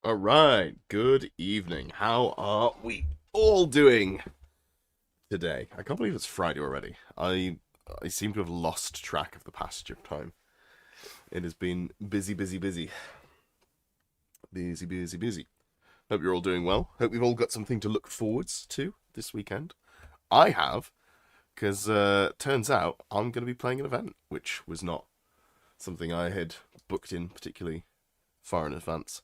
All right, good evening. How are we all doing today? I can't believe it's Friday already. I seem to have lost track of the passage of time. It has been busy, busy, busy. Busy, busy, busy. Hope you're all doing well. Hope you've all got something to look forwards to this weekend. I have, because turns out I'm going to be playing an event, which was not something I had booked in particularly far in advance.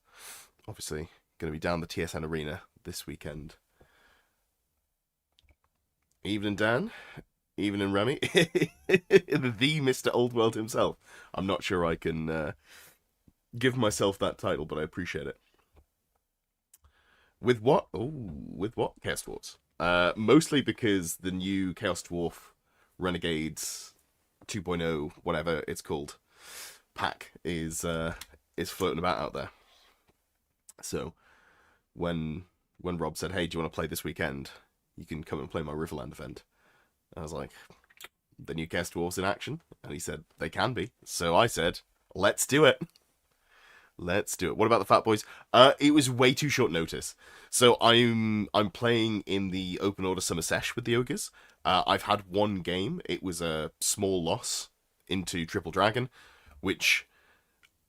Obviously, going to be down the TSN Arena this weekend. Evening, Dan. Evening, Remy. The Mr. Old World himself. I'm not sure I can give myself that title, but I appreciate it. With what? Oh, with what? Chaos Dwarfs. Mostly because the new Chaos Dwarf Renegades 2.0, whatever it's called, pack is floating about out there. So when Rob said, "Hey, do you want to play this weekend? You can come and play my Riverland event." I was like, "The new Chaos Dwarves in action?" And he said, "They can be." So I said, "Let's do it. Let's do it." What about the Fat Boys? It was way too short notice. So I'm playing in the Open Order Summer Sesh with the Ogres. I've had one game. It was a small loss into Triple Dragon, which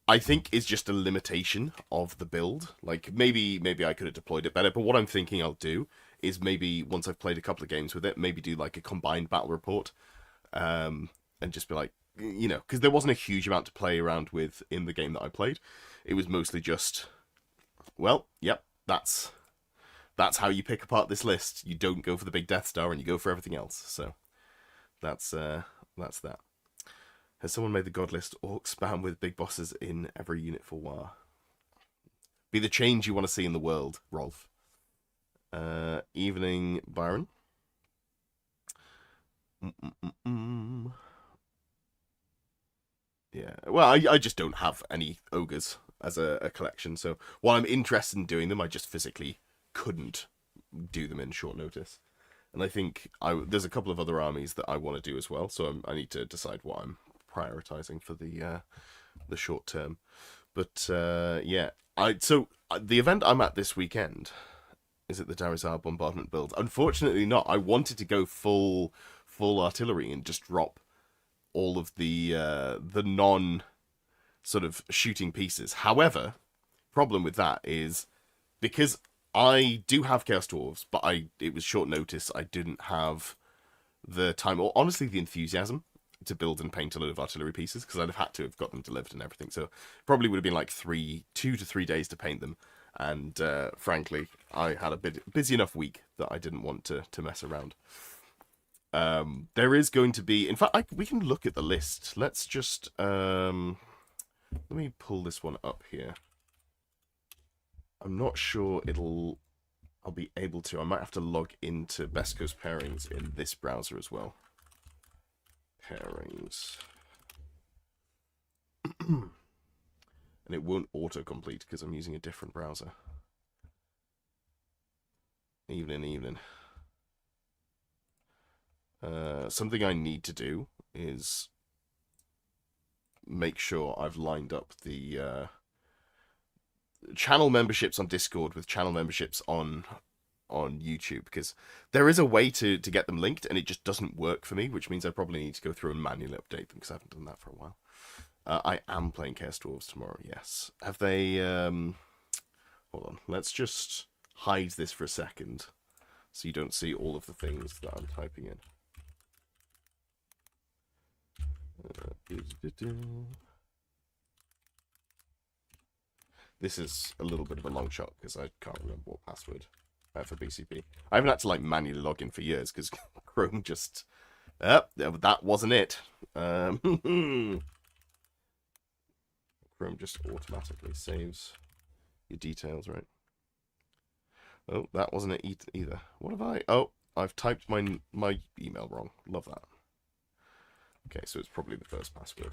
I think is just a limitation of the build. Like maybe I could have deployed it better, but what I'm thinking I'll do is maybe once I've played a couple of games with it, maybe do like a combined battle report, and just be like, because there wasn't a huge amount to play around with in the game that I played. It was mostly just, well, yep, that's how you pick apart this list. You don't go for the big Death Star, and you go for everything else. So that's that. Has someone made the god list orc spam with big bosses in every unit for war? Be the change you want to see in the world, Rolf. Evening, Byron. Mm-mm-mm. Yeah, well, I just don't have any ogres as a collection, so while I'm interested in doing them, I just physically couldn't do them in short notice. And I think there's a couple of other armies that I want to do as well, so I need to decide what I'm prioritizing for the short term. But yeah, the event I'm at this weekend is it the Darizar bombardment build. Unfortunately, not. I wanted to go full artillery and just drop all of the non sort of shooting pieces. However, problem with that is because I do have Chaos Dwarves, but it was short notice. I didn't have the time or honestly the enthusiasm to build and paint a load of artillery pieces because I'd have had to have got them delivered and everything. So probably would have been like 2 to 3 days to paint them. And frankly, I had a bit busy enough week that I didn't want to mess around. There is going to be, in fact, we can look at the list. Let's just let me pull this one up here. I'm not sure I'll be able to. I might have to log into Best Coast Pairings in this browser as well. Pairings. And it won't autocomplete because I'm using a different browser. Evening. Something I need to do is make sure I've lined up the channel memberships on Discord with channel memberships on YouTube because there is a way to get them linked and it just doesn't work for me, which means I probably need to go through and manually update them because I haven't done that for a while. I am playing Chaos Dwarves tomorrow, yes. Have they... Hold on, let's just hide this for a second so you don't see all of the things that I'm typing in. This is a little bit of a long shot because I can't remember what password for BCP. I haven't had to like manually log in for years because Chrome just... that wasn't it. Chrome just automatically saves your details, right? Oh, that wasn't it either. What have I... Oh, I've typed my email wrong. Love that. Okay, so it's probably the first password.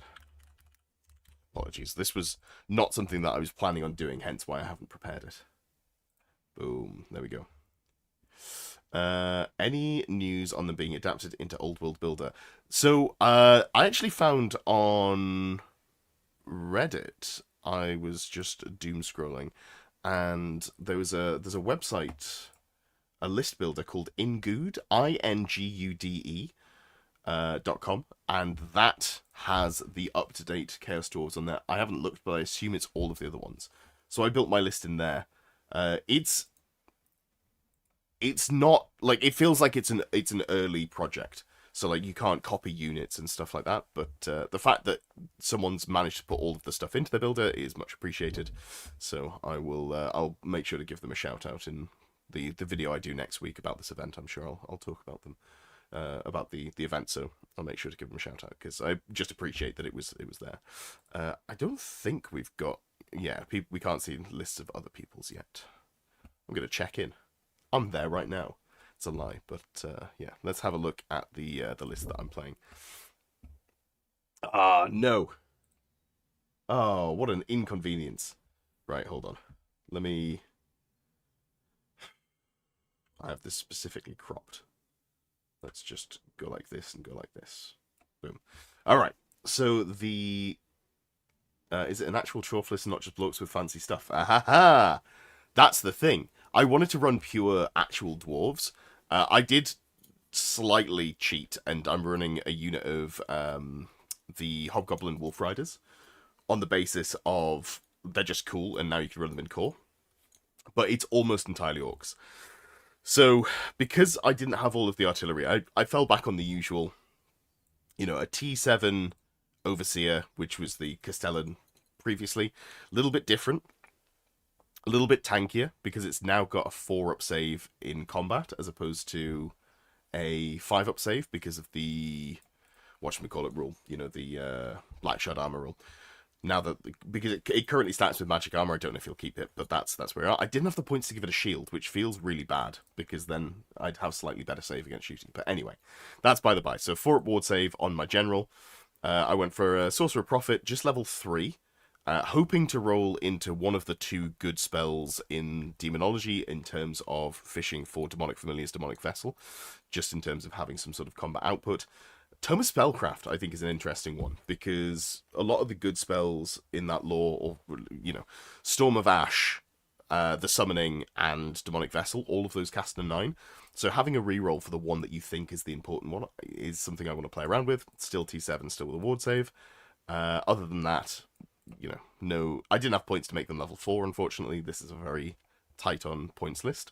Apologies. This was not something that I was planning on doing, hence why I haven't prepared it. Boom. There we go. Any news on them being adapted into Old World Builder? So, I actually found on Reddit, I was just doom scrolling, and there's a website, a list builder called Ingude, INGUDE, .com, and that has the up-to-date Chaos Dwarves on there. I haven't looked, but I assume it's all of the other ones. So I built my list in there. It's not like, it feels like it's an early project. So like you can't copy units and stuff like that, but the fact that someone's managed to put all of the stuff into the builder is much appreciated. So I'll make sure to give them a shout out in the video I do next week about this event. I'm sure I'll talk about them. About the event, so I'll make sure to give them a shout out because I just appreciate that it was there. I don't think we've got, we can't see lists of other people's yet. I'm gonna check in. I'm there right now. It's a lie, but yeah, let's have a look at the list that I'm playing. Ah, no. Oh, what an inconvenience. Right, hold on. I have this specifically cropped. Let's just go like this and go like this. Boom. All right. So the is it an actual dwarf list and not just blokes with fancy stuff? Ahaha! That's the thing. I wanted to run pure actual dwarves. I did slightly cheat, and I'm running a unit of the Hobgoblin Wolf Riders on the basis of they're just cool, and now you can run them in core. But it's almost entirely orcs. So, because I didn't have all of the artillery, I fell back on the usual, a T7 Overseer, which was the Castellan previously. A little bit different, a little bit tankier, because it's now got a 4-up save in combat, as opposed to a 5-up save, because of the, whatchamacallit rule, the Black Shard Armor rule. Now that, because it currently starts with magic armor, I don't know if you'll keep it, but that's where we are. I didn't have the points to give it a shield, which feels really bad, because then I'd have slightly better save against shooting. But anyway, that's by the by. So 4-up ward save on my general. I went for a Sorcerer Prophet, just level 3, hoping to roll into one of the 2 good spells in Demonology in terms of fishing for Demonic Familiar's Demonic Vessel, just in terms of having some sort of combat output. Tome of Spellcraft, I think, is an interesting one, because a lot of the good spells in that lore, or, Storm of Ash, the Summoning, and Demonic Vessel, all of those cast a 9. So having a reroll for the one that you think is the important one is something I want to play around with. Still T7, still with a ward save. Other than that, no, I didn't have points to make them level 4, unfortunately. This is a very tight on points list.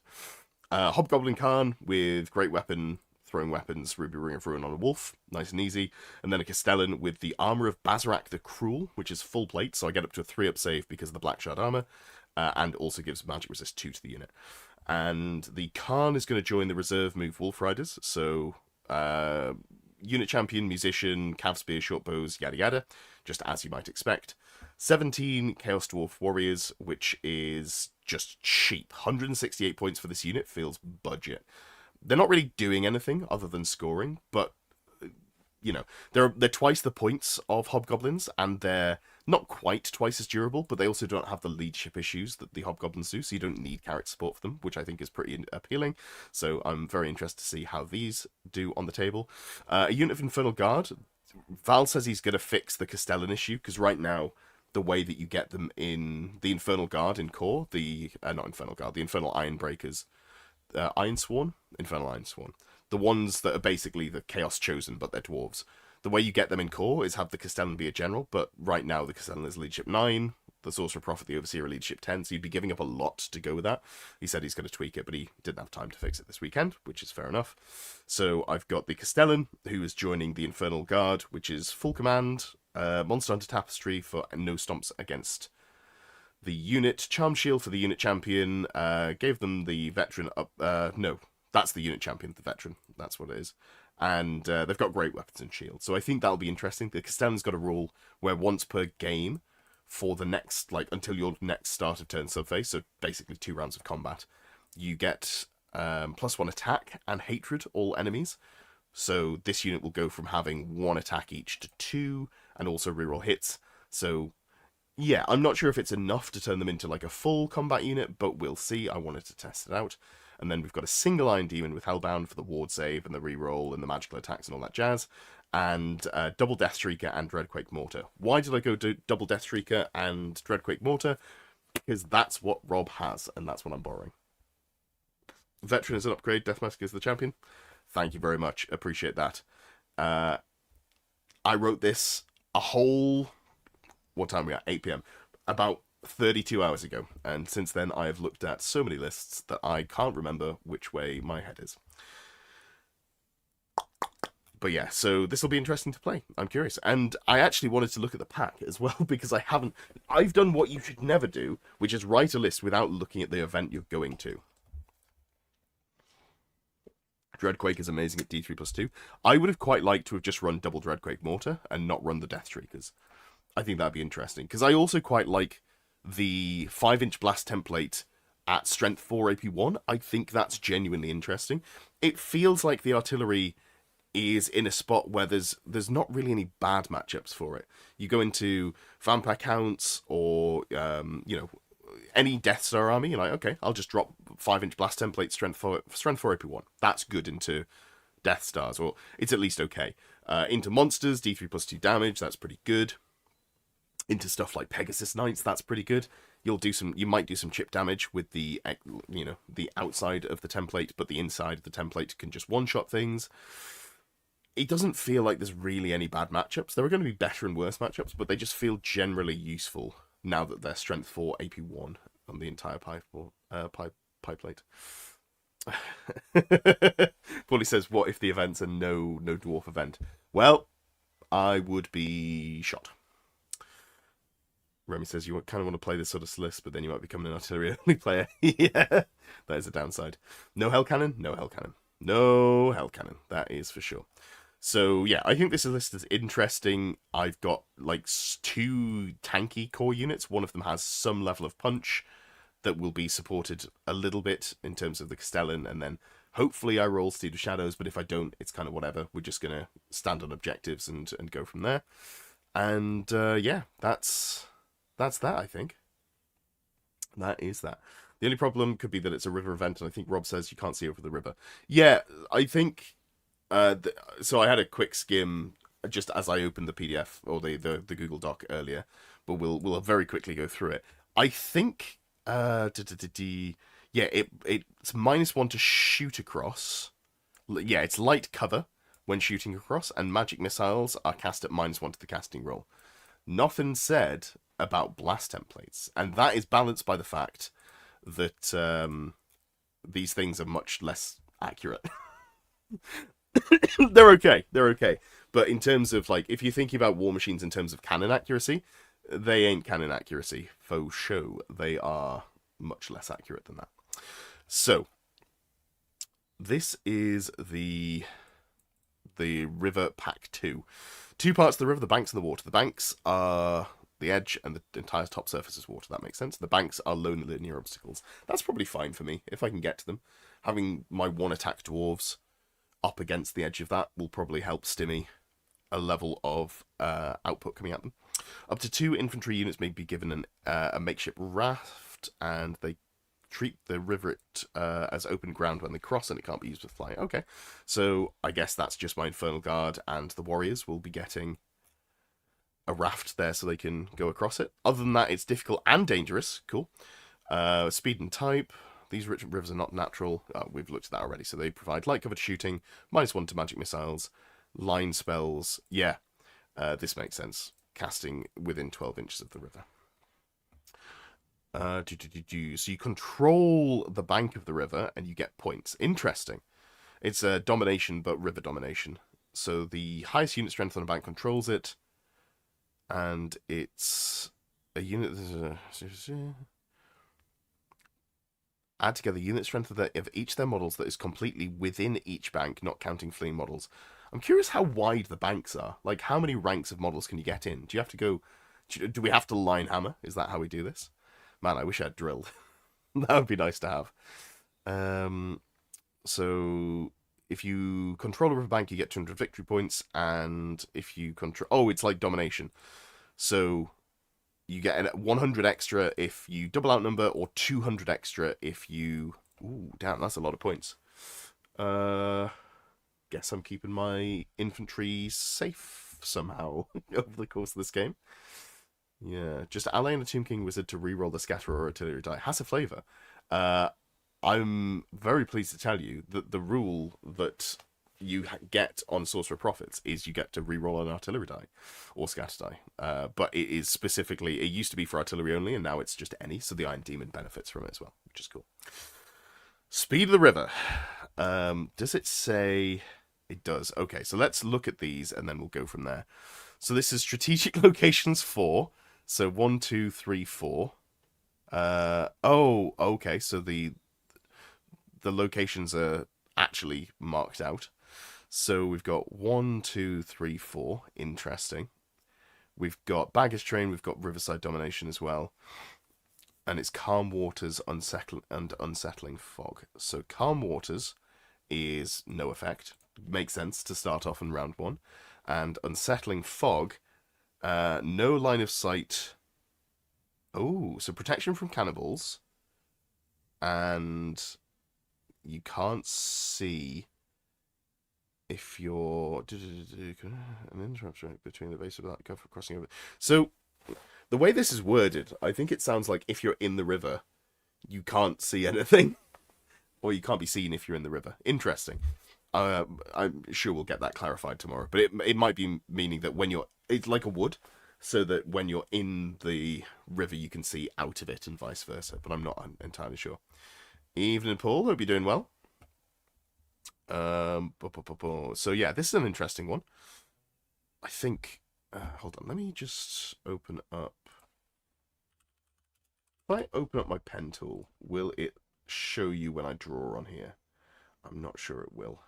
Hobgoblin Khan with Great Weapon, Throwing Weapons, Ruby Ring of Ruin on a Wolf, nice and easy. And then a Castellan with the Armor of Bazarak the Cruel, which is full plate, so I get up to a 3-up save because of the Black Shard Armor, and also gives magic resist 2 to the unit. And the Khan is going to join the reserve move Wolf Riders, so unit champion, musician, cav spear, short bows, yada yada, just as you might expect. 17 Chaos Dwarf Warriors, which is just cheap. 168 points for this unit, feels budget. They're not really doing anything other than scoring, but, they're twice the points of Hobgoblins, and they're not quite twice as durable, but they also don't have the leadership issues that the Hobgoblins do, so you don't need character support for them, which I think is pretty appealing. So I'm very interested to see how these do on the table. A unit of Infernal Guard. Val says he's going to fix the Castellan issue, because right now, the way that you get them in the Infernal Guard in core, the Infernal Ironbreakers, Ironsworn? Infernal Ironsworn. The ones that are basically the Chaos Chosen, but they're dwarves. The way you get them in core is have the Castellan be a general, but right now the Castellan is leadership 9, the Sorcerer Prophet, the Overseer, are leadership 10, so you'd be giving up a lot to go with that. He said he's going to tweak it, but he didn't have time to fix it this weekend, which is fair enough. So I've got the Castellan, who is joining the Infernal Guard, which is full command, Monster Hunter Tapestry for no stomps against the unit, Charm Shield for the unit champion, gave them the veteran up, no, that's the unit champion, the veteran, that's what it is. And they've got great weapons and shields, so I think that'll be interesting. The Castellan's got a rule where once per game, for the next, until your next start of turn subphase, so basically 2 rounds of combat, you get +1 attack and hatred, all enemies. So this unit will go from having 1 attack each to 2, and also reroll hits. So yeah, I'm not sure if it's enough to turn them into a full combat unit, but we'll see. I wanted to test it out. And then we've got a single Iron Demon with Hellbound for the ward save and the reroll and the magical attacks and all that jazz. And double Deathstreaker and Dreadquake Mortar. Why did I go do double Deathstreaker and Dreadquake Mortar? because that's what Rob has, and that's what I'm borrowing. Veteran is an upgrade. Deathmask is the champion. Thank you very much. Appreciate that. Uh, I wrote this a whole... What time are we at? 8 p.m. About 32 hours ago. And since then, I have looked at so many lists that I can't remember which way my head is. But yeah, so this will be interesting to play. I'm curious. And I actually wanted to look at the pack as well, because I haven't... I've done what you should never do, which is write a list without looking at the event you're going to. Dreadquake is amazing at D3+2. I would have quite liked to have just run double Dreadquake Mortar and not run the Death Shriekers. I think that'd be interesting. Because I also quite like the 5-inch blast template at strength 4 AP1. I think that's genuinely interesting. It feels like the artillery is in a spot where there's not really any bad matchups for it. You go into Vampire Counts or, any Death Star army, you're like, okay, I'll just drop 5-inch blast template strength 4 AP1. That's good into Death Stars, or it's at least okay. Into monsters, D3+2 damage, that's pretty good. Into stuff like Pegasus Knights, that's pretty good. You might do some chip damage with the outside of the template, but the inside of the template can just one-shot things. It doesn't feel like there's really any bad matchups. There are going to be better and worse matchups, but they just feel generally useful now that they're strength 4 AP1 on the entire pipe plate. Paulie says, what if the event's a no dwarf event? Well, I would be shot. Remy says, you kind of want to play this sort of list, but then you might become an artillery only player. Yeah, that is a downside. No hell cannon? No hell cannon. No hell cannon. That is for sure. So, yeah, I think this list is interesting. I've got, like, 2 tanky core units. One of them has some level of punch that will be supported a little bit in terms of the Castellan, and then hopefully I roll Steed of Shadows, but if I don't, it's kind of whatever. We're just going to stand on objectives and go from there. And, yeah, that's that, I think. That is that. The only problem could be that it's a river event, and I think Rob says you can't see over the river. Yeah, I think... so I had a quick skim just as I opened the PDF or the Google Doc earlier, but we'll very quickly go through it. I think it's -1 to shoot across. Yeah, it's light cover when shooting across, and magic missiles are cast at -1 to the casting roll. Nothing said about blast templates, and that is balanced by the fact that these things are much less accurate. They're okay. But in terms of, like, if you're thinking about war machines in terms of cannon accuracy, they ain't cannon accuracy. Faux show. They are much less accurate than that. So, this is the river pack 2. 2 parts of the river, the banks and the water. The banks are the edge and the entire top surface is water. That makes sense. The banks are lone linear obstacles. That's probably fine for me, if I can get to them. Having my 1-attack dwarves up against the edge of that will probably help stimmy a level of output coming at them. Up to 2 infantry units may be given a makeshift raft, and they treat the rivulet as open ground when they cross, and it can't be used with flying. Okay, so I guess that's just my Infernal Guard, and the warriors will be getting a raft there so they can go across it. Other than that, it's difficult and dangerous. Cool. Speed and type. These rivers are not natural. We've looked at that already. So they provide light covered shooting, -1 to magic missiles, line spells. Yeah, this makes sense. Casting within 12 inches of the river. So you control the bank of the river and you get points. Interesting. It's a domination, but river domination. So the highest unit strength on a bank controls it. And it's a unit... Add together unit strength of each of their models that is completely within each bank, not counting fleeing models. I'm curious how wide the banks are. Like, how many ranks of models can you get in? Do you have to go... Do we have to line hammer? Is that how we do this? Man, I wish I'd drilled. That would be nice to have. So, if you control a river bank, you get 200 victory points, and if you control... Oh, it's like domination. So... You get 100 extra if you double outnumber, or 200 extra if you... Ooh, damn, that's a lot of points. Guess I'm keeping my infantry safe somehow over the course of this game. Yeah, just ally a Tomb King wizard to reroll the scatter or artillery die. Has a flavor. Uh, I'm very pleased to tell you that the rule that you get on Sorcerer Prophets is you get to reroll an artillery die or scatter die. But it is specifically, it used to be for artillery only, and now it's just any, so the Iron Demon benefits from it as well, which is cool. Speed of the River. Does it say... It does. Okay, so let's look at these, and then we'll go from there. So this is Strategic Locations 4. So 1, 2, 3, 4. Oh, okay, so the locations are actually marked out. So we've got 1, 2, 3, 4. Interesting. We've got Baggage Train. We've got Riverside Domination as well. And it's Calm Waters, Unsettling Fog. So Calm Waters is no effect. Makes sense to start off in round 1. And Unsettling Fog, no line of sight. Oh, so protection from cannibals. And you can't see if you're an interruption between the base of that cover crossing over. So the way this is worded, I think it sounds like if you're in the river, you can't see anything, or you can't be seen if you're in the river. Interesting. I'm sure we'll get that clarified tomorrow, but it might be meaning that when it's like a wood, so that when you're in the river you can see out of it and vice versa. But I'm not entirely sure. Evening, Paul. Hope you're doing well. So yeah, this is an interesting one. I think. Hold on. Let me just open up. If I open up my pen tool, will it show you when I draw on here? I'm not sure it will.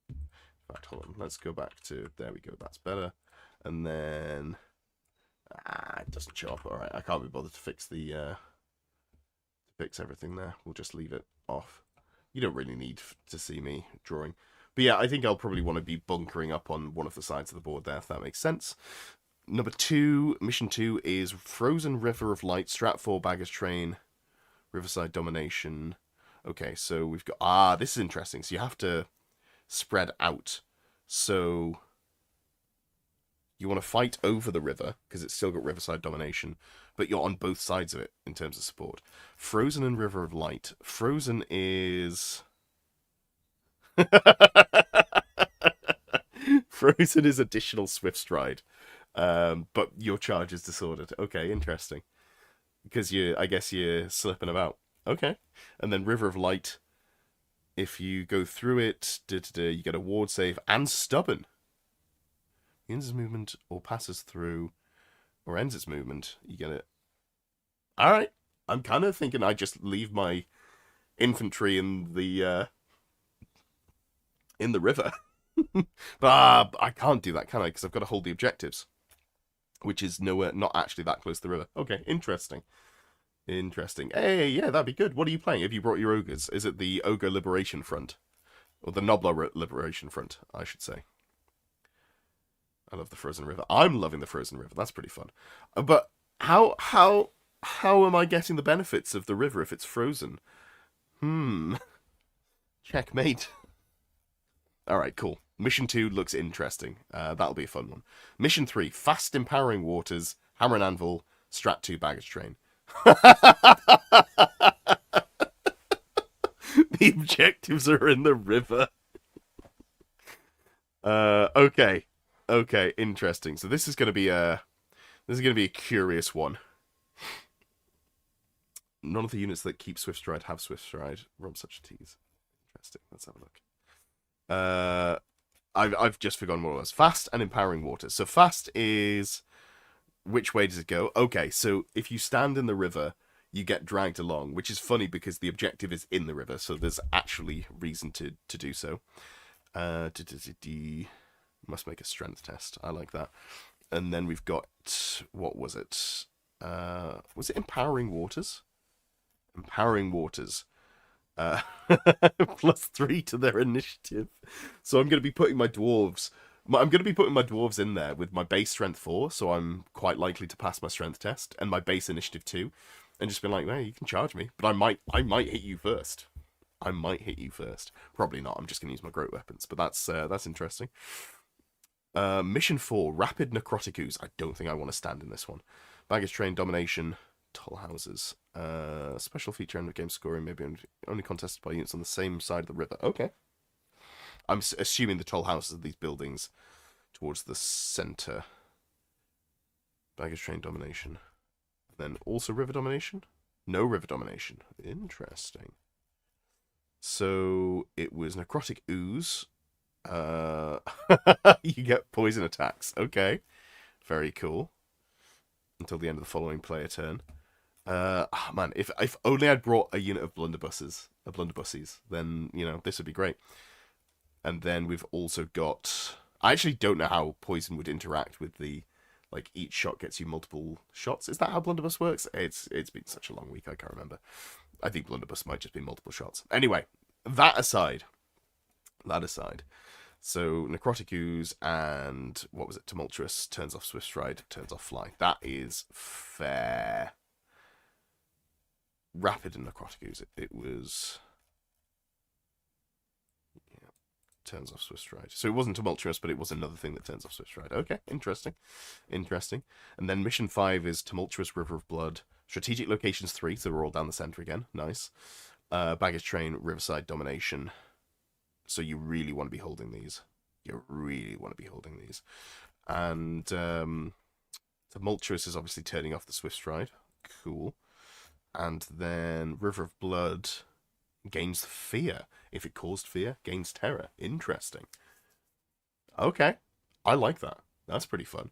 In fact, hold on. Let's go back to... There we go. That's better. And then... it doesn't show up. All right. I can't be bothered to fix the... to fix everything there. We'll just leave it off. You don't really need to see me drawing. But yeah, I think I'll probably want to be bunkering up on one of the sides of the board there, if that makes sense. Number 2, mission 2 is Frozen River of Light, Strat 4, Baggage Train, Riverside Domination. Okay, so we've got... this is interesting. So you have to spread out. So you want to fight over the river, because it's still got Riverside Domination, but you're on both sides of it in terms of support. Frozen and River of Light. Frozen is... Frozen is additional Swift Stride. But your charge is disordered. Okay, interesting. Because I guess you're slipping about. Okay. And then River of Light, if you go through it, you get a ward save and stubborn. Ends its movement or passes through or ends its movement, you get it. Alright. I'm kind of thinking I just leave my infantry in the river. But I can't do that, can I? Because I've got to hold the objectives. Which is nowhere, not actually that close to the river. Okay, interesting. Interesting. Hey, yeah, that'd be good. What are you playing? Have you brought your ogres? Is it the Ogre Liberation Front? Or the Nobler Liberation Front, I should say. I love the Frozen River. I'm loving the Frozen River. That's pretty fun. But how am I getting the benefits of the river if it's frozen? Checkmate. Alright, cool. Mission 2 looks interesting. That'll be a fun one. Mission 3, Fast Empowering Waters, Hammer and Anvil, Strat 2 Baggage Train. The objectives are in the river. Okay, interesting. So this is going to be a curious one. None of the units that keep Swift Stride have Swift Stride. Rob such a tease. Interesting. Let's have a look. I've just forgotten what it was. Fast and Empowering Waters. So fast is... Which way does it go? Okay, so if you stand in the river, you get dragged along, which is funny because the objective is in the river, so there's actually reason to do so. Must make a strength test. I like that. And then we've got... What was it? Was it Empowering Waters? Empowering Waters. +3 to their initiative. So I'm going to be putting my dwarves... I'm going to be putting my dwarves in there with my base strength 4, so I'm quite likely to pass my strength test, and my base initiative 2, and just be like, well, you can charge me, but I might hit you first. I might hit you first. Probably not. I'm just going to use my great weapons, but that's interesting. Mission 4, Rapid Necrotic Ooze. I don't think I want to stand in this one. Baggage train domination. Toll houses. Special feature end of game scoring may be only contested by units on the same side of the river. Okay. I'm assuming the toll houses are these buildings towards the center. Baggage train domination. Then also river domination? No river domination. Interesting. So it was necrotic ooze. You get poison attacks. Okay. Very cool. Until the end of the following player turn. Man, if only I'd brought a unit of blunderbusses, then, you know, this would be great. And then we've also got... I actually don't know how poison would interact with the... Like, each shot gets you multiple shots. Is that how blunderbuss works? It's been such a long week, I can't remember. I think blunderbuss might just be multiple shots. Anyway, that aside. So, necrotic ooze and... What was it? Tumultuous. Turns off swift stride. Turns off fly. That is fair. Rapid and necrotic ooze. It was... Yeah. Turns off swift stride. So it wasn't tumultuous, but it was another thing that turns off swift stride. Okay, interesting. And then mission 5 is tumultuous river of blood. Strategic locations 3, so we're all down the center again. Nice. Baggage train, riverside domination. So you really want to be holding these. And tumultuous is obviously turning off the swift stride. Cool. And then river of blood gains fear. If it caused fear, gains terror. Interesting. Okay. I like that. That's pretty fun.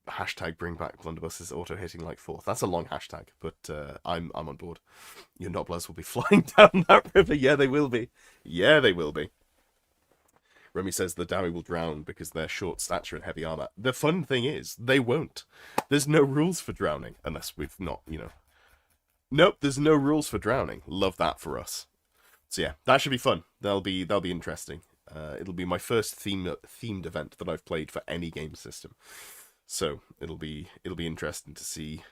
Hashtag bring back blunderbusses auto-hitting like fourth. That's a long hashtag, but I'm on board. Your Noblers will be flying down that river. Yeah, they will be. Remy says the Dowie will drown because they're short stature and heavy armor. The fun thing is, they won't. There's no rules for drowning, unless we've not, you know. Nope, there's no rules for drowning. Love that for us. So yeah, that should be fun. That'll be interesting. It'll be my first themed event that I've played for any game system. So it'll be interesting to see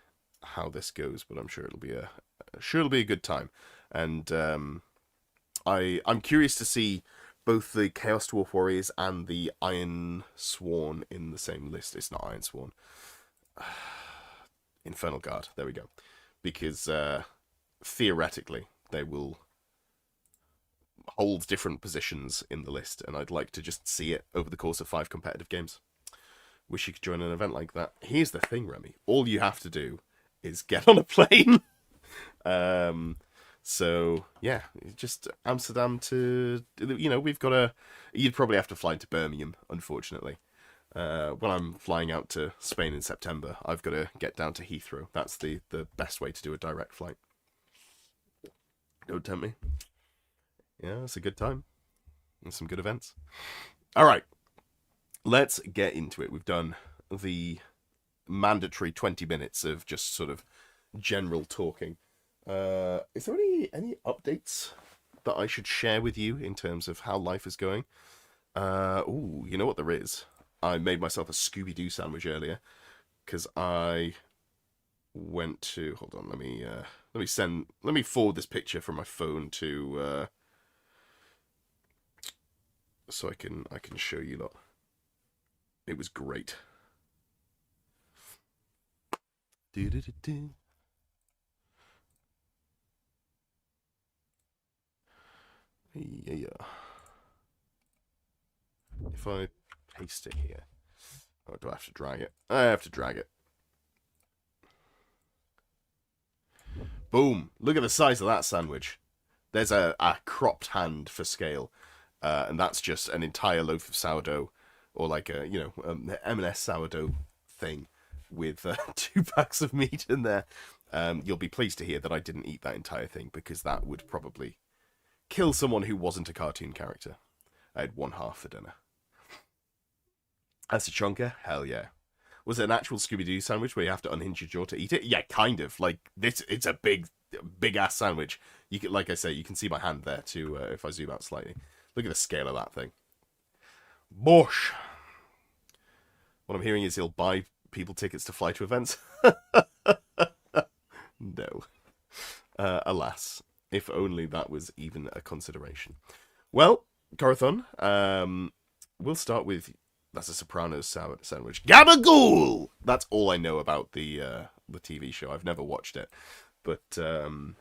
how this goes, but I'm sure it'll be a good time. And I'm curious to see both the Chaos Dwarf Warriors and the Iron Sworn in the same list. It's not Iron Sworn. Infernal Guard. There we go. Because theoretically, they will hold different positions in the list, and I'd like to just see it over the course of 5 competitive games. Wish you could join an event like that. Here's the thing, Remy. All you have to do is get on a plane. So, yeah, just Amsterdam to, you know, you'd probably have to fly to Birmingham, unfortunately. When I'm flying out to Spain in September, I've got to get down to Heathrow. That's the best way to do a direct flight. Don't tempt me. Yeah, it's a good time. And some good events. All right. Let's get into it. We've done the mandatory 20 minutes of just sort of general talking. Is there any updates that I should share with you in terms of how life is going? You know what there is? I made myself a Scooby-Doo sandwich earlier because I went to... Hold on, let me forward this picture from my phone to so I can show you lot. It was great. Do-do-do-do. Yeah. If I paste it here. Oh, do I have to drag it? I have to drag it. Boom. Look at the size of that sandwich. There's a cropped hand for scale. And that's just an entire loaf of sourdough. Or like a, M&S sourdough thing with 2 packs of meat in there. You'll be pleased to hear that I didn't eat that entire thing because that would probably kill someone who wasn't a cartoon character. I had 1/2 for dinner. That's a chunker? Hell yeah. Was it an actual Scooby-Doo sandwich where you have to unhinge your jaw to eat it? Yeah, kind of. Like, it's a big ass sandwich. You can, like I say, you can see my hand there too if I zoom out slightly. Look at the scale of that thing. Bosh. What I'm hearing is he'll buy people tickets to fly to events. No. Alas. If only that was even a consideration. Well, Corathon, we'll start with That's a Sopranos sandwich. Gabagool! That's all I know about the TV show. I've never watched it. But there's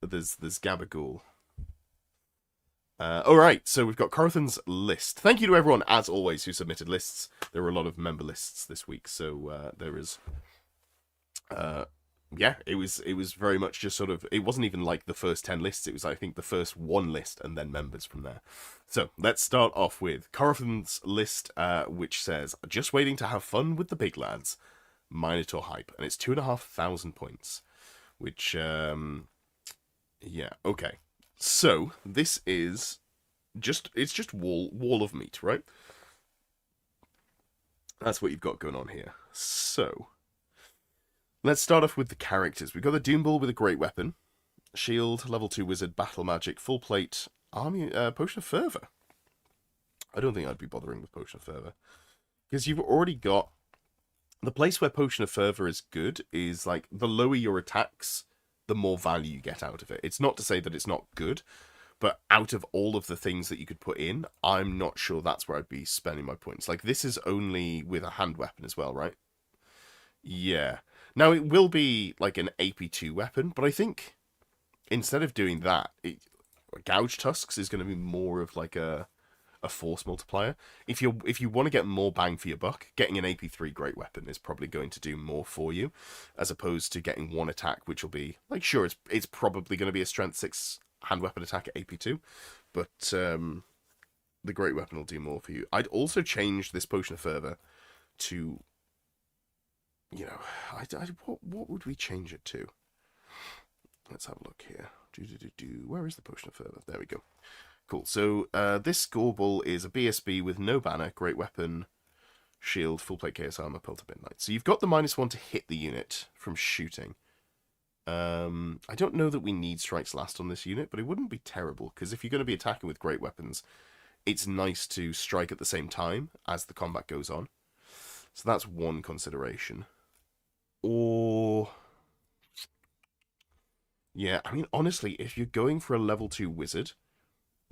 Gabagool. Alright, so we've got Corathan's list. Thank you to everyone, as always, who submitted lists. There were a lot of member lists this week, so there is... yeah, it was very much just sort of... It wasn't even like the first 10 lists, it was, I think, the first one list, and then members from there. So, let's start off with Corathan's list, which says, just waiting to have fun with the big lads. Minotaur hype, and it's 2,500 points. Which, yeah, okay. So, this is it's just wall of meat, right? That's what you've got going on here. So, let's start off with the characters. We've got the Doomball with a great weapon, shield, level 2 wizard, battle magic, full plate, army, potion of fervor. I don't think I'd be bothering with potion of fervor, because you've already got the place where potion of fervor is good is like the lower your attacks, the more value you get out of it. It's not to say that it's not good, but out of all of the things that you could put in, I'm not sure that's where I'd be spending my points. Like, this is only with a hand weapon as well, right? Yeah. Now, it will be like an AP2 weapon, but I think instead of doing that, Gouge Tusks is going to be more of like a force multiplier. If you want to get more bang for your buck, getting an AP3 great weapon is probably going to do more for you, as opposed to getting one attack, which will be like, sure, it's probably going to be a strength 6 hand weapon attack at AP2, but the great weapon will do more for you. I'd also change this potion of fervor to, you know, what would we change it to? Let's have a look here. Where is the potion of fervor? There we go. Cool. So this Gorbel is a BSB with no banner, great weapon, shield, full plate chaos armor, pelt of midnight. So you've got the -1 to hit the unit from shooting. I don't know that we need strikes last on this unit, but it wouldn't be terrible, because if you're going to be attacking with great weapons, it's nice to strike at the same time as the combat goes on. So that's one consideration. Or... yeah, I mean, honestly, if you're going for a level 2 wizard,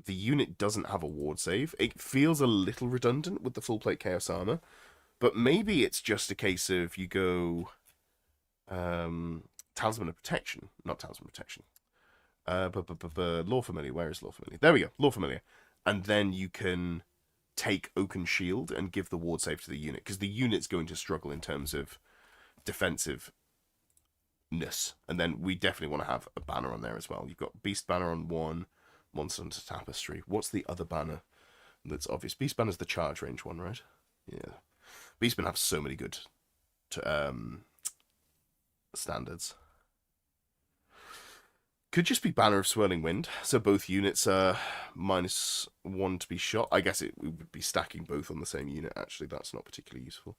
the unit doesn't have a ward save. It feels a little redundant with the full plate chaos armor, but maybe it's just a case of you go Talisman of Protection, not Talisman of Protection. Law Familiar, where is Law Familiar? There we go, Law Familiar. And then you can take Oaken Shield and give the ward save to the unit, because the unit's going to struggle in terms of defensiveness. And then we definitely want to have a banner on there as well. You've got Beast Banner on one, Monster Hunter Tapestry. What's the other banner that's obvious? Beast Banner's the charge range one, right? Yeah. Beastmen have so many good standards. Could just be Banner of Swirling Wind, so both units are -1 to be shot. I guess we would be stacking both on the same unit, actually. That's not particularly useful.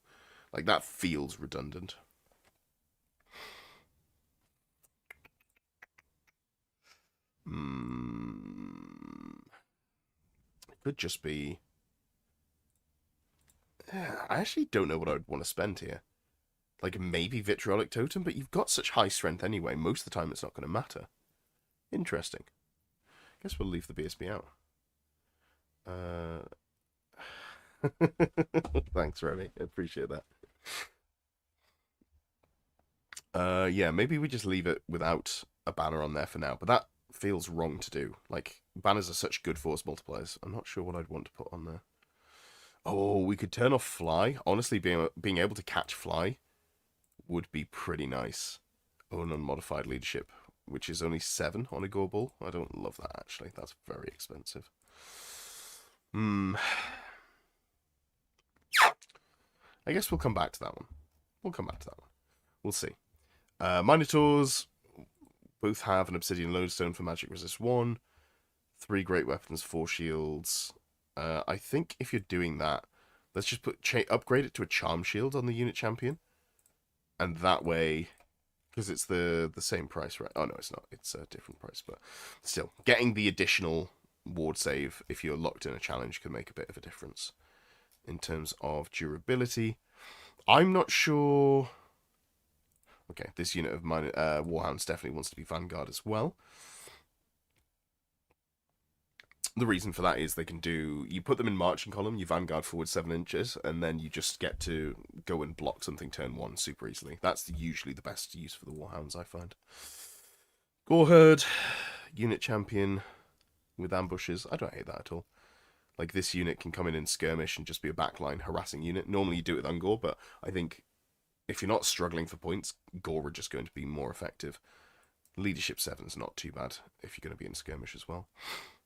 Like, that feels redundant. It could just be... I actually don't know what I would want to spend here. Like, maybe Vitriolic Totem, but you've got such high strength anyway. Most of the time, it's not going to matter. Interesting. Guess we'll leave the BSB out. Thanks, Remy. I appreciate that. Yeah, maybe we just leave it without a banner on there for now, but that feels wrong to do. Like, banners are such good force multipliers. I'm not sure what I'd want to put on there. Oh, we could turn off Fly. Honestly, being able to catch Fly would be pretty nice. Oh, an unmodified leadership, which is only 7 on a Gorbal. I don't love that, actually. That's very expensive. I guess we'll come back to that one. We'll see. Minotaurs both have an Obsidian Lodestone for magic resist 1. 3 great weapons, 4 shields. I think if you're doing that, let's just upgrade it to a charm shield on the unit champion. And that way, because it's the same price, right? Oh, no, it's not. It's a different price, but still, getting the additional ward save if you're locked in a challenge can make a bit of a difference in terms of durability. I'm not sure... Okay, this unit of mine, Warhounds definitely wants to be Vanguard as well. The reason for that is they can do, you put them in marching column, you vanguard forward 7 inches, and then you just get to go and block something turn 1 super easily. That's usually the best use for the Warhounds, I find. Goreherd, unit champion with ambushes. I don't hate that at all. Like, this unit can come in skirmish and just be a backline harassing unit. Normally you do it with Ungor, but I think if you're not struggling for points, Gore are just going to be more effective. Leadership 7's not too bad if you're going to be in skirmish as well.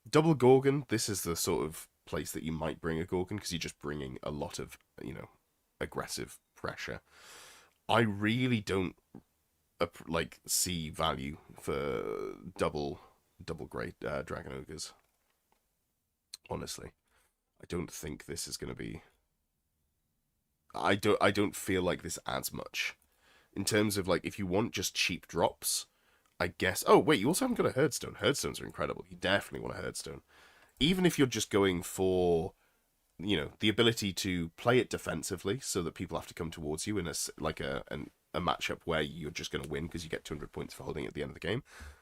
Double Gorgon, this is the sort of place that you might bring a Gorgon, because you're just bringing a lot of, you know, aggressive pressure. I really don't, like, see value for double great Dragon Ogres. Honestly. I don't think this is going to be... I don't feel like this adds much. In terms of, like, if you want just cheap drops... I guess... Oh, wait, you also haven't got a Herdstone. Herdstones are incredible. You definitely want a Herdstone. Even if you're just going for, you know, the ability to play it defensively so that people have to come towards you in a matchup where you're just going to win because you get 200 points for holding it at the end of the game,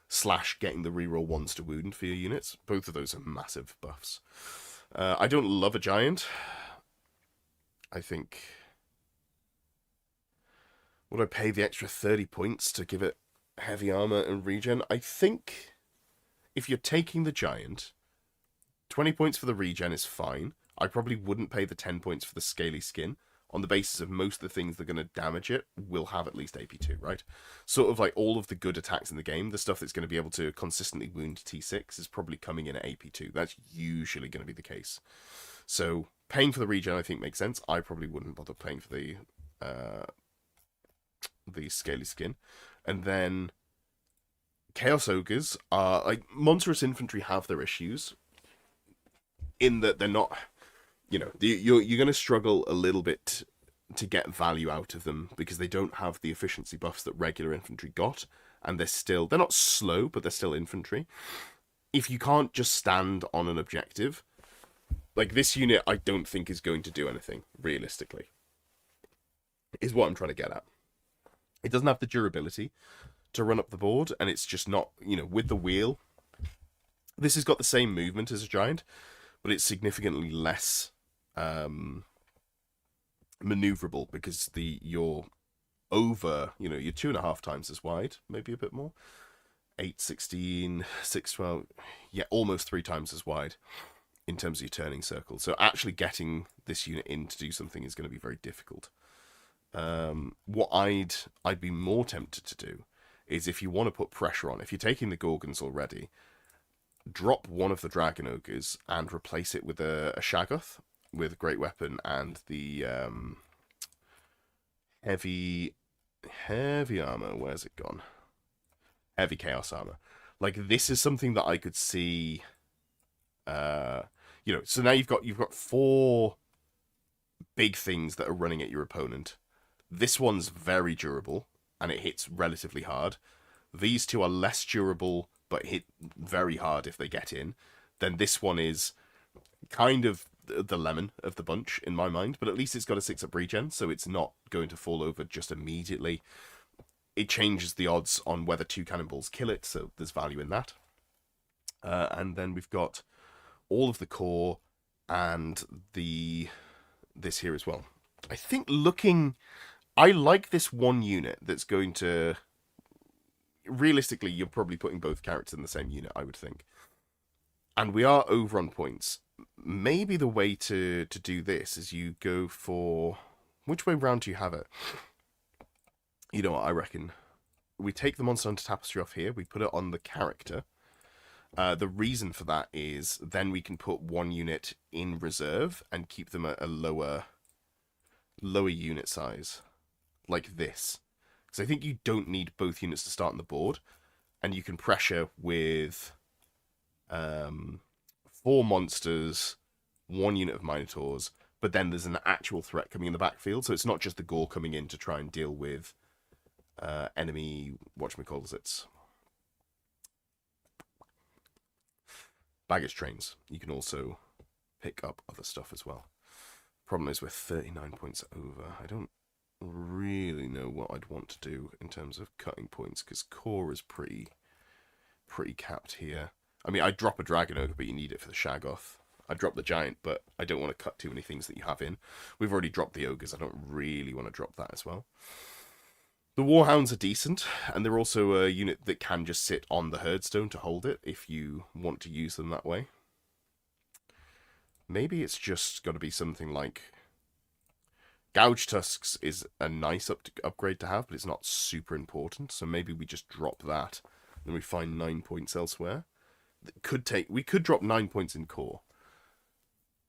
/ getting the reroll 1s to wound for your units. Both of those are massive buffs. I don't love a Giant. I think... Would I pay the extra 30 points to give it heavy armor and regen? I think if you're taking the Giant, 20 points for the regen is fine. I probably wouldn't pay the 10 points for the scaly skin on the basis of most of the things that are going to damage it will have at least AP2, right? Sort of like all of the good attacks in the game, the stuff that's going to be able to consistently wound T6 is probably coming in at AP2. That's usually going to be the case. So paying for the regen I think makes sense. I probably wouldn't bother paying for the scaly skin. And then Chaos Ogres are, like, Monstrous Infantry have their issues in that they're not, you know, you're going to struggle a little bit to get value out of them because they don't have the efficiency buffs that regular infantry got, and they're not slow, but they're still infantry. If you can't just stand on an objective, like, this unit I don't think is going to do anything, realistically, is what I'm trying to get at. It doesn't have the durability to run up the board, and it's just not, you know, with the wheel, this has got the same movement as a Giant, but it's significantly less maneuverable because you're over, you know, you're 2.5 times as wide, maybe a bit more. 8, 16, 6, 12, yeah, almost 3 times as wide in terms of your turning circle. So actually getting this unit in to do something is going to be very difficult. What I'd be more tempted to do is, if you want to put pressure on, if you're taking the Gorgons already, drop one of the Dragon Ogres and replace it with a Shaggoth with Great Weapon and the heavy armor. Where's it gone? Heavy Chaos armor. Like, this is something that I could see. You know, so now you've got 4 big things that are running at your opponent. This one's very durable and it hits relatively hard. These 2 are less durable but hit very hard if they get in. Then this one is kind of the lemon of the bunch in my mind, but at least it's got a 6-up regen, so it's not going to fall over just immediately. It changes the odds on whether 2 cannonballs kill it, so there's value in that. And then we've got all of the core and this here as well. I think I like this one unit that's going to... Realistically, you're probably putting both characters in the same unit, I would think. And we are over on points. Maybe the way to do this is you go for... Which way round do you have it? You know what, I reckon. We take the Monster Hunter Tapestry off here. We put it on the character. The reason for that is then we can put one unit in reserve and keep them at a lower unit size. Like this. Because I think you don't need both units to start on the board. And you can pressure with 4 monsters, 1 unit of Minotaurs, but then there's an actual threat coming in the backfield. So it's not just the Gore coming in to try and deal with enemy, whatchamacallits, baggage trains. You can also pick up other stuff as well. Problem is we're 39 points over. I don't really know what I'd want to do in terms of cutting points, because core is pretty capped here. I mean, I'd drop a Dragon Ogre, but you need it for the Shaggoth. I'd drop the Giant, but I don't want to cut too many things that you have in. We've already dropped the Ogres. I don't really want to drop that as well. The Warhounds are decent, and they're also a unit that can just sit on the Herdstone to hold it if you want to use them that way. Maybe it's just got to be something like... Gouge Tusks is a nice upgrade to have, but it's not super important, so maybe we just drop that, and we find 9 points elsewhere. We could drop 9 points in core.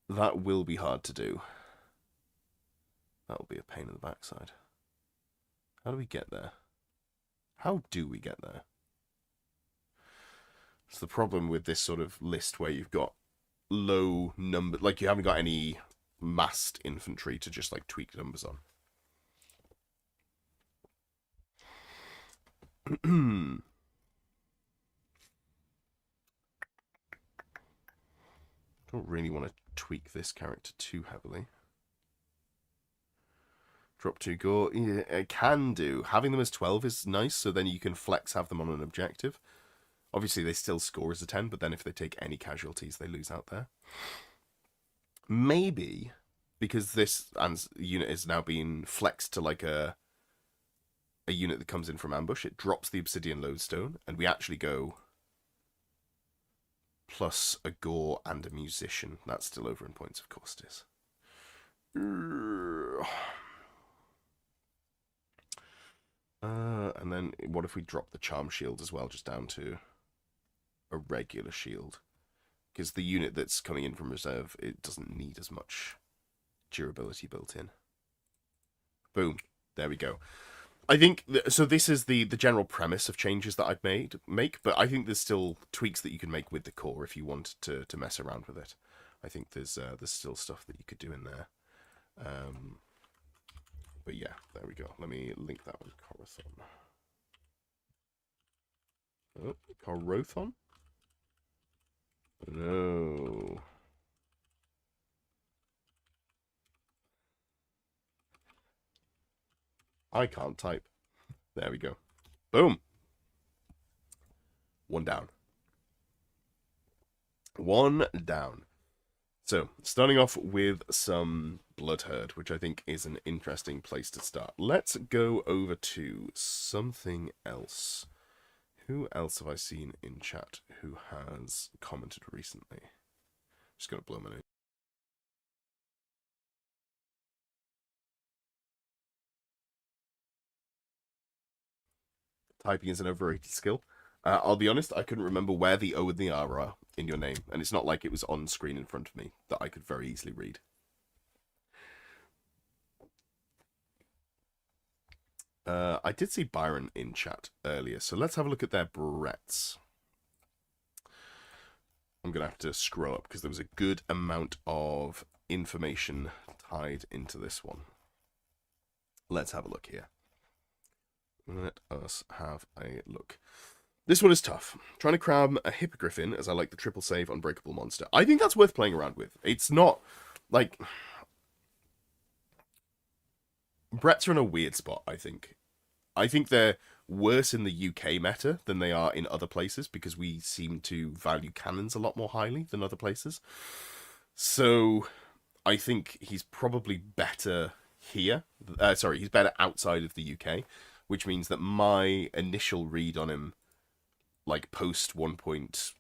That will be hard to do. That'll be a pain in the backside. How do we get there? How do we get there? It's the problem with this sort of list where you've got low number, like you haven't got any massed infantry to just like tweak numbers on. Don't really want to tweak this character too heavily. Drop 2 gore. Yeah, it can do. Having them as 12 is nice, so then you can flex, have them on an objective. Obviously, they still score as a 10, but then if they take any casualties, they lose out there. Maybe, because this unit is now being flexed to like a unit that comes in from ambush, it drops the Obsidian Lodestone, and we actually go plus a gore and a musician. That's still over in points, of course it is. And then what if we drop the Charm Shield as well, just down to a regular shield? Because the unit that's coming in from reserve, it doesn't need as much durability built in. Boom. There we go. I think, so this is the general premise of changes that I'd make, but I think there's still tweaks that you can make with the core if you want to mess around with it. I think there's still stuff that you could do in there. But yeah, there we go. Let me link that with Corothon. Oh, Corothon? No. I can't type. There we go. Boom. 1 down. 1 down. So, starting off with some Bloodherd, which I think is an interesting place to start. Let's go over to something else. Who else have I seen in chat who has commented recently? Just going to blow my nose. Typing is an overrated skill. I'll be honest, I couldn't remember where the O and the R are in your name, and it's not like it was on screen in front of me that I could very easily read. I did see Byron in chat earlier, so let's have a look at their Brettes. I'm going to have to scroll up because there was a good amount of information tied into this one. Let's have a look here. Let us have a look. This one is tough. Trying to cram a Hippogriff in, as I like the triple save Unbreakable Monster. I think that's worth playing around with. It's not, like... Brettes are in a weird spot, I think. I think they're worse in the UK meta than they are in other places, because we seem to value cannons a lot more highly than other places. So, I think he's probably better here. He's better outside of the UK, which means that my initial read on him, like post 1.75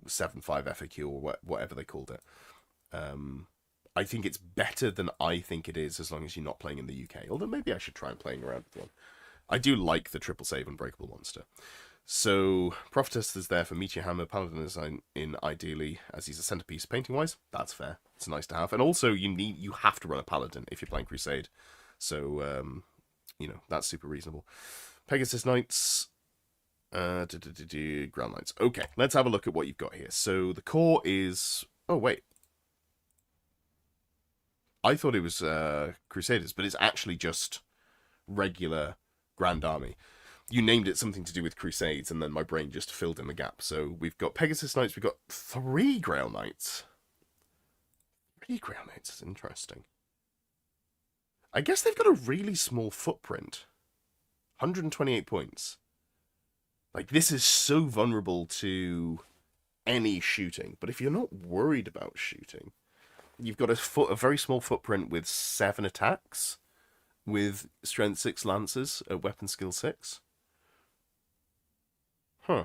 FAQ or whatever they called it, I think it's better than I think it is, as long as you're not playing in the UK. Although maybe I should try and playing around with one. I do like the triple save Unbreakable Monster. So Prophetess is there for Meteor Hammer. Paladin is in ideally, as he's a centerpiece painting wise. That's fair. It's nice to have. And also you have to run a Paladin if you're playing Crusade. So you know, that's super reasonable. Pegasus Knights. Ground Knights. Okay, let's have a look at what you've got here. So the core is... Oh, wait. I thought it was Crusaders, but it's actually just regular Grand Army. You named it something to do with Crusades, and then my brain just filled in the gap. So we've got Pegasus Knights, we've got 3 Grail Knights. 3 Grail Knights is interesting. I guess they've got a really small footprint. 128 points. Like, this is so vulnerable to any shooting. But if you're not worried about shooting, you've got a very small footprint with 7 attacks, with strength 6 lancers at weapon skill 6. Huh.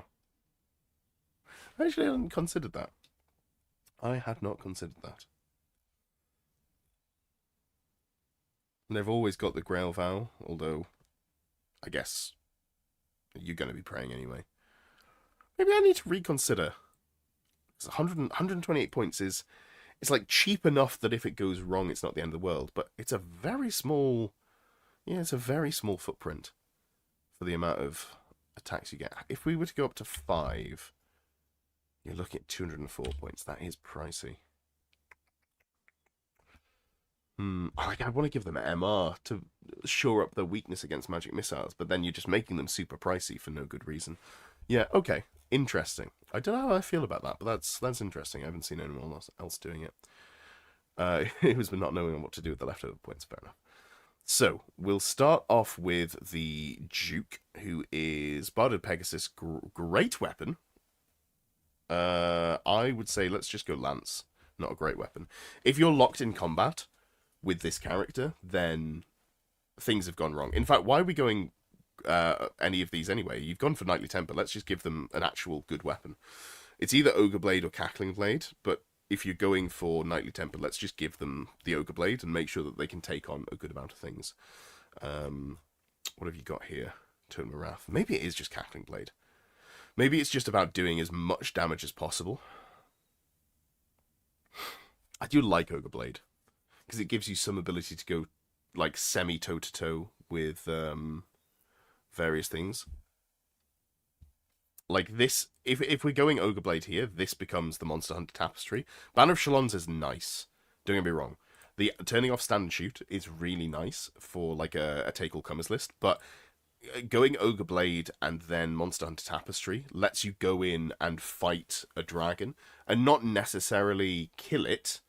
Actually, I hadn't considered that. I had not considered that. And they've always got the Grail Vow, although I guess you're going to be praying anyway. Maybe I need to reconsider. 128 points is... It's like cheap enough that if it goes wrong, it's not the end of the world. But it's a very small... Yeah, it's a very small footprint for the amount of attacks you get. If we were to go up to 5, you're looking at 204 points. That is pricey. Like, I want to give them MR to shore up their weakness against magic missiles, but then you're just making them super pricey for no good reason. Yeah, okay. Interesting. I don't know how I feel about that, but that's interesting. I haven't seen anyone else doing it. It was not knowing what to do with the leftover points, fair enough. So, we'll start off with the Duke, who is Barded Pegasus, great weapon. I would say let's just go Lance, not a great weapon. If you're locked in combat with this character, then things have gone wrong. In fact, why are we going any of these anyway? You've gone for Knightly Temper. Let's just give them an actual good weapon. It's either Ogre Blade or Cackling Blade, but if you're going for Knightly Temper, let's just give them the Ogre Blade and make sure that they can take on a good amount of things. What have you got here? Totem of Wrath. Maybe it is just Cackling Blade. Maybe it's just about doing as much damage as possible. I do like Ogre Blade, because it gives you some ability to go like semi toe-to-toe with various things. Like this, if we're going Ogre Blade here, this becomes the Monster Hunter Tapestry. Banner of Shalons is nice, don't get me wrong. The turning off stand and shoot is really nice for like a take all comers list, but going Ogre Blade and then Monster Hunter Tapestry lets you go in and fight a dragon and not necessarily kill it,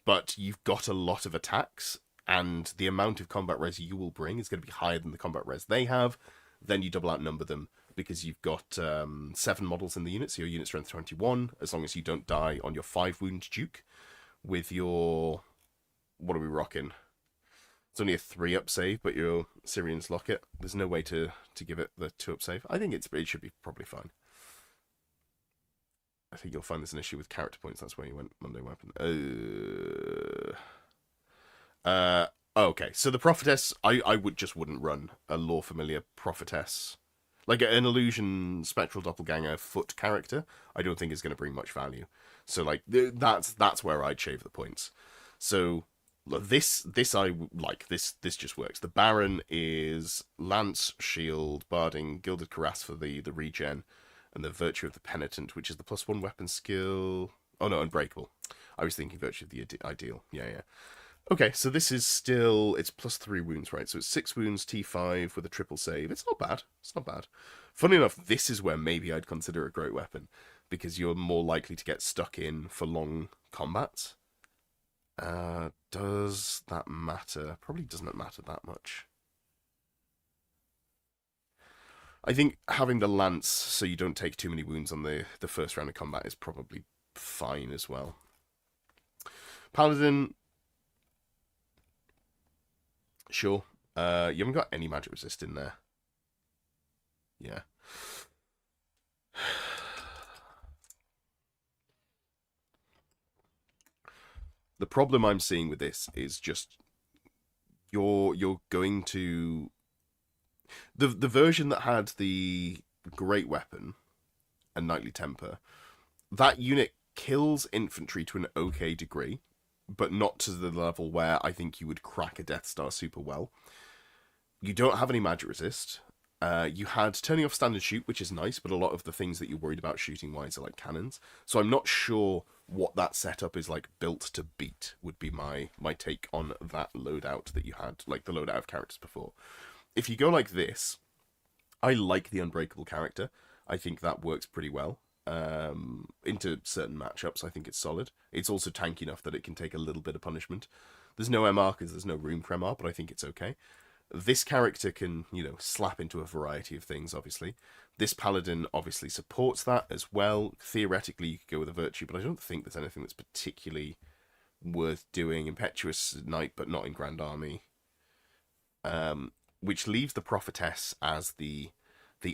but you've got a lot of attacks, and the amount of combat res you will bring is going to be higher than the combat res they have. Then you double outnumber them because you've got 7 models in the unit, so your unit strength 21, as long as you don't die on your 5 wound Duke. With your... What are we rocking? It's only a 3-up save, but your Syrian's Locket, there's no way to give it the 2-up save. I think it should be probably fine. I think you'll find there's an issue with character points. That's where you went Monday Weapon. Okay, so the Prophetess, I wouldn't run a Lore Familiar Prophetess. Like an Illusion Spectral Doppelganger foot character, I don't think is going to bring much value. So like that's where I'd shave the points. So this I like. This just works. The Baron is Lance, Shield, Barding, Gilded Cuirass for the regen, and the Virtue of the Penitent, which is the +1 weapon skill. Oh no, Unbreakable. I was thinking Virtue of the Ideal. Yeah. Okay, so this is still, it's +3 wounds, right? So it's 6 wounds, T5 with a triple save. It's not bad. It's not bad. Funny enough, this is where maybe I'd consider a great weapon, because you're more likely to get stuck in for long combats. Does that matter? Probably doesn't matter that much. I think having the lance so you don't take too many wounds on the first round of combat is probably fine as well. Paladin... Sure. You haven't got any magic resist in there. Yeah. The problem I'm seeing with this is just you're going to the version that had the great weapon and knightly temper. That unit kills infantry to an okay degree, but not to the level where I think you would crack a Death Star super well. You don't have any magic resist. You had turning off stand and shoot, which is nice, but a lot of the things that you're worried about shooting-wise are like cannons. So I'm not sure what that setup is like built to beat, would be my take on that loadout that you had, like the loadout of characters before. If you go like this, I like the Unbreakable character. I think that works pretty well. Into certain matchups, I think it's solid. It's also tanky enough that it can take a little bit of punishment. There's no MR because there's no room for MR, but I think it's okay. This character can, slap into a variety of things, obviously. This paladin obviously supports that as well. Theoretically, you could go with a virtue, but I don't think there's anything that's particularly worth doing. Impetuous knight, but not in Grand Army. Which leaves the prophetess as the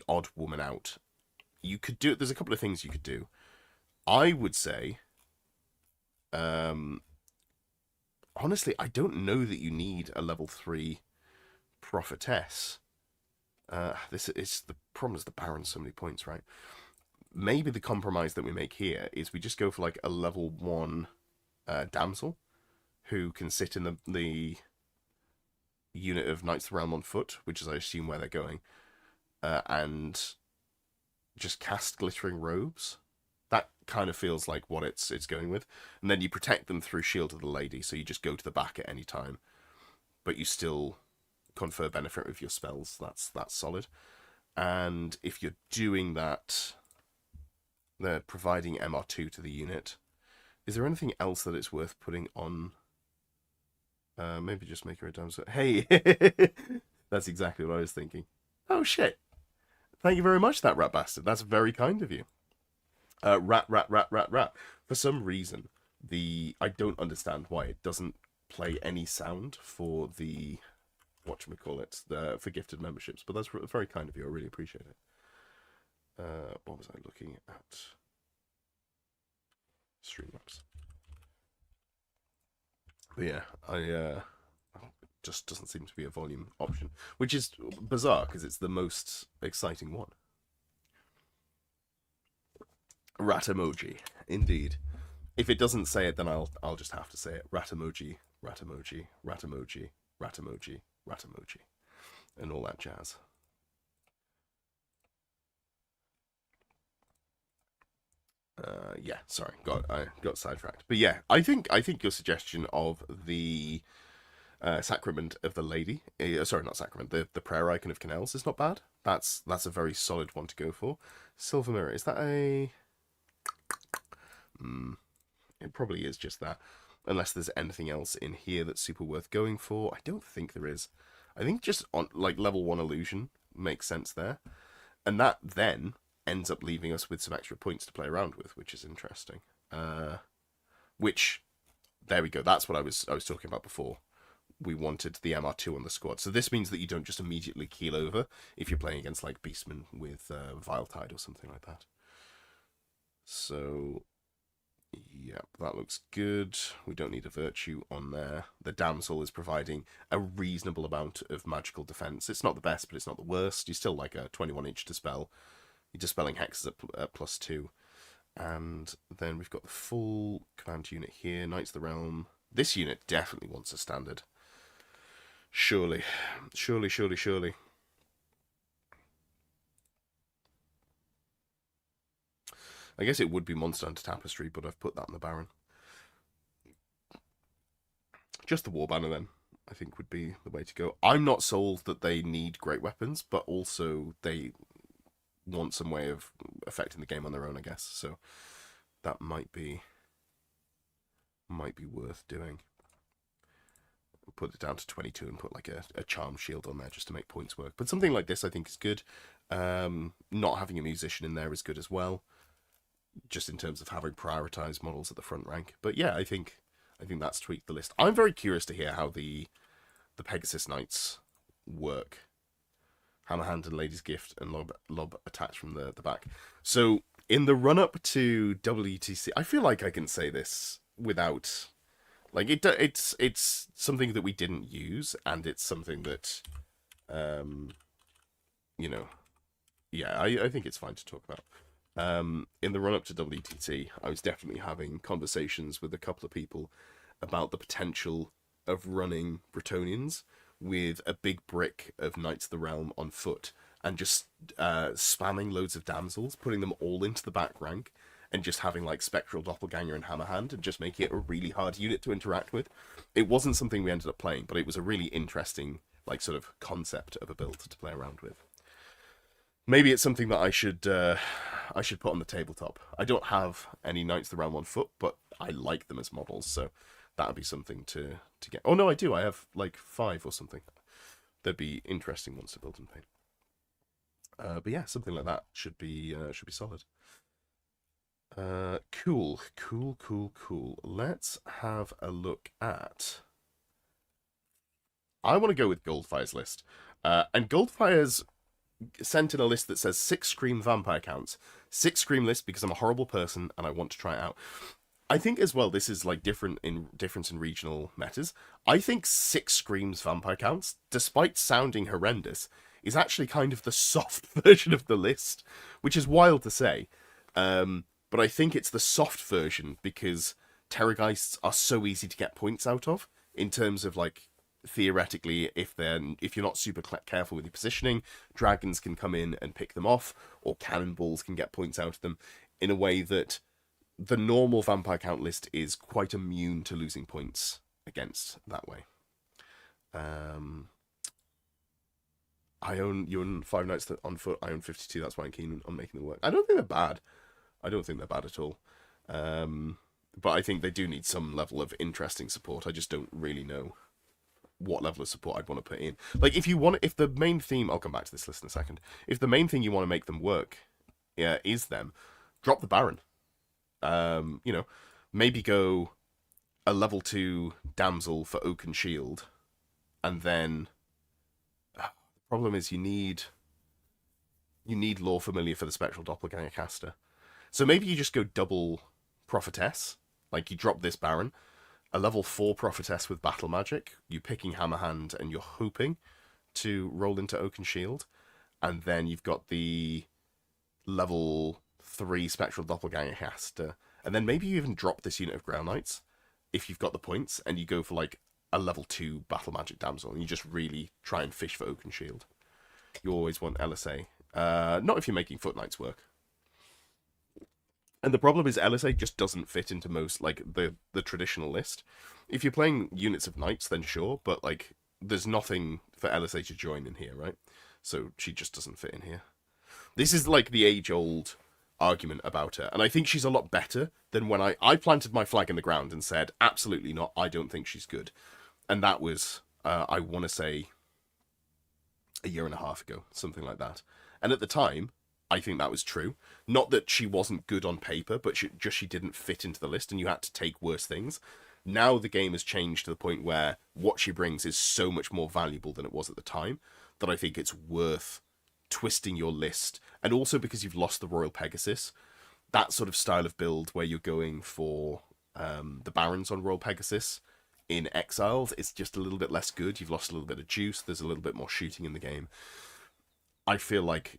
odd woman out. You could do. There's a couple of things you could do. I would say, honestly, I don't know that you need a level 3 prophetess. This is the problem. Is the Baron's so many points, right? Maybe the compromise that we make here is we just go for like a level 1 damsel who can sit in the unit of Knights of the Realm on foot, which is, I assume, where they're going, and just cast Glittering Robes. That kind of feels like what it's going with. And then you protect them through Shield of the Lady, so you just go to the back at any time, but you still confer benefit with your spells. That's solid. And if you're doing that, they're providing MR2 to the unit. Is there anything else that it's worth putting on? Maybe just make her a damsel. Hey, that's exactly what I was thinking. Oh shit! Thank you very much, that rat bastard. That's very kind of you. Rat. For some reason, I don't understand why it doesn't play any sound for the for gifted memberships, but that's very kind of you. I really appreciate it. What was I looking at? Streamlabs. But yeah, it just doesn't seem to be a volume option, which is bizarre because it's the most exciting one. Rat emoji, indeed. If it doesn't say it, then I'll just have to say it. Rat emoji, rat emoji, rat emoji, rat emoji, rat emoji, and all that jazz. Yeah, sorry, I got sidetracked. But yeah, I think your suggestion of the Sacrament of the Lady, sorry, not Sacrament, the prayer icon of Canals is not bad. That's a very solid one to go for. Silver Mirror, is that a... It probably is just that, unless there's anything else in here that's super worth going for. I don't think there is. I think just on like level 1 illusion makes sense there, and that then ends up leaving us with some extra points to play around with, which is interesting. Which, there we go. That's what I was talking about before. We wanted the MR2 on the squad, so this means that you don't just immediately keel over if you're playing against like Beastmen with Vile Tide or something like that. So yeah, that looks good. We don't need a virtue on there. The damsel is providing a reasonable amount of magical defense. It's not the best, but it's not the worst. You still like a 21-inch dispel. You're dispelling hexes at +2. And then we've got the full command unit here. Knights of the Realm. This unit definitely wants a standard. Surely. I guess it would be Monster Hunter Tapestry, but I've put that in the Baron. Just the War Banner, then, I think would be the way to go. I'm not sold that they need great weapons, but also they want some way of affecting the game on their own, I guess. So that might be worth doing. Put it down to 22 and put like a charm shield on there just to make points work. But something like this I think is good. Not having a musician in there is good as well, just in terms of having prioritized models at the front rank. But yeah, I think that's tweaked the list. I'm very curious to hear how the Pegasus Knights work. Hammerhand and Lady's Gift and lob attached from the back. So in the run-up to WTC, I feel like I can say this without... Like, it's something that we didn't use, and it's something that, yeah, I think it's fine to talk about. In the run-up to WTT, I was definitely having conversations with a couple of people about the potential of running Bretonnians with a big brick of Knights of the Realm on foot, and just spamming loads of damsels, putting them all into the back rank, and just having like Spectral Doppelganger and Hammerhand, and just making it a really hard unit to interact with. It wasn't something we ended up playing, but it was a really interesting like sort of concept of a build to play around with. Maybe it's something that I should put on the tabletop. I don't have any Knights of the Realm on foot, but I like them as models, so that would be something to get. Oh no, I do. I have like 5 or something. There'd be interesting ones to build in paint. But yeah, something like that should be solid. Cool. Let's have a look at. I want to go with Goldfire's list, and Goldfire's sent in a list that says 6 Scream vampire counts. 6 Scream list because I'm a horrible person and I want to try it out. I think as well this is like difference in regional metas. I think 6 Screams vampire counts, despite sounding horrendous, is actually kind of the soft version of the list, which is wild to say. But I think it's the soft version because Terrorgeists are so easy to get points out of in terms of like theoretically if you're not super careful with your positioning, dragons can come in and pick them off, or cannonballs can get points out of them in a way that the normal vampire count list is quite immune to losing points against that way. You own 5 Knights on foot. I own 52. That's why I'm keen on making them work. I don't think they're bad. I don't think they're bad at all. But I think they do need some level of interesting support. I just don't really know what level of support I'd want to put in. Like, if the main theme, I'll come back to this list in a second. If the main thing you want to make them work, is them, drop the Baron. Maybe go a level 2 Damsel for Oaken Shield, and then the problem is you need Lore Familiar for the Spectral Doppelganger caster. So maybe you just go double Prophetess, like you drop this Baron, a level 4 Prophetess with Battle Magic, you picking Hammerhand, and you're hoping to roll into Oaken Shield, and then you've got the level 3 Spectral Doppelganger caster, and then maybe you even drop this unit of Grail Knights, if you've got the points, and you go for like a level 2 Battle Magic Damsel, and you just really try and fish for Oaken Shield. You always want LSA. Not if you're making Foot Knights work. And the problem is LSA just doesn't fit into most, like, the traditional list. If you're playing units of knights, then sure, but, like, there's nothing for LSA to join in here, right? So she just doesn't fit in here. This is, like, the age-old argument about her, and I think she's a lot better than when I planted my flag in the ground and said, absolutely not, I don't think she's good. And that was, I want to say, a year and a half ago, something like that. And at the time, I think that was true. Not that she wasn't good on paper, but she didn't fit into the list, and you had to take worse things. Now the game has changed to the point where what she brings is so much more valuable than it was at the time, that I think it's worth twisting your list. And also because you've lost the Royal Pegasus, that sort of style of build where you're going for the Barons on Royal Pegasus in Exiles, it's just a little bit less good. You've lost a little bit of juice. There's a little bit more shooting in the game. I feel like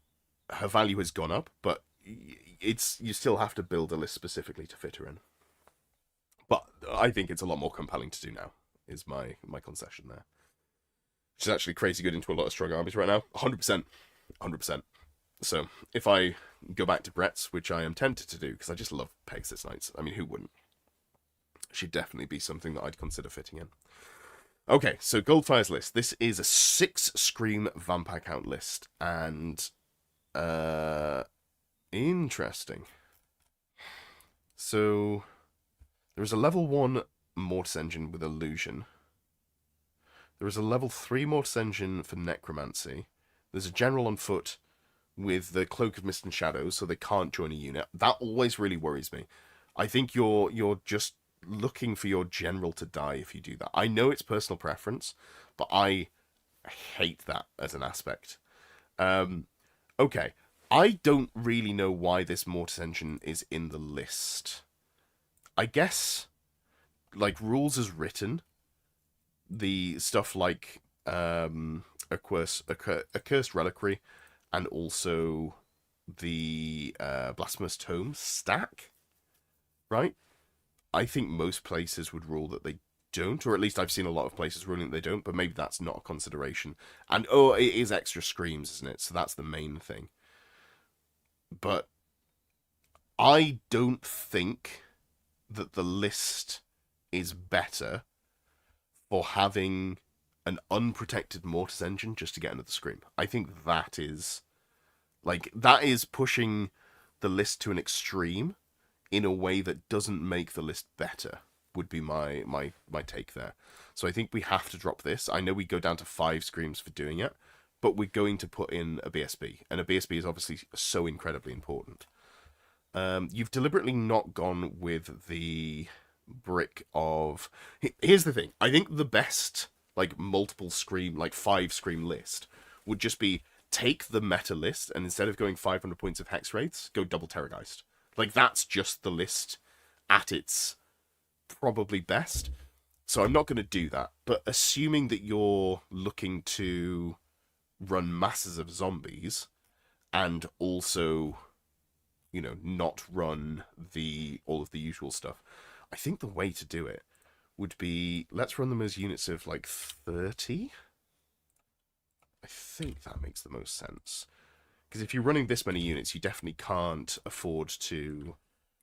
her value has gone up, but you still have to build a list specifically to fit her in. But I think it's a lot more compelling to do now, is my concession there. She's actually crazy good into a lot of strong armies right now. 100%. 100%. So, if I go back to Brett's, which I am tempted to do, because I just love Pegasus Knights. I mean, who wouldn't? She'd definitely be something that I'd consider fitting in. Okay, so Goldfire's list. This is a 6 Scream vampire count list, and interesting. So there is a level 1 Mortis Engine with Illusion. There is a level 3 Mortis Engine for Necromancy. There's a general on foot with the Cloak of Mist and Shadows, so they can't join a unit. That always really worries me. I think you're just looking for your general to die if you do that. I know it's personal preference, but I hate that as an aspect. Okay, I don't really know why this Mortis Engine is in the list. I guess, like, rules as written, the stuff like a Cursed Reliquary and also the Blasphemous Tome stack, right? I think most places would rule that they don't, or at least I've seen a lot of places ruling that they don't, but maybe that's not a consideration. And, it is extra screams, isn't it? So that's the main thing. But I don't think that the list is better for having an unprotected Mortis Engine just to get into the Scream. I think that is pushing the list to an extreme in a way that doesn't make the list better. would be my take there. So I think we have to drop this. I know we go down to 5 screams for doing it, but we're going to put in a BSB, and a BSB is obviously so incredibly important. You've deliberately not gone with the brick of... Here's the thing. I think the best, like, multiple scream, like 5 scream list would just be take the meta list, and instead of going 500 points of Hex Wraiths, go double Terrorgeist. Like, that's just the list at its probably best. So I'm not going to do that. But assuming that you're looking to run masses of zombies and also, you know, not run all of the usual stuff, I think the way to do it would be, let's run them as units of like 30. I think that makes the most sense. Because if you're running this many units, you definitely can't afford to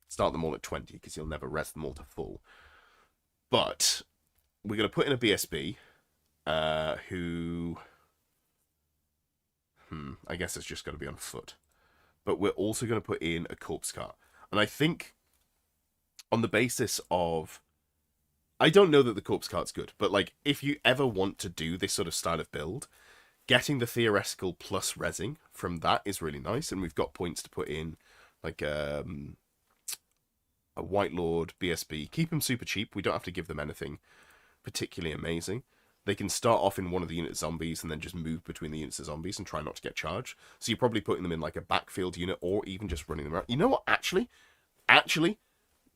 start them all at 20, because you'll never rest them all to full. But we're going to put in a BSB, who... I guess it's just going to be on foot. But we're also going to put in a corpse cart. And I think, on the basis of... I don't know that the corpse cart's good, but like, if you ever want to do this sort of style of build, getting the theoretical plus rezzing from that is really nice, and we've got points to put in, like a White Lord, BSB. Keep them super cheap. We don't have to give them anything particularly amazing. They can start off in one of the unit zombies and then just move between the units of zombies and try not to get charged. So you're probably putting them in like a backfield unit, or even just running them around. You know what? Actually,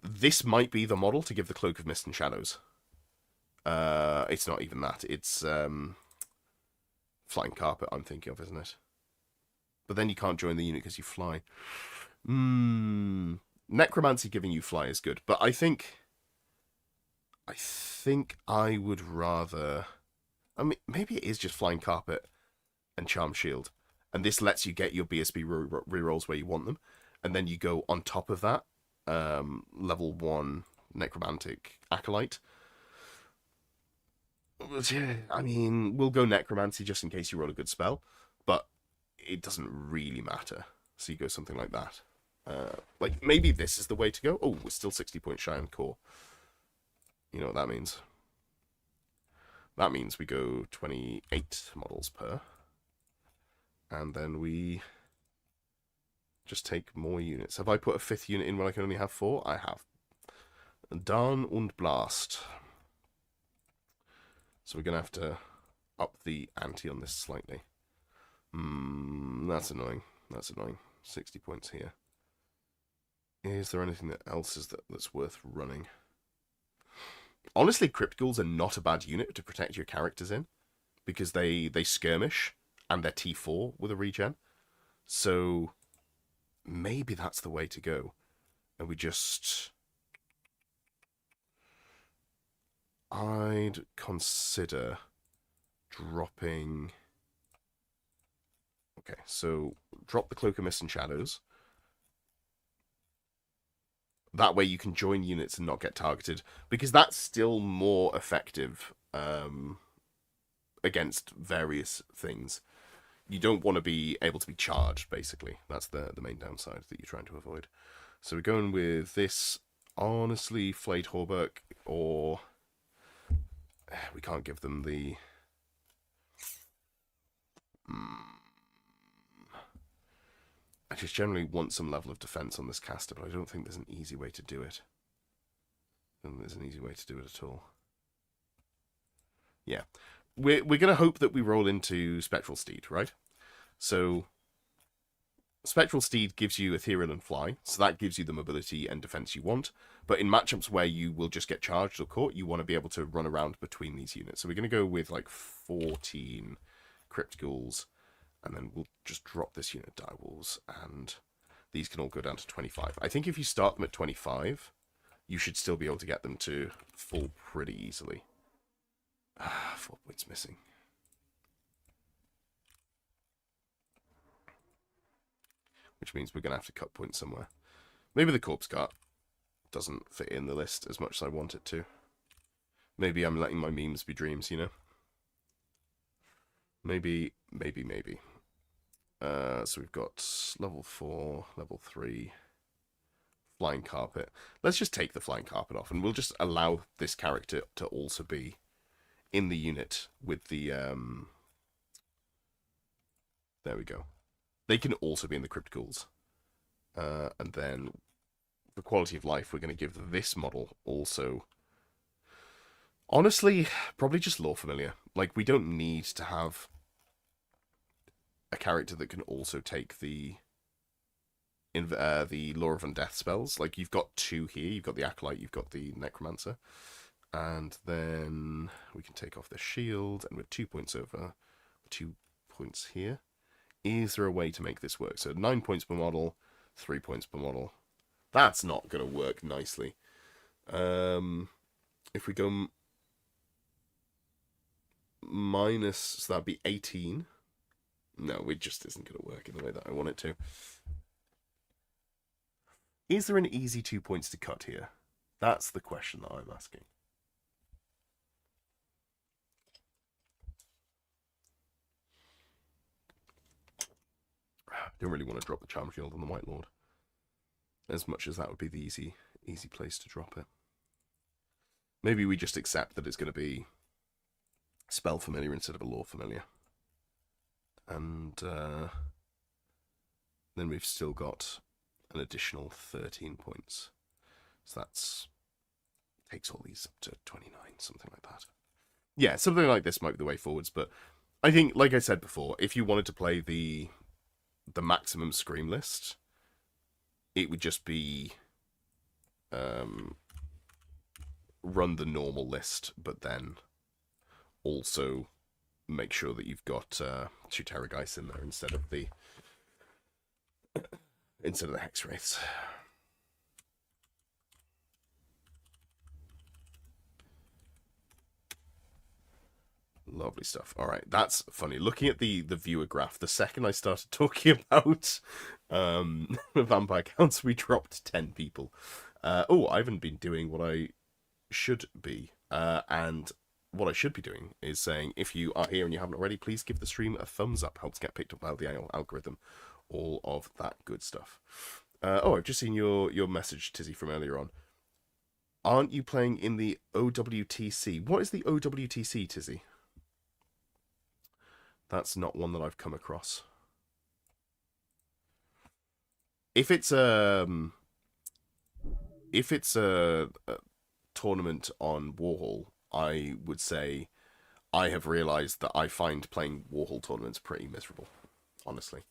this might be the model to give the Cloak of Mist and Shadows. It's not even that. It's Flying Carpet I'm thinking of, isn't it? But then you can't join the unit because you fly. Necromancy giving you fly is good, but I think I would rather... I mean, maybe it is just Flying Carpet and Charm Shield, and this lets you get your BSB rerolls where you want them, and then you go on top of that, level 1 Necromantic Acolyte. I mean, we'll go Necromancy just in case you roll a good spell, but it doesn't really matter. So you go something like that. Like, maybe this is the way to go. Oh, we're still 60 points shy on core. You know what that means? That means we go 28 models per. And then we just take more units. Have I put a 5th unit in when I can only have 4? I have. Darn und Blast. So we're going to have to up the ante on this slightly. That's annoying. That's annoying. 60 points here. Is there anything else that's worth running? Honestly, Crypt Ghouls are not a bad unit to protect your characters in, because they skirmish, and they're T4 with a regen. So maybe that's the way to go. And we just... I'd consider dropping... Okay, so drop the Cloak of Mist and Shadows. That way you can join units and not get targeted, because that's still more effective against various things. You don't want to be able to be charged, basically. That's the main downside that you're trying to avoid. So we're going with this, honestly, Flayed Hauberk, or... We can't give them the... I just generally want some level of defense on this caster, but I don't think there's an easy way to do it. I don't think there's an easy way to do it at all. Yeah. We're going to hope that we roll into Spectral Steed, right? So, Spectral Steed gives you Ethereal and Fly, so that gives you the mobility and defense you want. But in matchups where you will just get charged or caught, you want to be able to run around between these units. So we're going to go with like 14 Crypt Ghouls. And then we'll just drop this unit of Direwolves, and these can all go down to 25. I think if you start them at 25, you should still be able to get them to full pretty easily. 4 points missing. Which means we're going to have to cut points somewhere. Maybe the Corpse Cart doesn't fit in the list as much as I want it to. Maybe I'm letting my memes be dreams, you know? Maybe. So we've got level 4, level 3, flying carpet. Let's just take the flying carpet off, and we'll just allow this character to also be in the unit with the there we go. They can also be in the crypt ghouls. And then for quality of life, we're going to give this model also. Honestly, probably just lore familiar. Like, we don't need to have a character that can also take the Lore of Undeath spells. Like, you've got two here. You've got the Acolyte, you've got the Necromancer. And then we can take off the shield, and we're 2 points over, 2 points here. Is there a way to make this work? So 9 points per model, 3 points per model. That's not going to work nicely. If we go minus, so that'd be 18. No, it just isn't going to work in the way that I want it to. Is there an easy 2 points to cut here? That's the question that I'm asking. Don't really want to drop the Charm Shield on the White Lord, as much as that would be the easy place to drop it. Maybe we just accept that it's going to be spell familiar instead of a lore familiar. And then we've still got an additional 13 points. So that's takes all these up to 29, something like that. Yeah, something like this might be the way forwards, but I think, like I said before, if you wanted to play the maximum Scream list, it would just be run the normal list, but then also make sure that you've got 2 Terrorgeist in there instead of the Hex Wraiths. Lovely stuff. All right, that's funny. Looking at the viewer graph, the second I started talking about vampire counts, we dropped 10 people. Oh, I haven't been doing what I should be. And what I should be doing is saying, if you are here and you haven't already, please give the stream a thumbs up. Helps get picked up by the algorithm. All of that good stuff. Oh, I've just seen your message, Tizzy, from earlier on. Aren't you playing in the OWTC? What is the OWTC, Tizzy? That's not one that I've come across. If it's a tournament on Warhol, I would say I have realised that I find playing Warhol tournaments pretty miserable, honestly.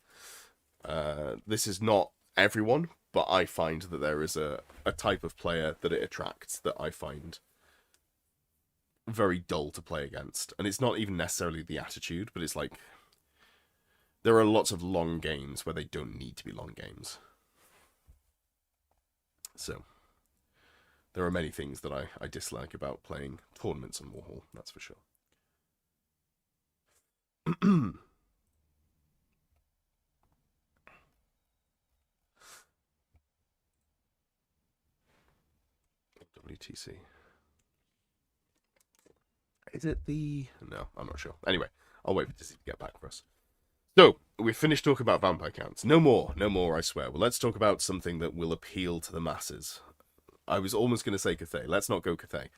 This is not everyone, but I find that there is a type of player that it attracts that I find very dull to play against. And it's not even necessarily the attitude, but it's like there are lots of long games where they don't need to be long games. So there are many things that I dislike about playing tournaments on Warhol, that's for sure. WTC. Is it the... No, I'm not sure. Anyway, I'll wait for Disney to get back for us. So, we've finished talking about vampire counts. No more, I swear. Well, let's talk about something that will appeal to the masses. I was almost going to say Cathay. Let's not go Cathay.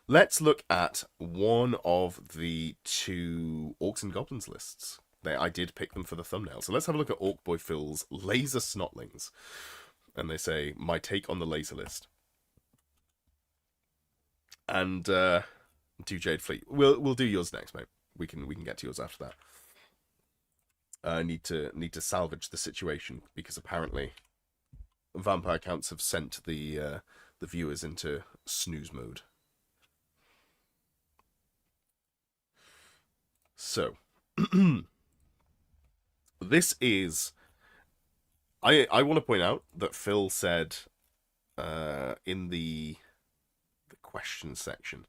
Let's look at one of the 2 Orcs and Goblins lists. I did pick them for the thumbnail. So let's have a look at Orc Boy Phil's Laser Snotlings. And they say, my take on the laser list. And do Jade Fleet. We'll do yours next, mate. We can get to yours after that. Need to salvage the situation because apparently vampire counts have sent the viewers into snooze mode. So this is I want to point out that Phil said in the questions section,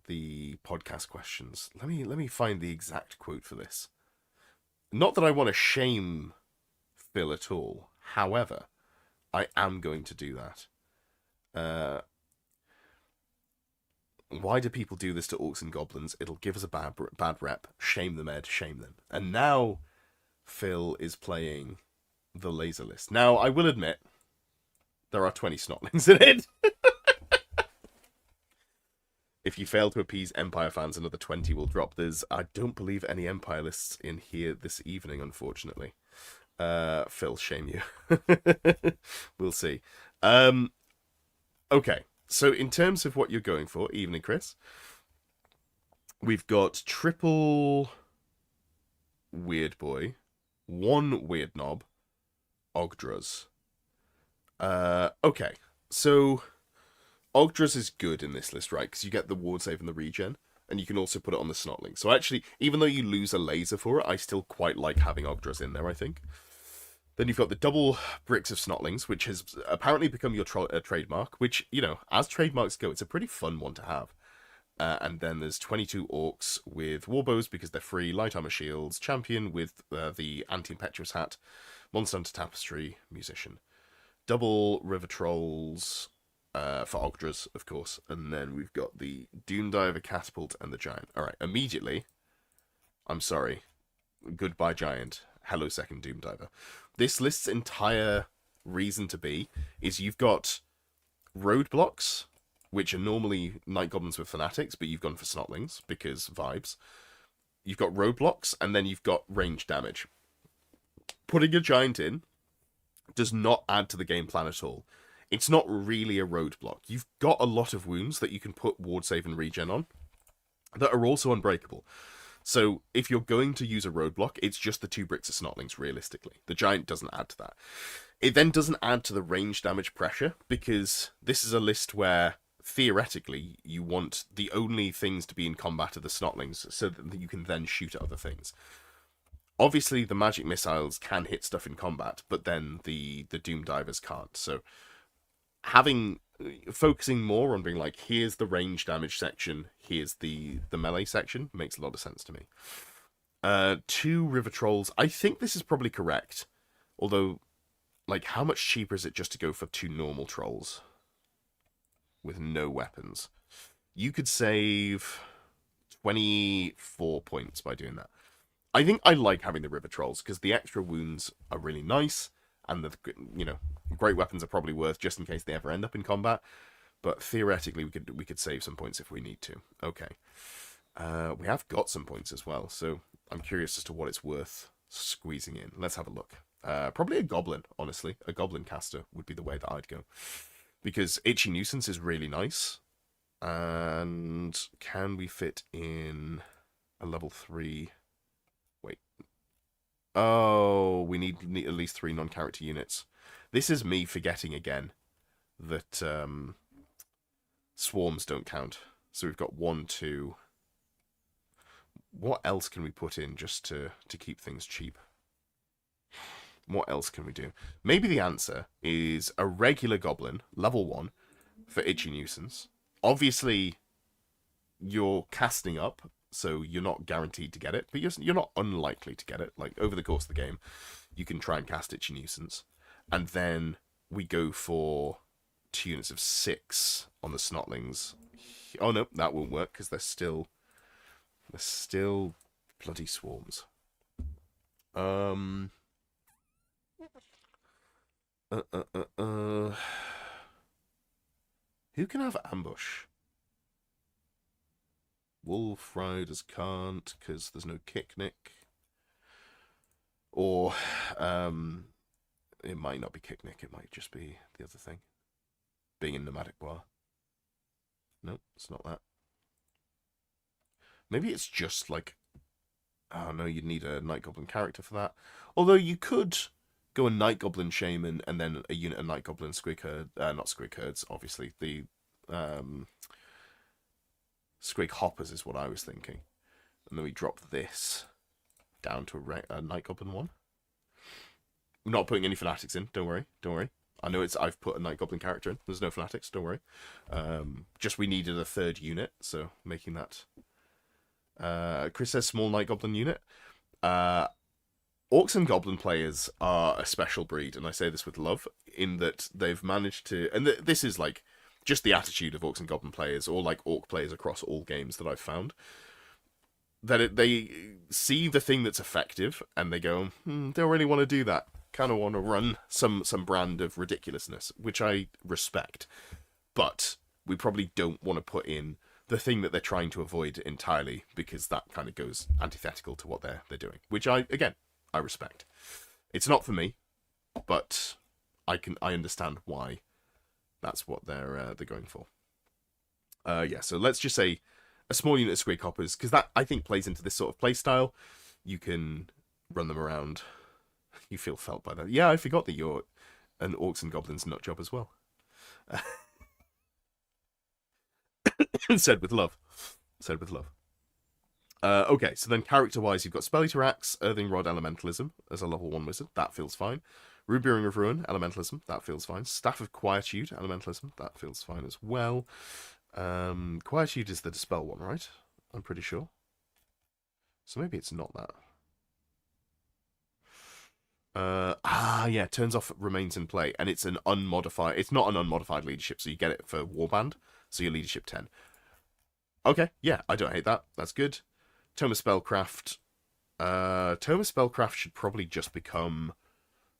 the podcast questions. Let me find the exact quote for this. Not that I want to shame Phil at all. However, I am going to do that. Why do people do this to Orcs and Goblins? It'll give us a bad rep. Shame them, Ed. Shame them. And now Phil is playing the laser list. Now, I will admit, There are 20 snotlings in it. If you fail to appease Empire fans, another 20 will drop. I don't believe, any Empire lists in here this evening, unfortunately. Phil, shame you. We'll see. Okay, so in terms of what you're going for, evening, Chris, we've got triple Weird Boy, one Weird Knob, Ogdras. Okay, so Ogdras is good in this list, right? Because you get the ward save and the regen, and you can also put it on the Snotling. So actually, even though you lose a laser for it, I still quite like having Ogdras in there, I think. Then you've got the double bricks of Snotlings, which has apparently become your trademark, which, you know, as trademarks go, it's a pretty fun one to have. And then there's 22 Orcs with Warbows because they're free, light armor shields, champion with the anti-impetuous hat, monster hunter tapestry, musician. Double river trolls for Ogdras, of course. And then we've got the Doomdiver, catapult, and the giant. Alright, immediately, I'm sorry, goodbye giant, hello second Doomdiver. This list's entire reason to be is you've got roadblocks, which are normally Night Goblins with Fanatics, but you've gone for Snotlings because vibes. You've got roadblocks, and then you've got range damage. Putting a giant in does not add to the game plan at all. It's not really a roadblock. You've got a lot of wounds that you can put ward save and regen on that are also unbreakable. So if you're going to use a roadblock, it's just the 2 bricks of Snotlings, realistically. The giant doesn't add to that. It then doesn't add to the range damage pressure, because this is a list where, theoretically, you want the only things to be in combat are the Snotlings, so that you can then shoot at other things. Obviously, the magic missiles can hit stuff in combat, but then the Doom Divers can't. So focusing more on being like, here's the range damage section, here's the melee section, makes a lot of sense to me. 2 river trolls. I think this is probably correct. Although, like, how much cheaper is it just to go for 2 normal trolls with no weapons? You could save 24 points by doing that. I think I like having the river trolls because the extra wounds are really nice, and the, you know, great weapons are probably worth just in case they ever end up in combat. But theoretically, we could save some points if we need to. Okay, we have got some points as well, so I'm curious as to what it's worth squeezing in. Let's have a look. Probably a goblin, honestly. A goblin caster would be the way that I'd go, because Itchy Nuisance is really nice. And can we fit in a level 3? Wait. Oh, we need at least 3 non-character units. This is me forgetting again that swarms don't count. So we've got 1, 2. What else can we put in just to keep things cheap? What else can we do? Maybe the answer is a regular goblin, level 1, for Itchy Nuisance. Obviously, you're casting up, so you're not guaranteed to get it, but you're not unlikely to get it. Like, over the course of the game, you can try and cast Itchy Nuisance. And then we go for 2 units of 6 on the Snotlings. Oh no, that won't work, because they're still bloody swarms. Who can have ambush? Wolf Riders can't, because there's no Kicknick. Or, it might not be Kicknick, it might just be the other thing. Being in Nomadic Bar. Nope, it's not that. Maybe it's just like... Oh no, you'd need a Night Goblin character for that. Although you could go a Night Goblin Shaman and then a unit of Night Goblin Squig Herd. Not Squig Herds, obviously. The Squig Hoppers is what I was thinking. And then we drop this down to a Night Goblin one. I'm not putting any Fanatics in, don't worry, don't worry. I know I've put a Night Goblin character in. There's no Fanatics, don't worry. Just we needed a 3rd unit, so making that... Chris says small Night Goblin unit. Orcs and Goblin players are a special breed, and I say this with love, in that they've managed to... And this is, like, just the attitude of Orcs and Goblin players, or, like, Orc players across all games that I've found. That they see the thing that's effective, and they go, don't really want to do that. kind of want to run some brand of ridiculousness, which I respect. But we probably don't want to put in the thing that they're trying to avoid entirely, because that kind of goes antithetical to what they're doing, which I respect. It's not for me, but I understand why that's what they're going for. Yeah, so let's just say a small unit of square coppers, because that, I think, plays into this sort of play style. You can run them around. You feel felt by that. Yeah, I forgot that you're an Orcs and Goblins nut job as well. Said with love. Said with love. Okay, so then character-wise, you've got Spell Eater Axe, Earthing Rod Elementalism as a level 1 wizard. That feels fine. Rude Ring of Ruin, Elementalism. That feels fine. Staff of Quietude, Elementalism. That feels fine as well. Quietude is the Dispel one, right? I'm pretty sure. So maybe it's not that. Yeah, turns off remains in play, and it's an unmodified. It's not an unmodified leadership, so you get it for Warband, so your leadership 10. Okay, yeah, I don't hate that. That's good. Tome of Spellcraft. Tome of Spellcraft should probably just become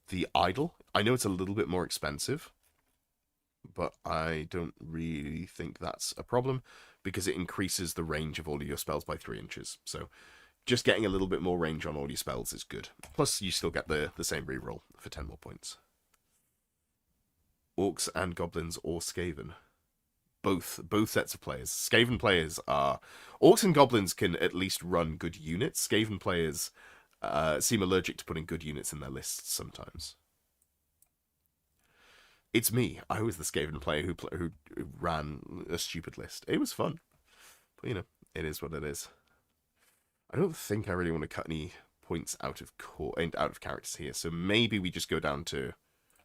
the Idol. I know it's a little bit more expensive, but I don't really think that's a problem, because it increases the range of all of your spells by 3 inches. So just getting a little bit more range on all your spells is good. Plus, you still get the same reroll for 10 more points. Orcs and Goblins or Skaven. Both sets of players. Skaven players are... Orcs and Goblins can at least run good units. Skaven players seem allergic to putting good units in their lists sometimes. It's me. I was the Skaven player who ran a stupid list. It was fun. But, you know, it is what it is. I don't think I really want to cut any points out of characters here, so maybe we just go down to,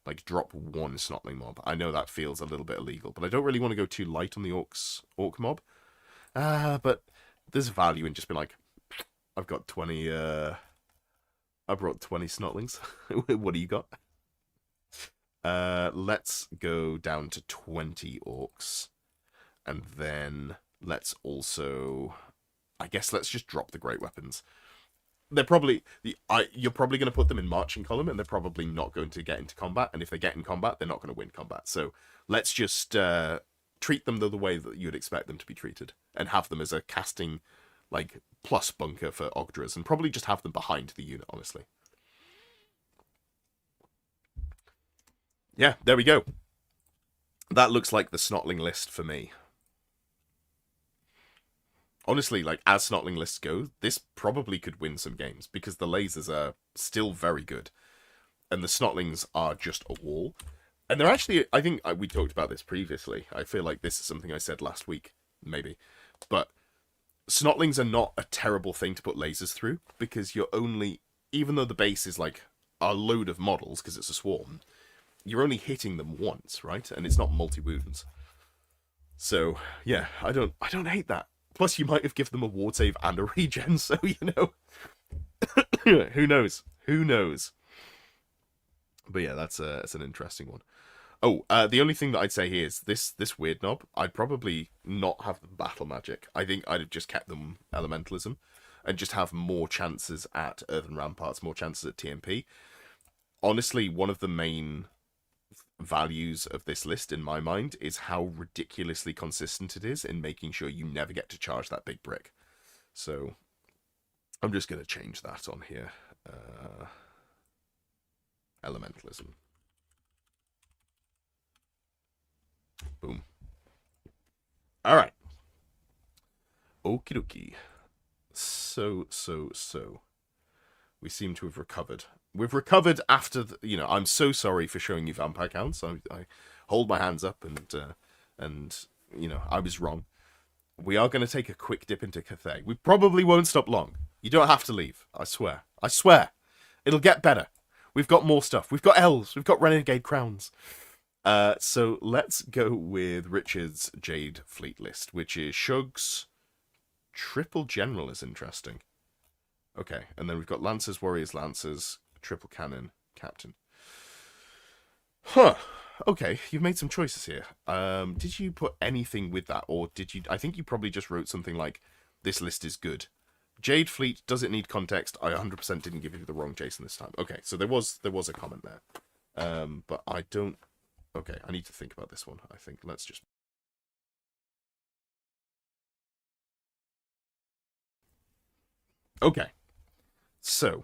like, drop 1 Snotling mob. I know that feels a little bit illegal, but I don't really want to go too light on the orc mob. But there's value in just being like, I've got 20, I brought 20 Snotlings. What do you got? Let's go down to 20 orcs. And then let's also... I guess let's just drop the great weapons. They're probably... you're probably going to put them in marching column, and they're probably not going to get into combat. And if they get in combat, they're not going to win combat. So let's just treat them the way that you'd expect them to be treated. And have them as a casting, like, plus bunker for Ogdras. And probably just have them behind the unit, honestly. Yeah, there we go. That looks like the Snotling list for me. Honestly, like, as Snotling lists go, this probably could win some games, because the lasers are still very good. And the Snotlings are just a wall. And they're actually, I think we talked about this previously. I feel like this is something I said last week, maybe. But Snotlings are not a terrible thing to put lasers through, because you're only, even though the base is like a load of models, because it's a swarm, you're only hitting them once, right? And it's not multi-wounds. So, yeah, I don't hate that. Plus, you might have given them a ward save and a regen, so, you know. Who knows? Who knows? But yeah, that's an interesting one. Oh, the only thing that I'd say here is this weird knob, I'd probably not have them battle magic. I think I'd have just kept them elementalism, and just have more chances at Earthen Ramparts, more chances at TMP. Honestly, one of the main values of this list in my mind is how ridiculously consistent it is in making sure you never get to charge that big brick. So I'm just going to change that on here. Elementalism. Boom. All right. Okie dokie. So. We seem to have recovered. We've recovered after, I'm so sorry for showing you vampire counts. I hold my hands up and I was wrong. We are going to take a quick dip into Cathay. We probably won't stop long. You don't have to leave. I swear. I swear. It'll get better. We've got more stuff. We've got elves. We've got renegade crowns. So let's go with Richard's Jade Fleet list, which is Shug's Triple General is interesting. Okay, and then we've got Lancers, Warriors, Lancers, Triple Cannon, Captain. Huh. Okay, you've made some choices here. Did you put anything with that, or did you... I think you probably just wrote something like, this list is good, Jade Fleet, does it need context? I 100% didn't give you the wrong Jason this time. Okay, so there was a comment there. But I don't... Okay, I need to think about this one, I think. Let's just... Okay, so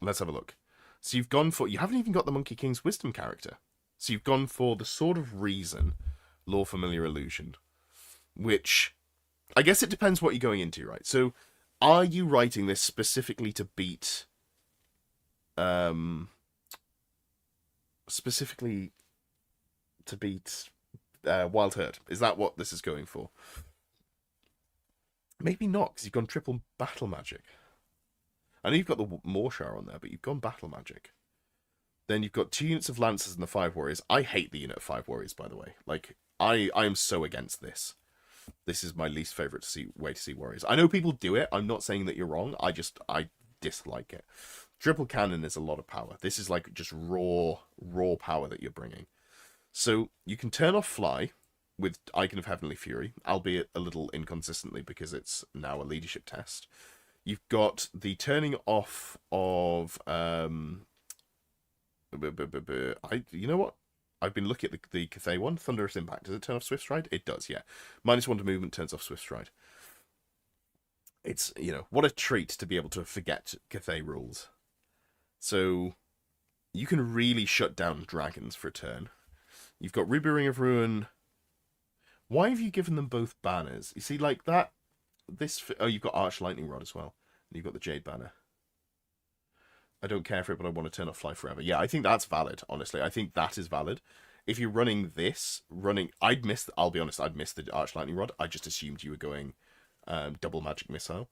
let's have a look. So you've gone for... You haven't even got the Monkey King's Wisdom character. So you've gone for the Sword of Reason, Lore Familiar Illusion, which... I guess it depends what you're going into, right? So, are you writing this specifically to beat... specifically to beat Wild Herd? Is that what this is going for? Maybe not, because you've gone triple Battle Magic. I know you've got the Morshar on there, but you've gone Battle Magic. Then you've got 2 units of Lancers and the 5 Warriors. I hate the unit of 5 Warriors, by the way. Like, I am so against this. This is my least favourite way to see Warriors. I know people do it. I'm not saying that you're wrong. I dislike it. Triple Cannon is a lot of power. This is like just raw power that you're bringing. So you can turn off Fly with Icon of Heavenly Fury, albeit a little inconsistently because it's now a leadership test. You've got the turning off of... you know what? I've been looking at the Cathay one, Thunderous Impact. Does it turn off Swift Stride? It does, yeah. -1 to movement turns off Swift Stride. It's, what a treat to be able to forget Cathay rules. So, you can really shut down dragons for a turn. You've got Ruby Ring of Ruin. Why have you given them both banners? You see, like that... Oh, you've got Arch Lightning Rod as well. And you've got the Jade banner. I don't care for it, but I want to turn off Fly Forever. Yeah, I think that's valid, honestly. I think that is valid. If you're running this, I'll be honest, I'd missed the Arch Lightning Rod. I just assumed you were going double Magic Missile.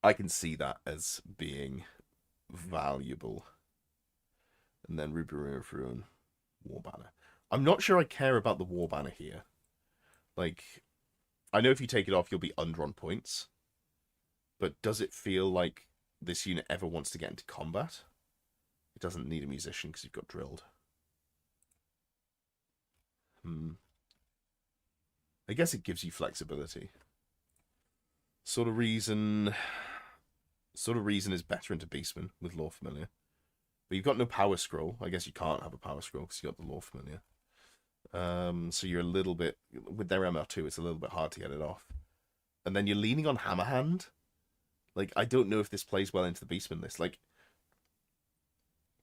I can see that as being valuable. And then Ruby Ring of Ruin, War Banner. I'm not sure I care about the War Banner here. Like, I know if you take it off, you'll be under on points. But does it feel like this unit ever wants to get into combat? It doesn't need a musician because you've got drilled. I guess it gives you flexibility. Sort of reason is better into Beastman with Lore Familiar. But you've got no Power Scroll. I guess you can't have a Power Scroll because you've got the Lore Familiar. So you're a little bit... With their MR2, it's a little bit hard to get it off. And then you're leaning on Hammerhand. Like, I don't know if this plays well into the Beastman list. Like,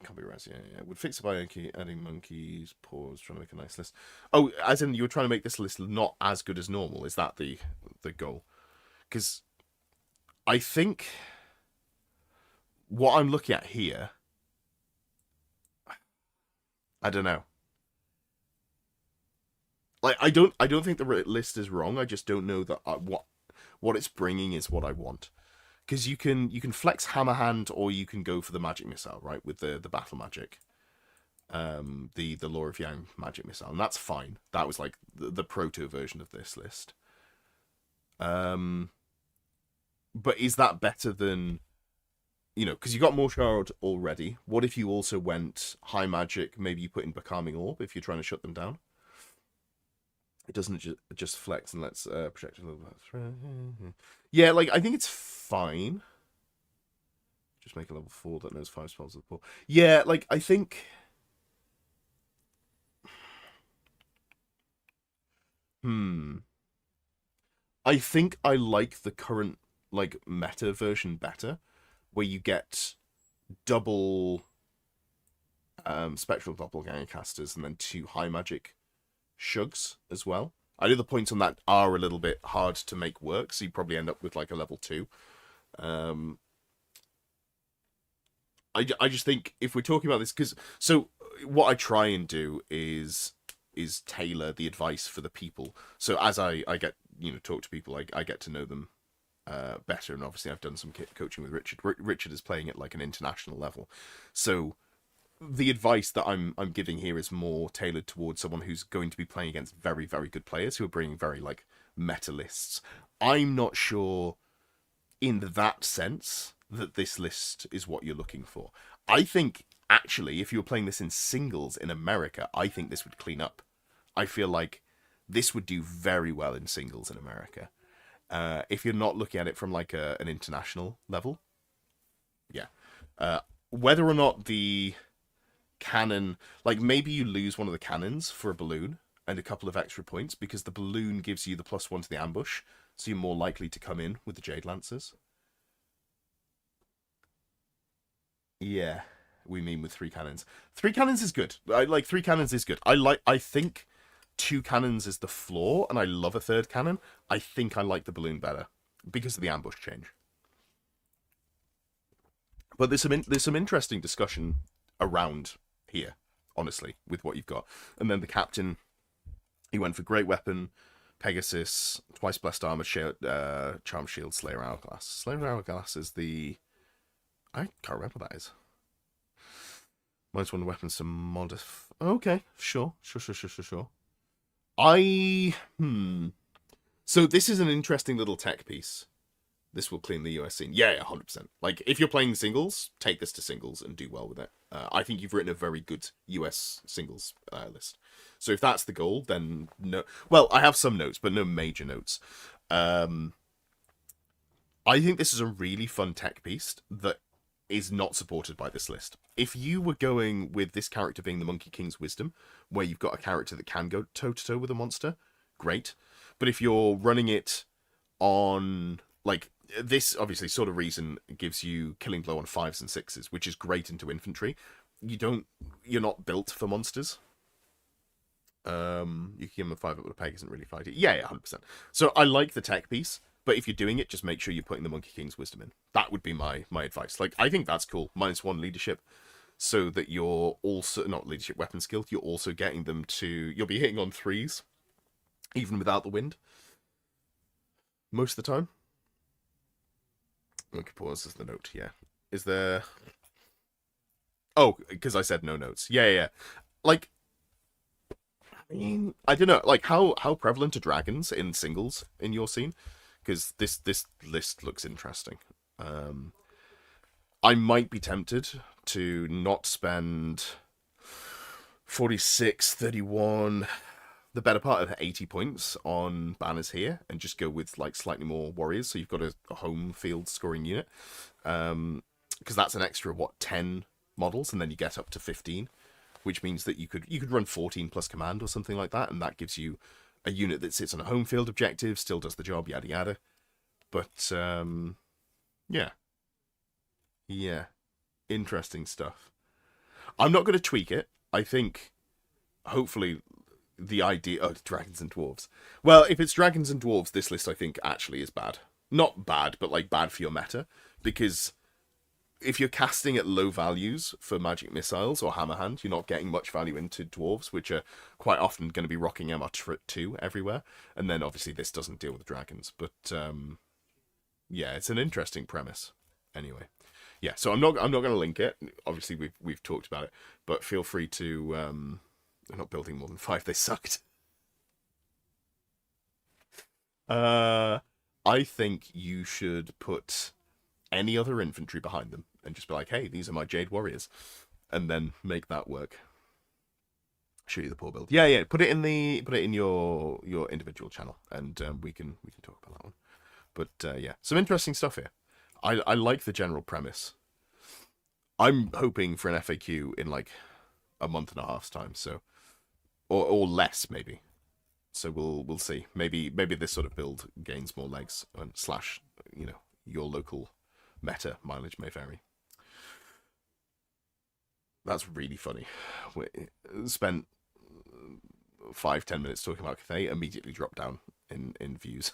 can't be right. Yeah. Would fix it by adding monkeys, paws, trying to make a nice list. Oh, as in you were trying to make this list not as good as normal. Is that the goal? Because I think what I'm looking at here, I don't know. Like, I don't think the list is wrong. I just don't know that what it's bringing is what I want. Because you can flex Hammerhand or you can go for the Magic Missile, right? With the Battle Magic. The Lore of Yang Magic Missile. And that's fine. That was like the proto version of this list. But is that better than... because you got Morshard already. What if you also went High Magic, maybe you put in Becalming Orb if you're trying to shut them down? It doesn't just flex and lets project a little bit. Yeah, like, I think it's fine. Just make a level 4 that knows 5 spells of the pool. Yeah, like, I think... I think I like the current, like, meta version better, where you get double Spectral Doppelganger casters and then 2 High Magic Shugs as well. I know the points on that are a little bit hard to make work, so you probably end up with like a level 2. I just think if we're talking about this, because so what I try and do is tailor the advice for the people. So as I get talk to people, I get to know them better, and obviously I've done some coaching with Richard. Richard is playing at like an international level, so the advice that I'm giving here is more tailored towards someone who's going to be playing against very, very good players who are bringing very, like, meta lists. I'm not sure, in that sense, that this list is what you're looking for. I think, actually, if you were playing this in singles in America, I think this would clean up. I feel like this would do very well in singles in America. If you're not looking at it from like an international level, yeah. Whether or not the cannon, like maybe you lose one of the cannons for a balloon and a couple of extra points because the balloon gives you the +1 to the ambush, so you're more likely to come in with the Jade Lancers. Yeah, we mean with three cannons. Three cannons is good. I like three cannons is good. I think two cannons is the floor, and I love a third cannon. I think I like the balloon better because of the ambush change. But there's some interesting discussion around here, honestly, with what you've got. And then the captain, he went for great weapon, Pegasus, twice blessed armor, charm shield, Slayer Hourglass. Slayer Hourglass is the I can't remember what that is. Minus one weapons to modify. Okay, sure. I So this is an interesting little tech piece. This will clean the US scene. Yeah, 100%. Like, if you're playing singles, take this to singles and do well with it. I think you've written a very good US singles list. So if that's the goal, then no. Well, I have some notes, but no major notes. I think this is a really fun tech piece that is not supported by this list. If you were going with this character being the Monkey King's Wisdom, where you've got a character that can go toe-to-toe with a monster, great. But if you're running it on, like, this obviously Sword of Reason gives you killing blow on 5s and 6s, which is great into infantry. You're not built for monsters. You can give him a 5 up with a peg, isn't really fighting. Yeah, 100%. So I like the tech piece, but if you're doing it, just make sure you're putting the Monkey King's Wisdom in. That would be my advice. Like, I think that's cool. -1 leadership, so that you're also, not leadership weapon skill, you're also getting them to, you'll be hitting on 3s, even without the wind, most of the time. Okay, pause as the note, yeah. Is there... Oh, because I said no notes. Yeah. Like, I mean, I don't know. Like, how prevalent are dragons in singles in your scene? Because this list looks interesting. I might be tempted to not spend 46, 31, the better part of 80 points on banners here and just go with like slightly more warriors. So you've got a home field scoring unit. Because that's an extra, 10 models, and then you get up to 15, which means that you could run 14 plus command or something like that, and that gives you a unit that sits on a home field objective, still does the job, yada yada. But yeah, interesting stuff. I'm not going to tweak it. I think hopefully the idea dragons and dwarves. Well, if it's dragons and dwarves, this list I think actually is bad. Not bad, but like bad for your meta, because if you're casting at low values for magic missiles or hammerhand, you're not getting much value into dwarves, which are quite often going to be rocking MR2 everywhere. And then obviously this doesn't deal with dragons, but yeah, it's an interesting premise. Anyway, yeah. So I'm not going to link it. Obviously we've talked about it, but feel free to. They're not building more than 5. They sucked. I think you should put any other infantry behind them and just be like, hey, these are my Jade Warriors, and then make that work. Show you the poor build. Yeah. Put it in your individual channel, and we can talk about that one. But yeah, some interesting stuff here. I like the general premise. I'm hoping for an FAQ in like a month and a half's time, so or less maybe. So we'll see. Maybe this sort of build gains more legs, and slash, your local meta mileage may vary. That's really funny. We spent 5-10 minutes talking about Cathay, immediately dropped down in views.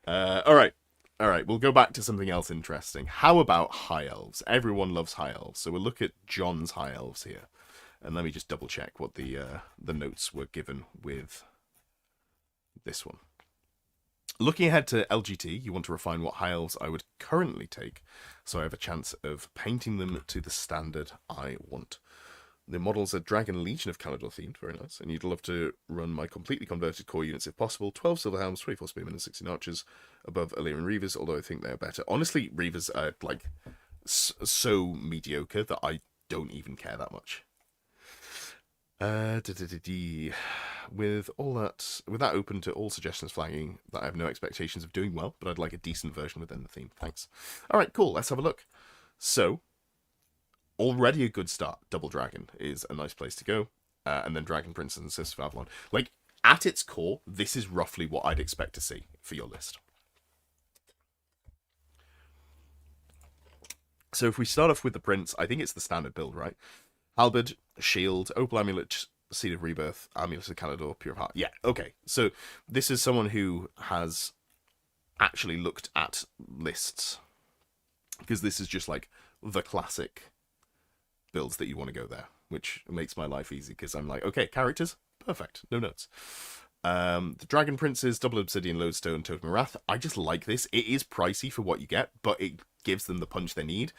All right. We'll go back to something else interesting. How about high elves? Everyone loves high elves, so we'll look at John's high elves here, and let me just double check what the notes were given with this one. Looking ahead to LGT, you want to refine what high elves I would currently take, so I have a chance of painting them to the standard I want. The models are Dragon Legion of Caledor themed, very nice, and you'd love to run my completely converted core units if possible, 12 Silver Helms, 24 Spearmen, and 16 Archers, above Illyrian Reavers, although I think they're better. Honestly, Reavers are, like, so mediocre that I don't even care that much. With that open to all suggestions flagging that I have no expectations of doing well, but I'd like a decent version within the theme. Thanks. All right, cool. Let's have a look. So, already a good start. Double Dragon is a nice place to go, and then Dragon Princess and Sister of Avalon. Like, at its core, this is roughly what I'd expect to see for your list. So if we start off with the Prince, I think it's the standard build, right? Halberd, Shield, Opal Amulet, Seed of Rebirth, Amulet of Calidor, Pure of Heart. Yeah, okay. So this is someone who has actually looked at lists, because this is just like the classic builds that you want to go there, which makes my life easy, because I'm like, okay, characters, perfect, no notes. The Dragon Princes, Double Obsidian, Lodestone, Totem of Wrath. I just like this. It is pricey for what you get, but it gives them the punch they need.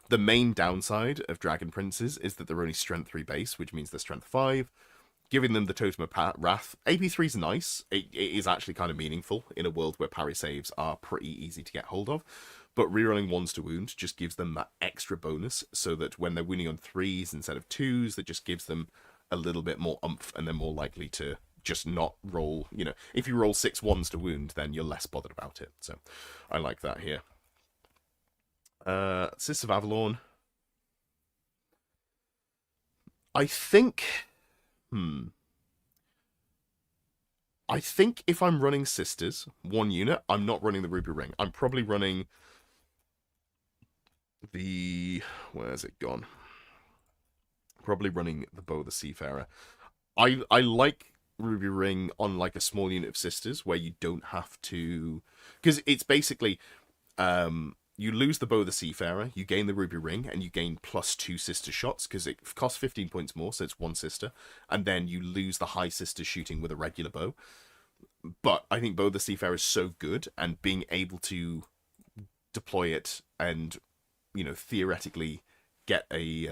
The main downside of Dragon Princes is that they're only Strength 3 base, which means they're Strength 5. Giving them the Totem of Wrath. AP3 is nice. It is actually kind of meaningful in a world where parry saves are pretty easy to get hold of. But rerolling 1s to wound just gives them that extra bonus, so that when they're winning on 3s instead of 2s, that just gives them a little bit more oomph, and they're more likely to just not roll. You know, if you roll 6 1s to wound, then you're less bothered about it. So I like that here. Sister of Avalon. I think... I think if I'm running Sisters, 1 unit, I'm not running the Ruby Ring. I'm probably running the... Where's it gone? Probably running the Bow of the Seafarer. I like Ruby Ring on like a small unit of Sisters where you don't have to... Because it's basically... you lose the Bow of the Seafarer, you gain the Ruby Ring, and you gain +2 sister shots, because it costs 15 points more, so it's 1 sister. And then you lose the high sister shooting with a regular bow. But I think Bow of the Seafarer is so good, and being able to deploy it and, you know, theoretically get a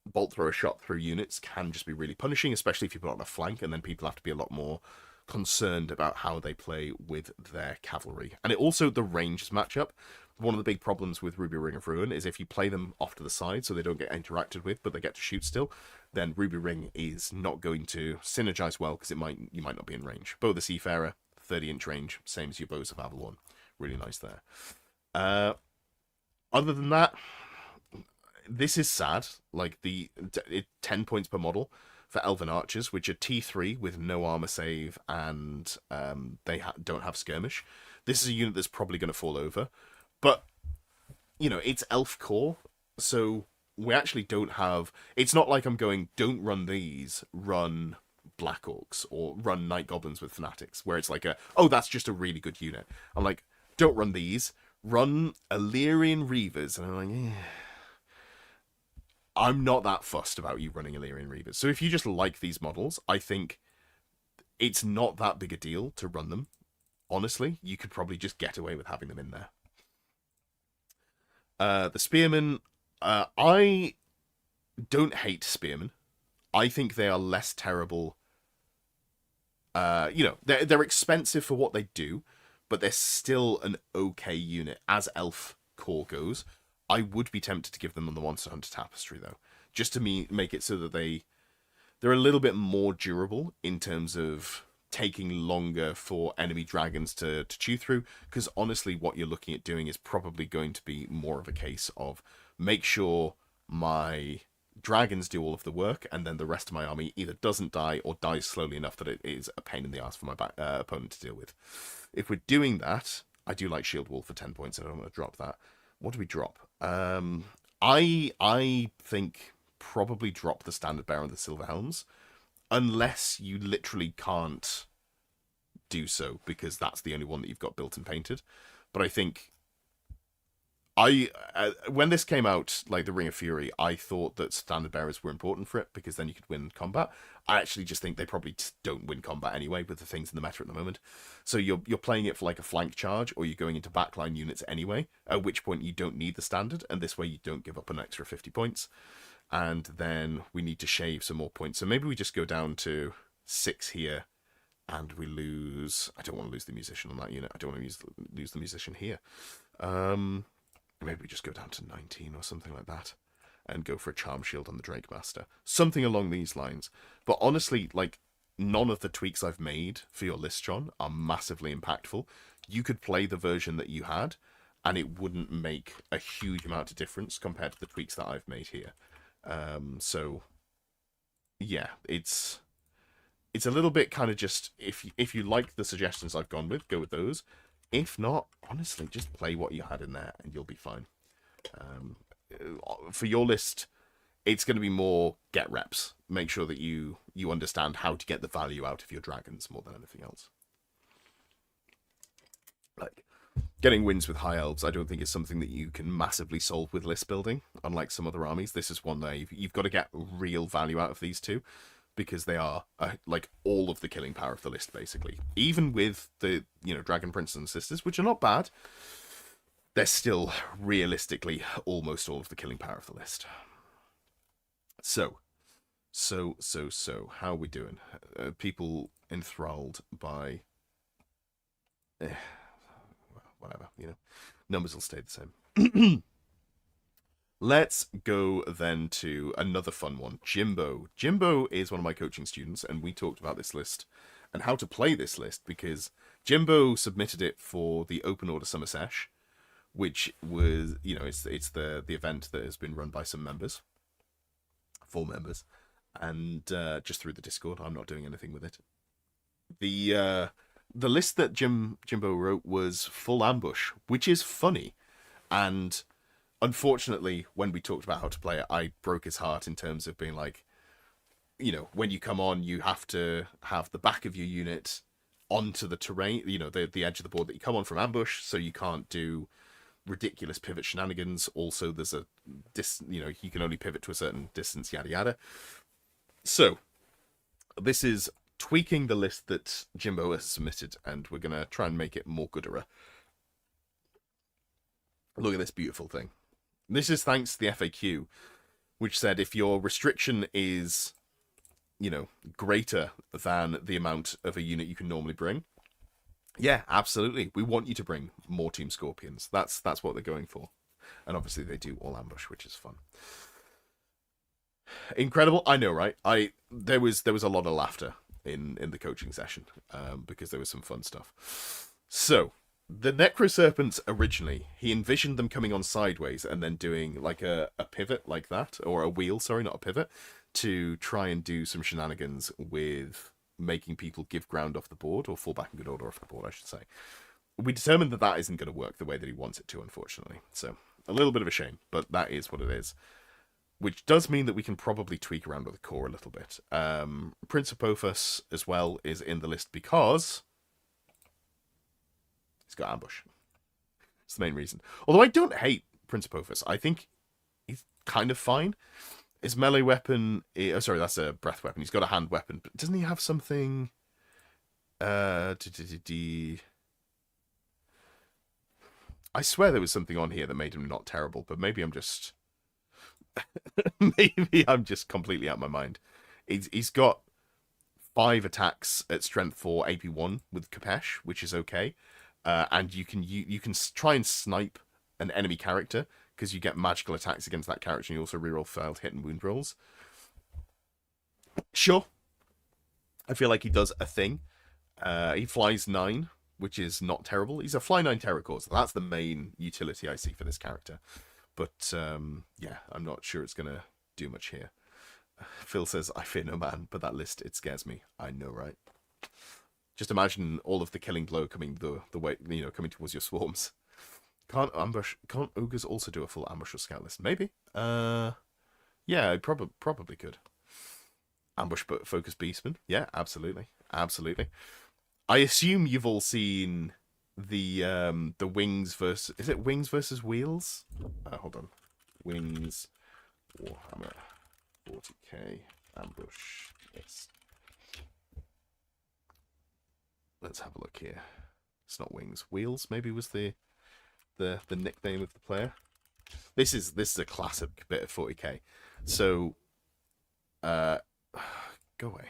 bolt thrower shot through units can just be really punishing, especially if you put on a flank, and then people have to be a lot more concerned about how they play with their cavalry. And it also, the ranges match up. One of the big problems with Ruby Ring of Ruin is if you play them off to the side so they don't get interacted with, but they get to shoot still, then Ruby Ring is not going to synergize well, because you might not be in range. Bow of the Seafarer, 30-inch range, same as your Bows of Avalon. Really nice there. Other than that, this is sad. Like, 10 points per model for Elven Archers, which are T3 with no armor save, and they don't have skirmish. This is a unit that's probably going to fall over. But, you know, it's elf core, so we actually don't have... It's not like I'm going, don't run these, run Black Orcs, or run Night Goblins with Fanatics, where it's like oh, that's just a really good unit. I'm like, don't run these, run Illyrian Reavers, and I'm like, eh. I'm not that fussed about you running Illyrian Reavers. So if you just like these models, I think it's not that big a deal to run them. Honestly, you could probably just get away with having them in there. The Spearmen, I don't hate Spearmen. I think they are less terrible. You know, they're expensive for what they do, but they're still an okay unit as elf core goes. I would be tempted to give them on the Monster Hunter Tapestry, though, just to make it so that they're a little bit more durable in terms of taking longer for enemy dragons to chew through, because honestly what you're looking at doing is probably going to be more of a case of make sure my dragons do all of the work, and then the rest of my army either doesn't die or dies slowly enough that it is a pain in the ass for my opponent to deal with. If we're doing that, I do like Shield Wall for 10 points, and I don't want to drop that. What do we drop? I think probably drop the Standard Bearer and the Silver Helms, unless you literally can't do so, because that's the only one that you've got built and painted. But I think when this came out, like the Ring of Fury, I thought that Standard Bearers were important for it, because then you could win combat. I actually just think they probably don't win combat anyway with the things in the meta at the moment. So you're playing it for like a flank charge, or you're going into backline units anyway, at which point you don't need the standard, and this way you don't give up an extra 50 points. And then we need to shave some more points. So maybe we just go down to 6 here, and we lose... I don't want to lose the musician on that unit. I don't want to lose the musician here. Maybe we just go down to 19 or something like that. and go for a charm shield on the Drake Master. Something along these lines. But honestly, like, none of the tweaks I've made for your Listron are massively impactful. You could play the version that you had, and it wouldn't make a huge amount of difference compared to the tweaks that I've made here. So, yeah, it's a little bit kind of just, if you like the suggestions I've gone with, go with those. If not, honestly, just play what you had in there, and you'll be fine. For your list, it's going to be more get reps. Make sure that you understand how to get the value out of your dragons more than anything else. Like, getting wins with high elves, I don't think is something that you can massively solve with list building. Unlike some other armies, this is one that you've got to get real value out of these two, because they are like all of the killing power of the list, basically. Even with the Dragon Princes and Sisters, which are not bad, they're still realistically almost all of the killing power of the list. So, how are we doing? People enthralled by, whatever, numbers will stay the same. Let's go then to another fun one, Jimbo. Jimbo is one of my coaching students, and we talked about this list and how to play this list, because Jimbo submitted it for the Open Order Summer Sesh, which was, it's the event that has been run by some members, 4 members, and just through the Discord. I'm not doing anything with it. The list that Jimbo wrote was full ambush, which is funny, and unfortunately, when we talked about how to play it, I broke his heart in terms of being like, when you come on, you have to have the back of your unit onto the terrain, the edge of the board that you come on from ambush, so you can't do ridiculous pivot shenanigans. Also, there's you can only pivot to a certain distance, yada yada. So, this is tweaking the list that Jimbo has submitted, and we're gonna try and make it more gooder. Look at this beautiful thing. This is thanks to the FAQ, which said if your restriction is, greater than the amount of a unit you can normally bring, yeah, absolutely, we want you to bring more Team Scorpions. That's what they're going for. And obviously they do all ambush, which is fun. Incredible, I know, right? There was a lot of laughter in the coaching session, because there was some fun stuff. So, the Necro Serpents, originally, he envisioned them coming on sideways and then doing like a pivot like that, or a wheel, sorry, not a pivot, to try and do some shenanigans with making people give ground off the board, or fall back in good order off the board, I should say. We determined that isn't going to work the way that he wants it to, unfortunately. So, a little bit of a shame, but that is what it is. Which does mean that we can probably tweak around with the core a little bit. Prince of Pothos, as well, is in the list because he's got ambush. It's the main reason. Although I don't hate Prince of Pothos. I think he's kind of fine. His melee weapon... sorry, that's a breath weapon. He's got a hand weapon. But doesn't he have something... I swear there was something on here that made him not terrible, but maybe I'm just... maybe I'm just completely out of my mind. He's got 5 attacks at strength 4, AP 1 with Kapesh, which is okay. And you can try and snipe an enemy character, because you get magical attacks against that character, and you also reroll failed hit and wound rolls. Sure. I feel like he does a thing. He flies 9, which is not terrible. He's a fly 9 Terracor, so that's the main utility I see for this character. But, yeah, I'm not sure it's going to do much here. Phil says, I fear no man, but that list, it scares me. I know, right? Just imagine all of the killing blow coming the way, coming towards your swarms. Can't ogres also do a full ambush or scout list? Maybe. Yeah, probably could. Ambush but focus beastman. Yeah, absolutely. Absolutely. I assume you've all seen the wings versus... Is it wings versus wheels? Hold on. Wings Warhammer 40k ambush list. Let's have a look here. It's not wings. Wheels maybe was the nickname of the player. This is a classic bit of 40k. So go away.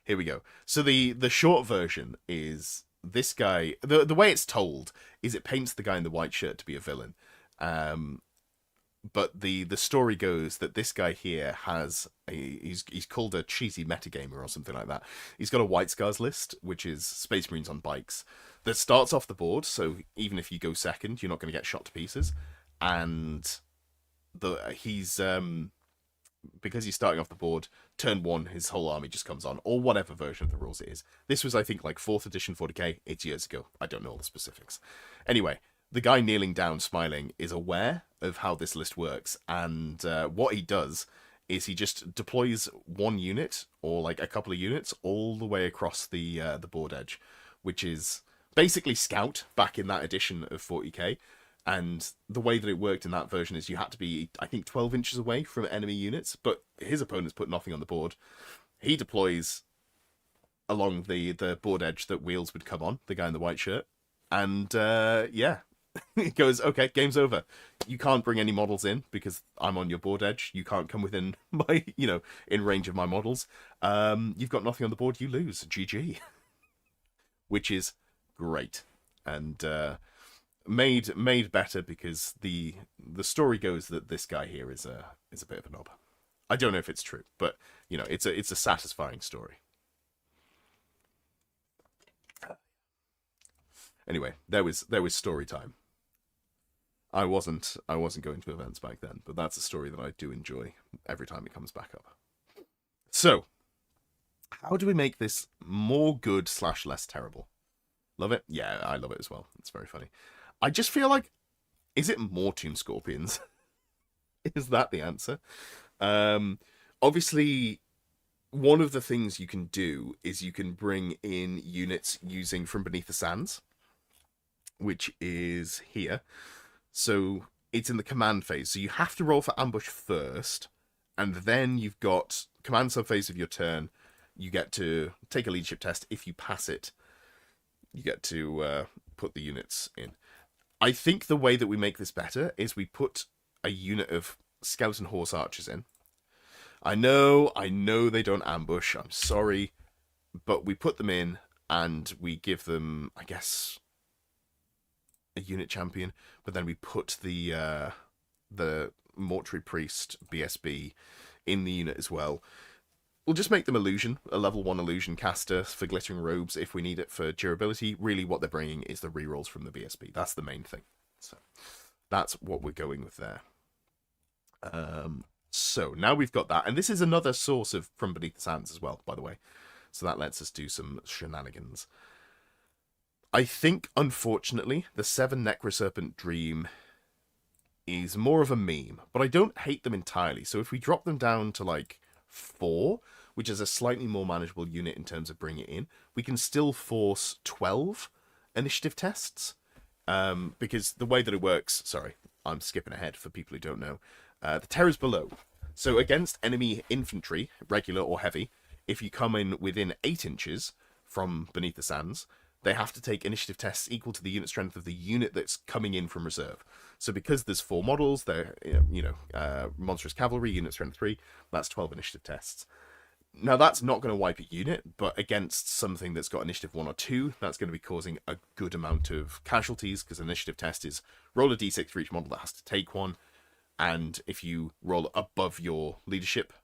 Here we go. So the short version is this guy. The way it's told is it paints the guy in the white shirt to be a villain. But the story goes that this guy here has he's called a cheesy metagamer or something like that. He's got a White Scars list, which is Space Marines on bikes, that starts off the board. So even if you go second, you're not going to get shot to pieces. And he's because he's starting off the board, turn one, his whole army just comes on, or whatever version of the rules it is. This was, I think, like 4th edition 40k, 8 years ago. I don't know all the specifics. Anyway, the guy kneeling down, smiling, is aware of how this list works, and what he does is he just deploys one unit, or like a couple of units, all the way across the board edge, which is basically Scout back in that edition of 40k. And the way that it worked in that version is you had to be, I think, 12 inches away from enemy units, but his opponents put nothing on the board. He deploys along the board edge that Wheels would come on, the guy in the white shirt. And, yeah, he goes, okay, game's over. You can't bring any models in because I'm on your board edge. You can't come within my, in range of my models. You've got nothing on the board, you lose. GG. Which is great. And, made better because the story goes that this guy here is a bit of a knob. I don't know if it's true, but it's a satisfying story. Anyway, there was story time. I wasn't going to events back then, but that's a story that I do enjoy every time it comes back up. So, how do we make this more good / less terrible? Love it? Yeah, I love it as well. It's very funny. I just feel like, is it more Tomb Scorpions? Is that the answer? Obviously, one of the things you can do is you can bring in units using From Beneath the Sands, which is here. So it's in the command phase. So you have to roll for ambush first, and then you've got command subphase of your turn. You get to take a leadership test. If you pass it, you get to put the units in. I think the way that we make this better is we put a unit of Scout and Horse Archers in. I know they don't ambush, I'm sorry, but we put them in and we give them, I guess, a unit champion, but then we put the Mortuary Priest BSB in the unit as well. We'll just make them illusion, a level 1 illusion caster for glittering robes if we need it for durability. Really what they're bringing is the rerolls from the BSB. That's the main thing. So that's what we're going with there. So now we've got that. And this is another source of From Beneath the Sands as well, by the way. So that lets us do some shenanigans. I think, unfortunately, the 7 Necroserpent Dream is more of a meme. But I don't hate them entirely. So if we drop them down to like 4, which is a slightly more manageable unit in terms of bringing it in, we can still force 12 initiative tests. Because the way that it works, sorry, I'm skipping ahead for people who don't know, the terror's below. So against enemy infantry, regular or heavy, if you come in within 8 inches from Beneath the Sands, they have to take initiative tests equal to the unit strength of the unit that's coming in from reserve. So because there's 4 models, they're, Monstrous Cavalry, unit strength 3, that's 12 initiative tests. Now, that's not going to wipe a unit, but against something that's got initiative 1 or 2, that's going to be causing a good amount of casualties, because initiative test is roll a d6 for each model that has to take one, and if you roll above your leadership,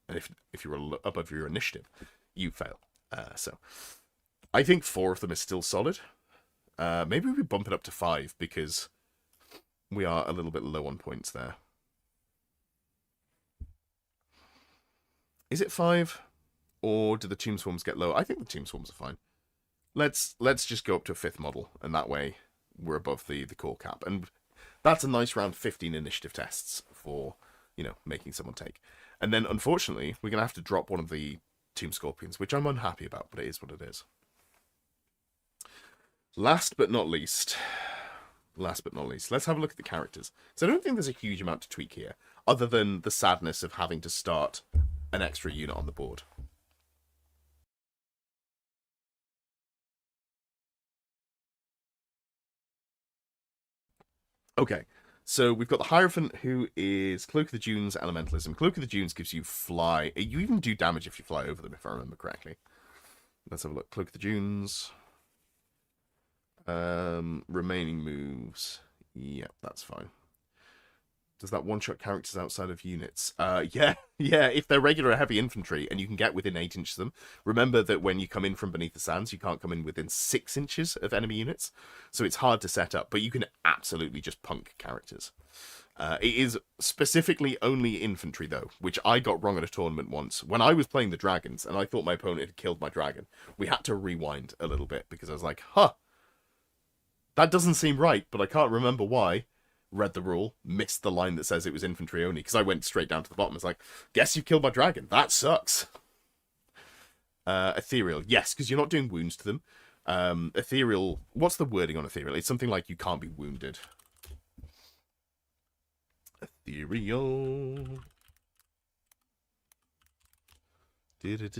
and if you roll above your initiative, you fail. So I think 4 of them is still solid. Maybe we bump it up to 5, because we are a little bit low on points there. Is it 5? Or do the Tomb Swarms get low? I think the Tomb Swarms are fine. Let's just go up to a 5th model, and that way we're above the core cap. And that's a nice round 15 initiative tests for, making someone take. And then, unfortunately, we're going to have to drop one of the Tomb Scorpions, which I'm unhappy about, but it is what it is. Last but not least, let's have a look at the characters. So I don't think there's a huge amount to tweak here, other than the sadness of having to start an extra unit on the board. Okay, so we've got the Hierophant, who is Cloak of the Dunes Elementalism. Cloak of the Dunes gives you fly. You even do damage if you fly over them, if I remember correctly. Let's have a look. Cloak of the Dunes. Remaining moves. Yep, that's fine. Does that one-shot characters outside of units? Yeah, yeah, if they're regular heavy infantry and you can get within 8 inches of them. Remember that when you come in from beneath the sands, you can't come in within 6 inches of enemy units. So it's hard to set up, but you can absolutely just punk characters. It is specifically only infantry, though, which I got wrong at a tournament once. When I was playing the dragons, and I thought my opponent had killed my dragon, we had to rewind a little bit, because I was like, that doesn't seem right, but I can't remember why. Read the rule, missed the line that says it was infantry only, because I went straight down to the bottom. It's like, guess you killed my dragon. That sucks. Ethereal. Yes, because you're not doing wounds to them. Ethereal, what's the wording on ethereal? It's something like you can't be wounded. Ethereal. Can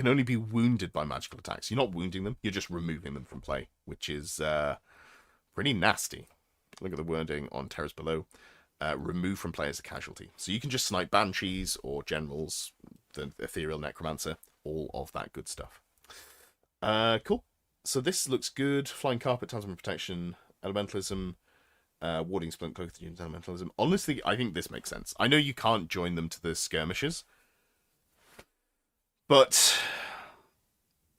only be wounded by magical attacks. You're not wounding them, you're just removing them from play, which is pretty nasty. Look at the wording on Terrors Below. Remove from play as a casualty. So you can just snipe banshees or generals, the ethereal necromancer, all of that good stuff. Cool. So this looks good. Flying carpet, talisman protection, elementalism, warding splint cloak, elementalism. Honestly, I think this makes sense. I know you can't join them to the skirmishes, but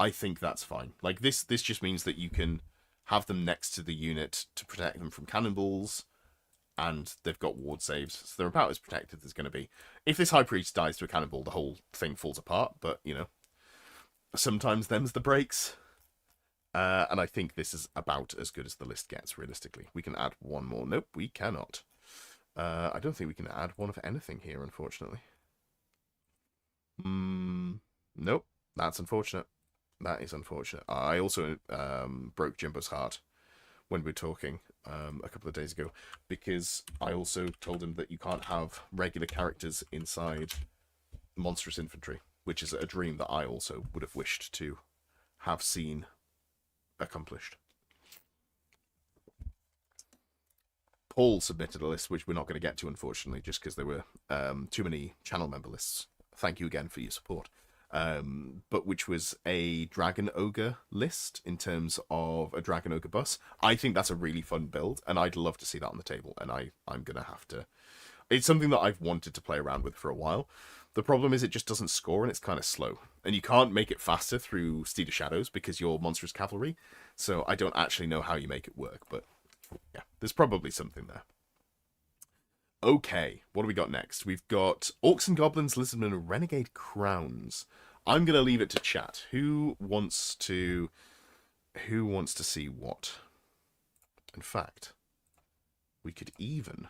I think that's fine. Like this just means that you can have them next to the unit to protect them from cannonballs, and they've got ward saves, so they're about as protected as going to be. If this high priest dies to a cannonball, the whole thing falls apart, but, you know, sometimes them's the breaks. And I think this is about as good as the list gets, realistically. We can add one more. Nope, we cannot. I don't think we can add one of anything here, unfortunately. Nope, that's unfortunate. That is unfortunate. I also broke Jimbo's heart when we were talking a couple of days ago, because I also told him that you can't have regular characters inside monstrous infantry, which is a dream that I also would have wished to have seen accomplished. Paul submitted a list, which we're not going to get to, unfortunately, just because there were too many channel member lists. Thank you again for your support. But which was a Dragon Ogre list in terms of a Dragon Ogre bus. I think that's a really fun build, and I'd love to see that on the table, and I'm going to have to... It's something that I've wanted to play around with for a while. The problem is it just doesn't score, and it's kind of slow. And you can't make it faster through Steed of Shadows because you're monstrous cavalry, so I don't actually know how you make it work, but yeah, there's probably something there. Okay, what do we got next? We've got Orcs and Goblins, Lizardmen, and Renegade Crowns. I'm going to leave it to chat. Who wants to see what? In fact, we could even...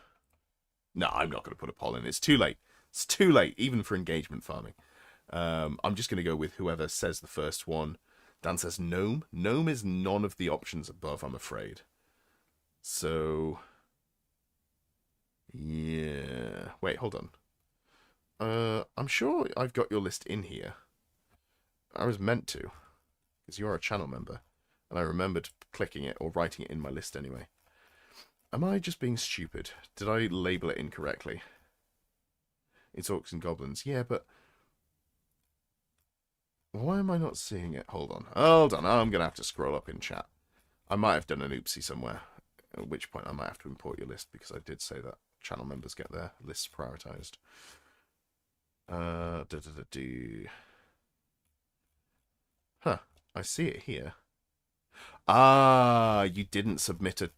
No, I'm not going to put a poll in. It's too late. It's too late, even for engagement farming. I'm just going to go with whoever says the first one. Dan says Gnome. Gnome is none of the options above, I'm afraid. So... yeah. Wait, hold on. I'm sure I've got your list in here. I was meant to, because you're a channel member, and I remembered clicking it or writing it in my list anyway. Am I just being stupid? Did I label it incorrectly? It's Orcs and Goblins. Yeah, but why am I not seeing it? Hold on. Hold on. I'm going to have to scroll up in chat. I might have done an oopsie somewhere, at which point I might have to import your list, because I did say that channel members get their lists prioritized. Huh, I see it here. Ah, you didn't submit a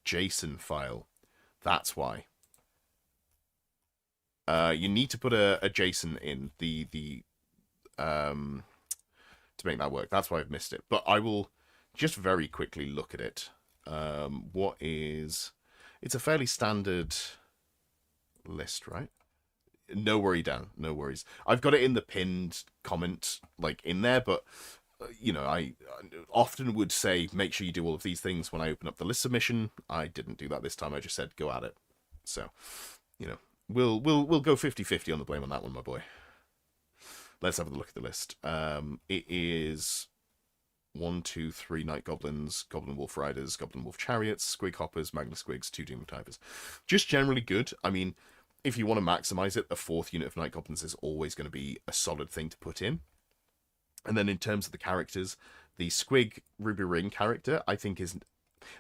JSON file. That's why. You need to put a JSON in to make that work. That's why I've missed it. But I will just very quickly look at it. What is... It's a fairly standard list, right? No worry, Dan. No worries. I've got it in the pinned comment, like, in there, but, you know, I often would say, make sure you do all of these things when I open up the list submission. I didn't do that this time. I just said, go at it. So, you know, we'll go 50-50 on the blame on that one, my boy. Let's have a look at the list. It is 1, 2, 3 Night Goblins, Goblin Wolf Riders, Goblin Wolf Chariots, Squig Hoppers, Magna Squigs, 2 Demon Tigers. Just generally good. I mean, if you want to maximize it, a 4th unit of Night Goblins is always going to be a solid thing to put in. And then in terms of the characters, the Squig Ruby Ring character, I think, is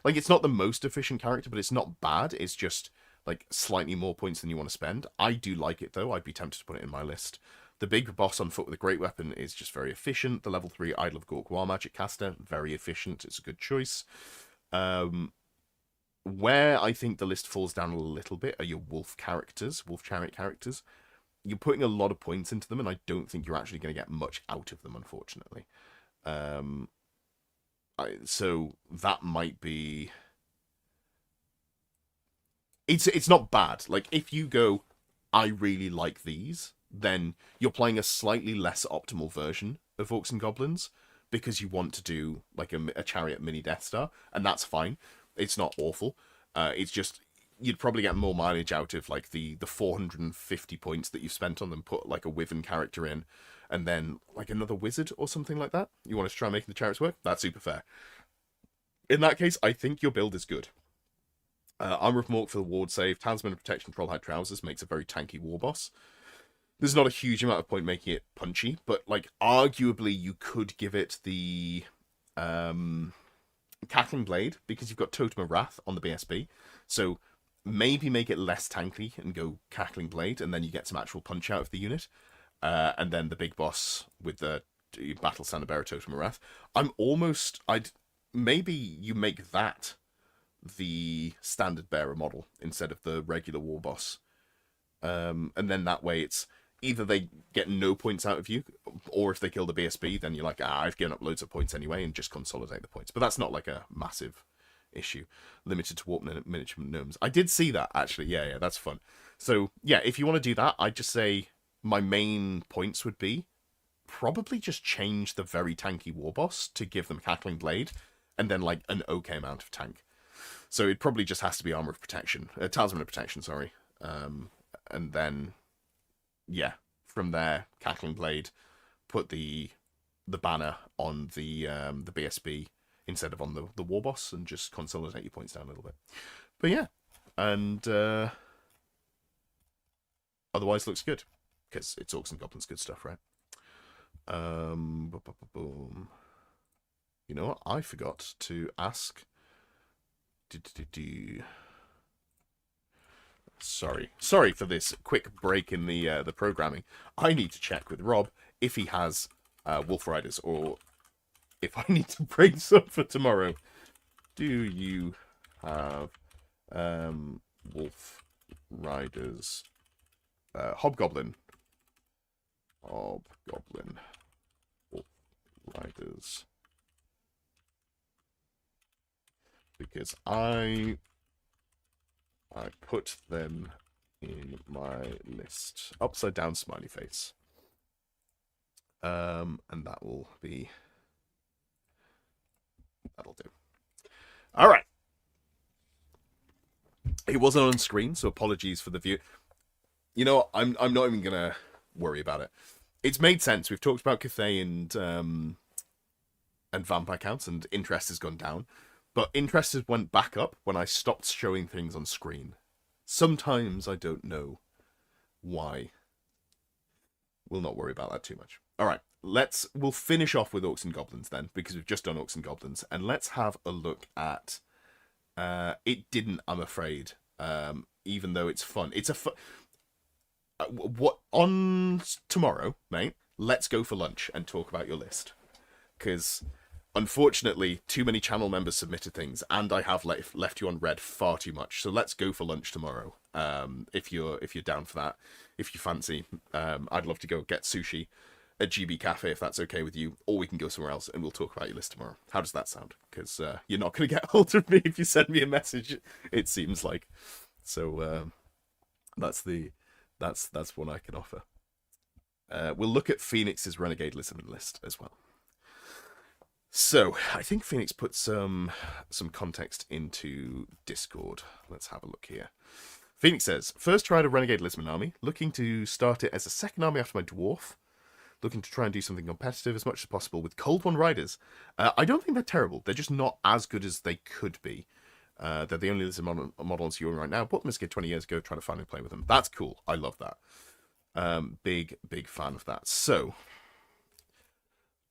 Like, it's not the most efficient character, but it's not bad. It's just, like, slightly more points than you want to spend. I do like it, though. I'd be tempted to put it in my list. The big boss on foot with a great weapon is just very efficient. The level 3 Idol of Gork War Magic caster, very efficient. It's a good choice. Where I think the list falls down a little bit are your wolf chariot characters. You're putting a lot of points into them, and I don't think you're actually going to get much out of them, unfortunately. So that might be... It's not bad. Like, if you go, I really like these, then you're playing a slightly less optimal version of Orcs and Goblins, because you want to do, like, a chariot mini Death Star, and that's fine. It's not awful. It's just, you'd probably get more mileage out of, like, the 450 points that you've spent on them, put, like, a Wyvern character in, and then, like, another wizard or something like that. You want to try making the chariots work? That's super fair. In that case, I think your build is good. Armor of Mork for the ward save, Talisman of Protection, Trollhide Trousers makes a very tanky war boss. There's not a huge amount of point making it punchy, but, like, arguably you could give it the Cackling Blade, because you've got Totem of Wrath on the BSB. So maybe make it less tanky and go Cackling Blade, and then you get some actual punch out of the unit. And then the big boss with the Battle Standard Bearer Totem of Wrath. Maybe you make that the Standard Bearer model instead of the regular war boss. And then that way it's either they get no points out of you, or if they kill the BSB, then you're like, I've given up loads of points anyway, and just consolidate the points. But that's not like a massive issue. Limited to warp miniature gnomes. I did see that, actually. Yeah, that's fun. So, yeah, if you want to do that, I'd just say my main points would be probably just change the very tanky war boss to give them Cackling Blade, and then, like, an okay amount of tank. So it probably just has to be Armor of Protection. Talisman of Protection, sorry. And then, yeah, from there, Cackling Blade, put the banner on the BSB instead of on the war boss, and just consolidate your points down a little bit. But yeah, and otherwise looks good, because it's Orcs and Goblins good stuff, right? Boom. You know what? I forgot to ask. Sorry for this quick break in the programming. I need to check with Rob if he has Wolf Riders, or if I need to bring some for tomorrow. Do you have Wolf Riders? Hobgoblin. Wolf Riders. Because I put them in my list. Upside down smiley face. And that'll do. Alright. It wasn't on screen, so apologies for the view. You know what? I'm not even gonna worry about it. It's made sense. We've talked about Cathay and vampire counts, and interest has gone down. But interest went back up when I stopped showing things on screen. Sometimes I don't know why. We'll not worry about that too much. All right, we'll finish off with Orcs and Goblins then, because we've just done Orcs and Goblins, and let's have a look at. It didn't, I'm afraid. Even though it's fun, it's a fun. What on tomorrow, mate? Let's go for lunch and talk about your list, because. Unfortunately, too many channel members submitted things, and I have left you on red far too much. So let's go for lunch tomorrow. If you're down for that, if you fancy, I'd love to go get sushi at GB Cafe if that's okay with you, or we can go somewhere else and we'll talk about your list tomorrow. How does that sound? Because you're not going to get hold of me if you send me a message. It seems like. So that's what I can offer. We'll look at Phoenix's Renegade list as well. So, I think Phoenix put some context into Discord. Let's have a look here. Phoenix says, first tried a Renegade Lizardman army, looking to start it as a second army after my Dwarf, looking to try and do something competitive as much as possible with Cold One Riders. I don't think they're terrible. They're just not as good as they could be. They're the only Lizard model on Seoul right now. Bought them as a kid 20 years ago, trying to finally play with them. That's cool. I love that. Big fan of that. So,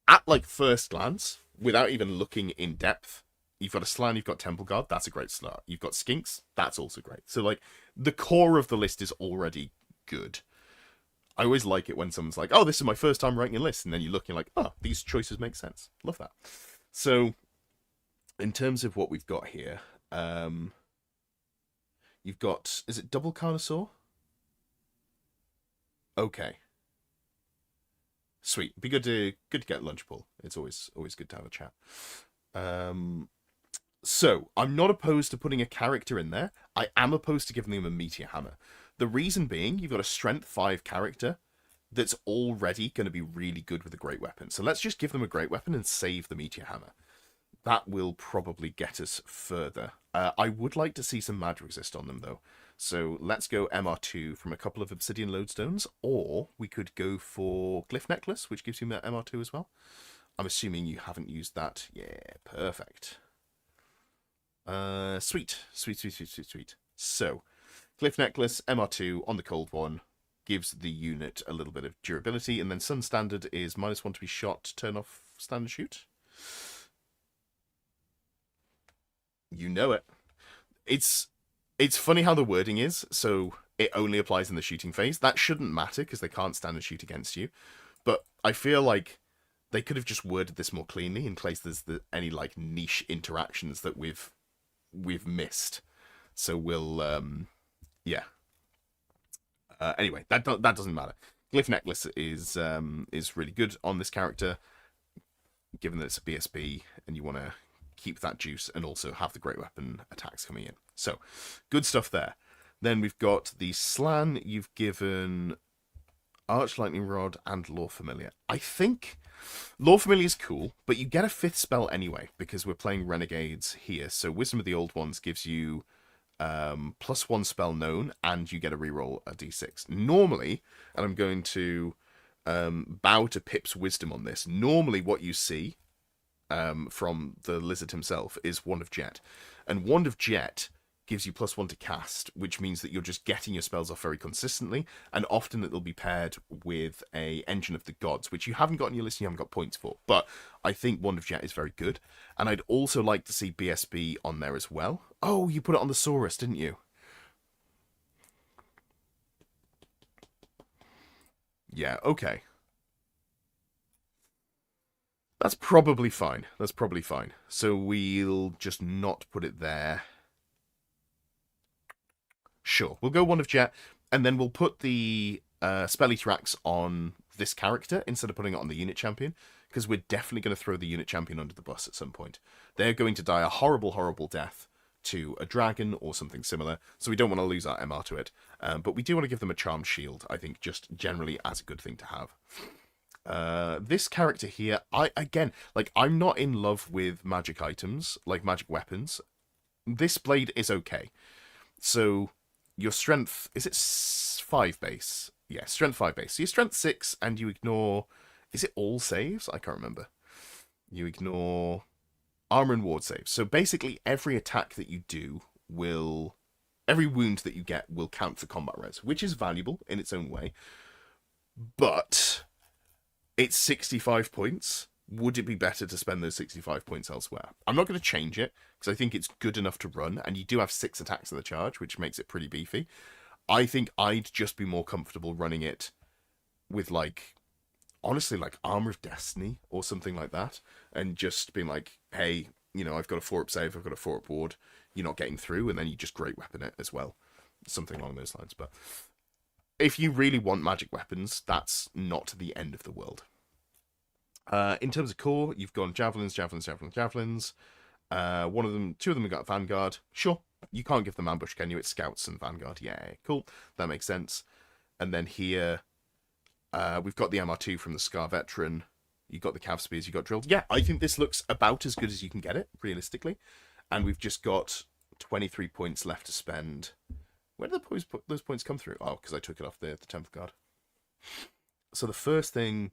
at like first glance, without even looking in depth, You've got a Slan, you've got Temple Guard, that's a great start. You've got Skinks, that's also great. So, like, the core of the list is already good. I always like it when someone's like, oh, this is my first time writing a list, and then you look and you're like, oh, these choices make sense. Love that. So, in terms of what we've got here, you've got, is it double Carnosaur? Okay. Sweet. Be good to get lunch pull. It's always good to have a chat. So I'm not opposed to putting a character in there. I am opposed to giving them a meteor hammer. The reason being, you've got a strength 5 character that's already going to be really good with a great weapon. So let's just give them a great weapon and save the meteor hammer. That will probably get us further. I would like to see some magic resist on them though. So let's go MR2 from a couple of obsidian lodestones, or we could go for Glyph Necklace, which gives you that MR2 as well. I'm assuming you haven't used that. Yeah, perfect. Sweet. So, Glyph Necklace, MR2 on the cold one, gives the unit a little bit of durability, and then Sun Standard is -1 to be shot, turn off standard shoot. You know it. It's funny how the wording is, so it only applies in the shooting phase. That shouldn't matter, because they can't stand and shoot against you. But I feel like they could have just worded this more cleanly in case there's any, like, niche interactions that we've missed. So we'll, yeah. Anyway, that doesn't matter. Glyph Necklace is really good on this character, given that it's a BSB, and you want to keep that juice and also have the great weapon attacks coming in. So, good stuff there. Then we've got the Slan. You've given Arch Lightning Rod and Lore Familiar. I think Lore Familiar is cool, but you get a 5th spell anyway, because we're playing Renegades here. So Wisdom of the Old Ones gives you +1 spell known, and you get a reroll a d6. Normally, and I'm going to bow to Pip's wisdom on this, normally what you see from the lizard himself is Wand of Jet. And Wand of Jet gives you +1 to cast, which means that you're just getting your spells off very consistently, and often it'll be paired with a Engine of the Gods, which you haven't got on your list and you haven't got points for. But I think Wand of Jet is very good, and I'd also like to see BSB on there as well. Oh, you put it on the Saurus, didn't you? Yeah, okay. That's probably fine. So we'll just not put it there. Sure, we'll go Wand of Jet, and then we'll put the Spell Eater Axe on this character instead of putting it on the unit champion, because we're definitely going to throw the unit champion under the bus at some point. They're going to die a horrible, horrible death to a dragon or something similar, so we don't want to lose our MR to it. But we do want to give them a Charmed Shield, I think, just generally as a good thing to have. This character here, I'm not in love with magic items, like magic weapons. This blade is okay. So your strength, is it 5 base? Yeah, strength 5 base. So your strength 6, and you ignore, is it all saves? I can't remember. You ignore armor and ward saves. So basically every attack that you do every wound that you get will count for combat res, which is valuable in its own way. But it's 65 points. Would it be better to spend those 65 points elsewhere? I'm not going to change it, because I think it's good enough to run, and you do have 6 attacks in the charge, which makes it pretty beefy. I think I'd just be more comfortable running it with, like, honestly, like Armor of Destiny or something like that, and just being like, hey, I've got a 4-up save, I've got a 4-up ward, you're not getting through, and then you just great weapon it as well. Something along those lines. But if you really want magic weapons, that's not the end of the world. In terms of core, you've gone javelins. Two of them have got Vanguard. Sure, you can't give them ambush, can you? It's scouts and Vanguard. Yeah, cool. That makes sense. And then here, we've got the MR2 from the Scar Veteran. You got the Cav Spears, you got drilled. Yeah, I think this looks about as good as you can get it, realistically. And we've just got 23 points left to spend. Where did those points come through? Oh, because I took it off the Temple Guard. So the first thing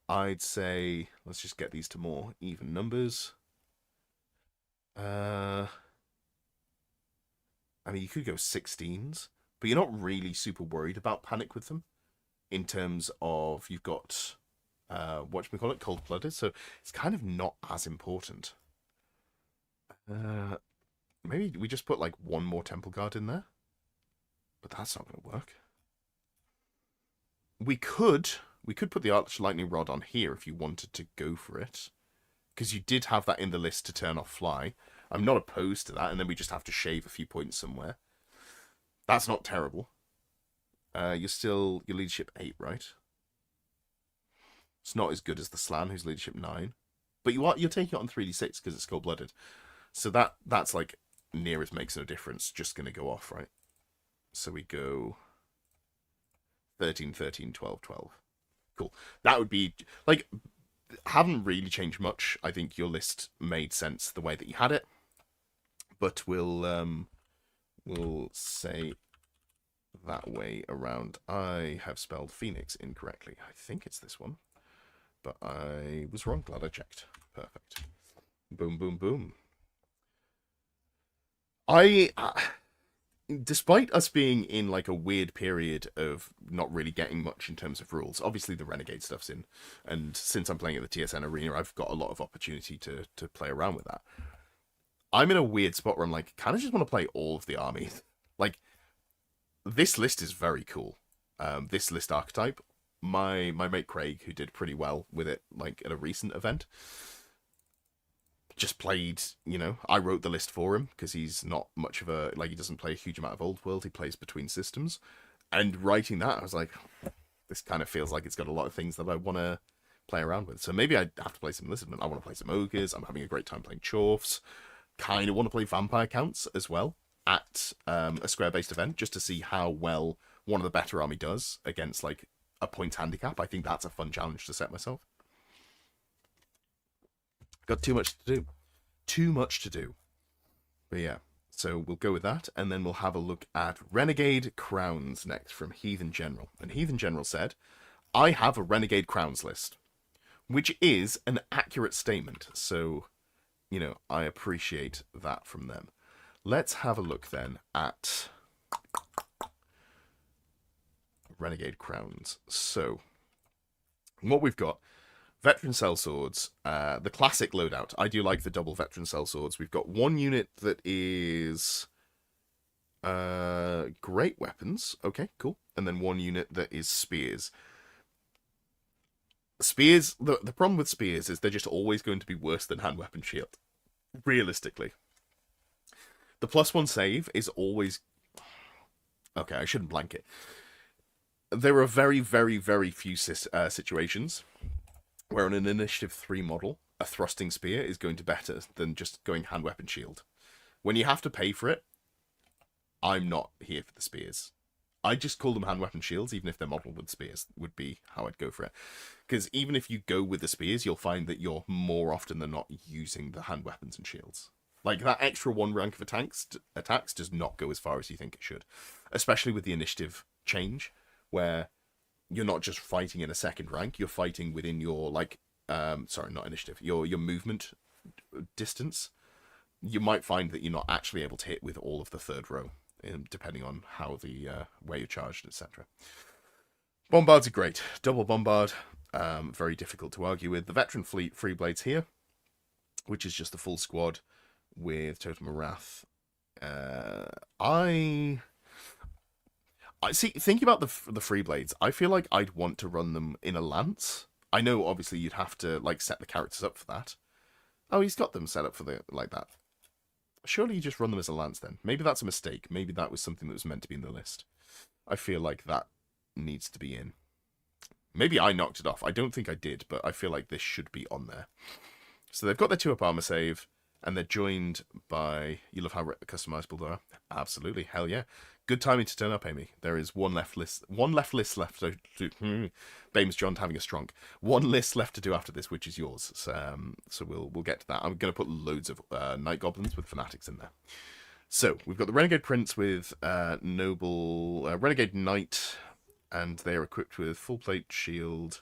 I'd say, let's just get these to more even numbers. I mean, you could go 16s, but you're not really super worried about panic with them in terms of you've got, whatchamacallit, cold-blooded, so it's kind of not as important. Maybe we just put like one more temple guard in there, but that's not going to work. We could put the arch lightning rod on here if you wanted to go for it, because you did have that in the list to turn off fly. I'm not opposed to that, and then we just have to shave a few points somewhere. That's not terrible. Your leadership 8, right? It's not as good as the Slan, who's leadership 9. But you're taking it on 3d6 because it's cold-blooded. So that's like near as makes no difference. Just going to go off, right? So we go 13, 13, 12, 12. Cool. That would be, like, haven't really changed much. I think your list made sense the way that you had it. But we'll say that way around. I have spelled Phoenix incorrectly. I think it's this one. But I was wrong. Glad I checked. Perfect. Boom, boom, boom. Despite us being in like a weird period of not really getting much in terms of rules, obviously the Renegade stuff's in, and since I'm playing at the TSN arena, I've got a lot of opportunity to play around with that. I'm in a weird spot where I'm like, kind of just want to play all of the armies. Like, this list is very cool. This list archetype. My mate Craig, who did pretty well with it, like at a recent event, just played, I wrote the list for him because he's not much of a, like, he doesn't play a huge amount of Old World, he plays between systems. And writing that, I was like, this kind of feels like it's got a lot of things that I want to play around with. So maybe I have to play some Lizardmen. I want to play some Ogres. I'm having a great time playing Chorfs. Kind of want to play Vampire Counts as well at a square-based event, just to see how well one of the better army does against, like, a points handicap. I think that's a fun challenge to set myself. Got too much to do. Too much to do. But yeah, so we'll go with that, and then we'll have a look at Renegade Crowns next from Heathen General. And Heathen General said, I have a Renegade Crowns list, which is an accurate statement. So, I appreciate that from them. Let's have a look then at Renegade Crowns. So, what we've got, Veteran Sellswords, the classic loadout. I do like the double Veteran Sellswords. We've got one unit that is great weapons. Okay, cool. And then one unit that is spears. Spears, the problem with spears is they're just always going to be worse than hand weapon shield. Realistically. The +1 save is always... Okay, I shouldn't blank it. There are very, very, very few situations where on an Initiative 3 model, a thrusting spear is going to be better than just going hand weapon shield. When you have to pay for it, I'm not here for the spears. I just call them hand weapon shields, even if they're modeled with spears, would be how I'd go for it. Because even if you go with the spears, you'll find that you're more often than not using the hand weapons and shields. Like, that extra 1 rank of attacks does not go as far as you think it should. Especially with the initiative change, where you're not just fighting in a second rank, you're fighting within your, like, sorry, not initiative, your movement distance. You might find that you're not actually able to hit with all of the third row, depending on how where you're charged, etc. Bombards are great. Double bombard, very difficult to argue with. The veteran fleet free blades here, which is just the full squad with Totem of Wrath. I see. Thinking about the free blades, I feel like I'd want to run them in a lance. I know, obviously, you'd have to like set the characters up for that. Oh, he's got them set up for like that. Surely you just run them as a lance then. Maybe that's a mistake. Maybe that was something that was meant to be in the list. I feel like that needs to be in. Maybe I knocked it off. I don't think I did, but I feel like this should be on there. So they've got their 2-up armor save, and they're joined by... You love how customizable they are? Absolutely. Hell yeah. Good timing to turn up, Amy. There is one left list left to do. Bames John having a strong. One list left to do after this, which is yours. So we'll get to that. I'm going to put loads of Night Goblins with Fanatics in there. So we've got the Renegade Prince with Noble... Renegade Knight, and they are equipped with full plate shield,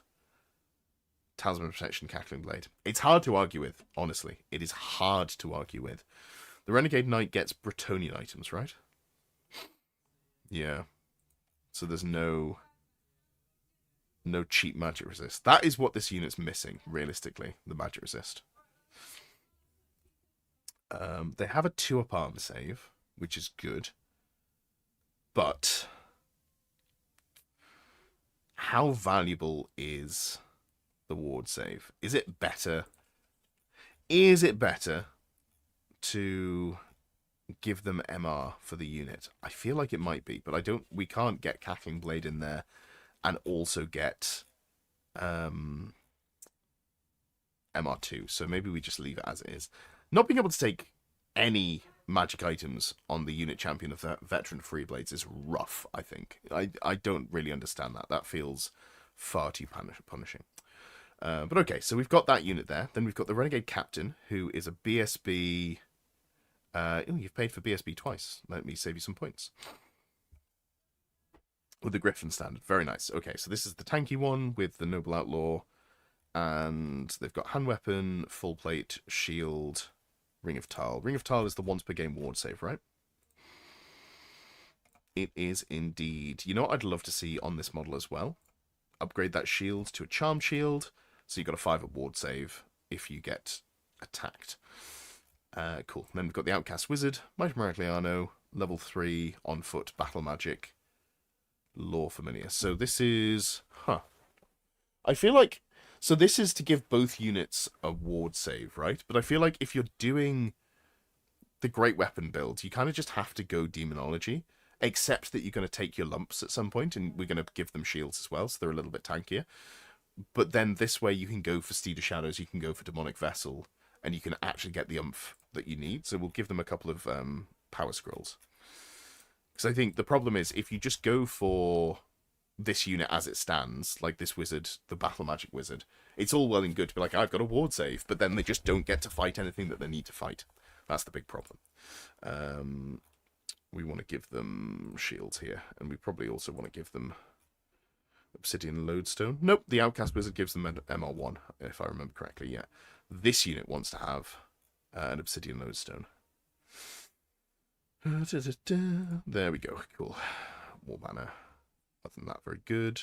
Talisman Protection, Cackling Blade. It's hard to argue with, honestly. It is hard to argue with. The Renegade Knight gets Bretonnian items, right? Yeah. So there's no cheap magic resist. That is what this unit's missing, realistically, the magic resist. They have a 2-up armor save, which is good. But how valuable is the ward save? Is it better? Is it better to give them MR for the unit? I feel like it might be, but I don't. We can't get Cackling Blade in there and also get MR2. So maybe we just leave it as it is. Not being able to take any magic items on the unit champion of that veteran free blades is rough, I think. I don't really understand that. That feels far too punishing. But okay, so we've got that unit there. Then we've got the Renegade Captain, who is a BSB. You've paid for BSB twice. Let me save you some points. With the Griffin standard. Very nice. Okay, so this is the tanky one with the Noble Outlaw. And they've got hand weapon, full plate, shield, Ring of Tal. Ring of Tal is the once per game ward save, right? It is indeed. You know what I'd love to see on this model as well? Upgrade that shield to a charm shield. So you've got a 5-up ward save if you get attacked. Cool. And then we've got the Outcast Wizard, Mighty Miragliano, level 3, on foot, battle magic, lore familiar. So this is... I feel like... So this is to give both units a ward save, right? But I feel like if you're doing the Great Weapon build, you kind of just have to go Demonology, except that you're going to take your lumps at some point, and we're going to give them shields as well, so they're a little bit tankier. But then this way you can go for Steed of Shadows, you can go for Demonic Vessel, and you can actually get the oomph that you need. So we'll give them a couple of power scrolls. Because I think the problem is, if you just go for this unit as it stands, like this wizard, the Battle Magic Wizard, it's all well and good to be like, I've got a ward save, but then they just don't get to fight anything that they need to fight. That's the big problem. We want to give them shields here, and we probably also want to give them Obsidian Lodestone. Nope, the Outcast Wizard gives them an MR1, if I remember correctly, yeah. This unit wants to have an Obsidian Lodestone. There we go, cool. War Banner. Other than that, very good.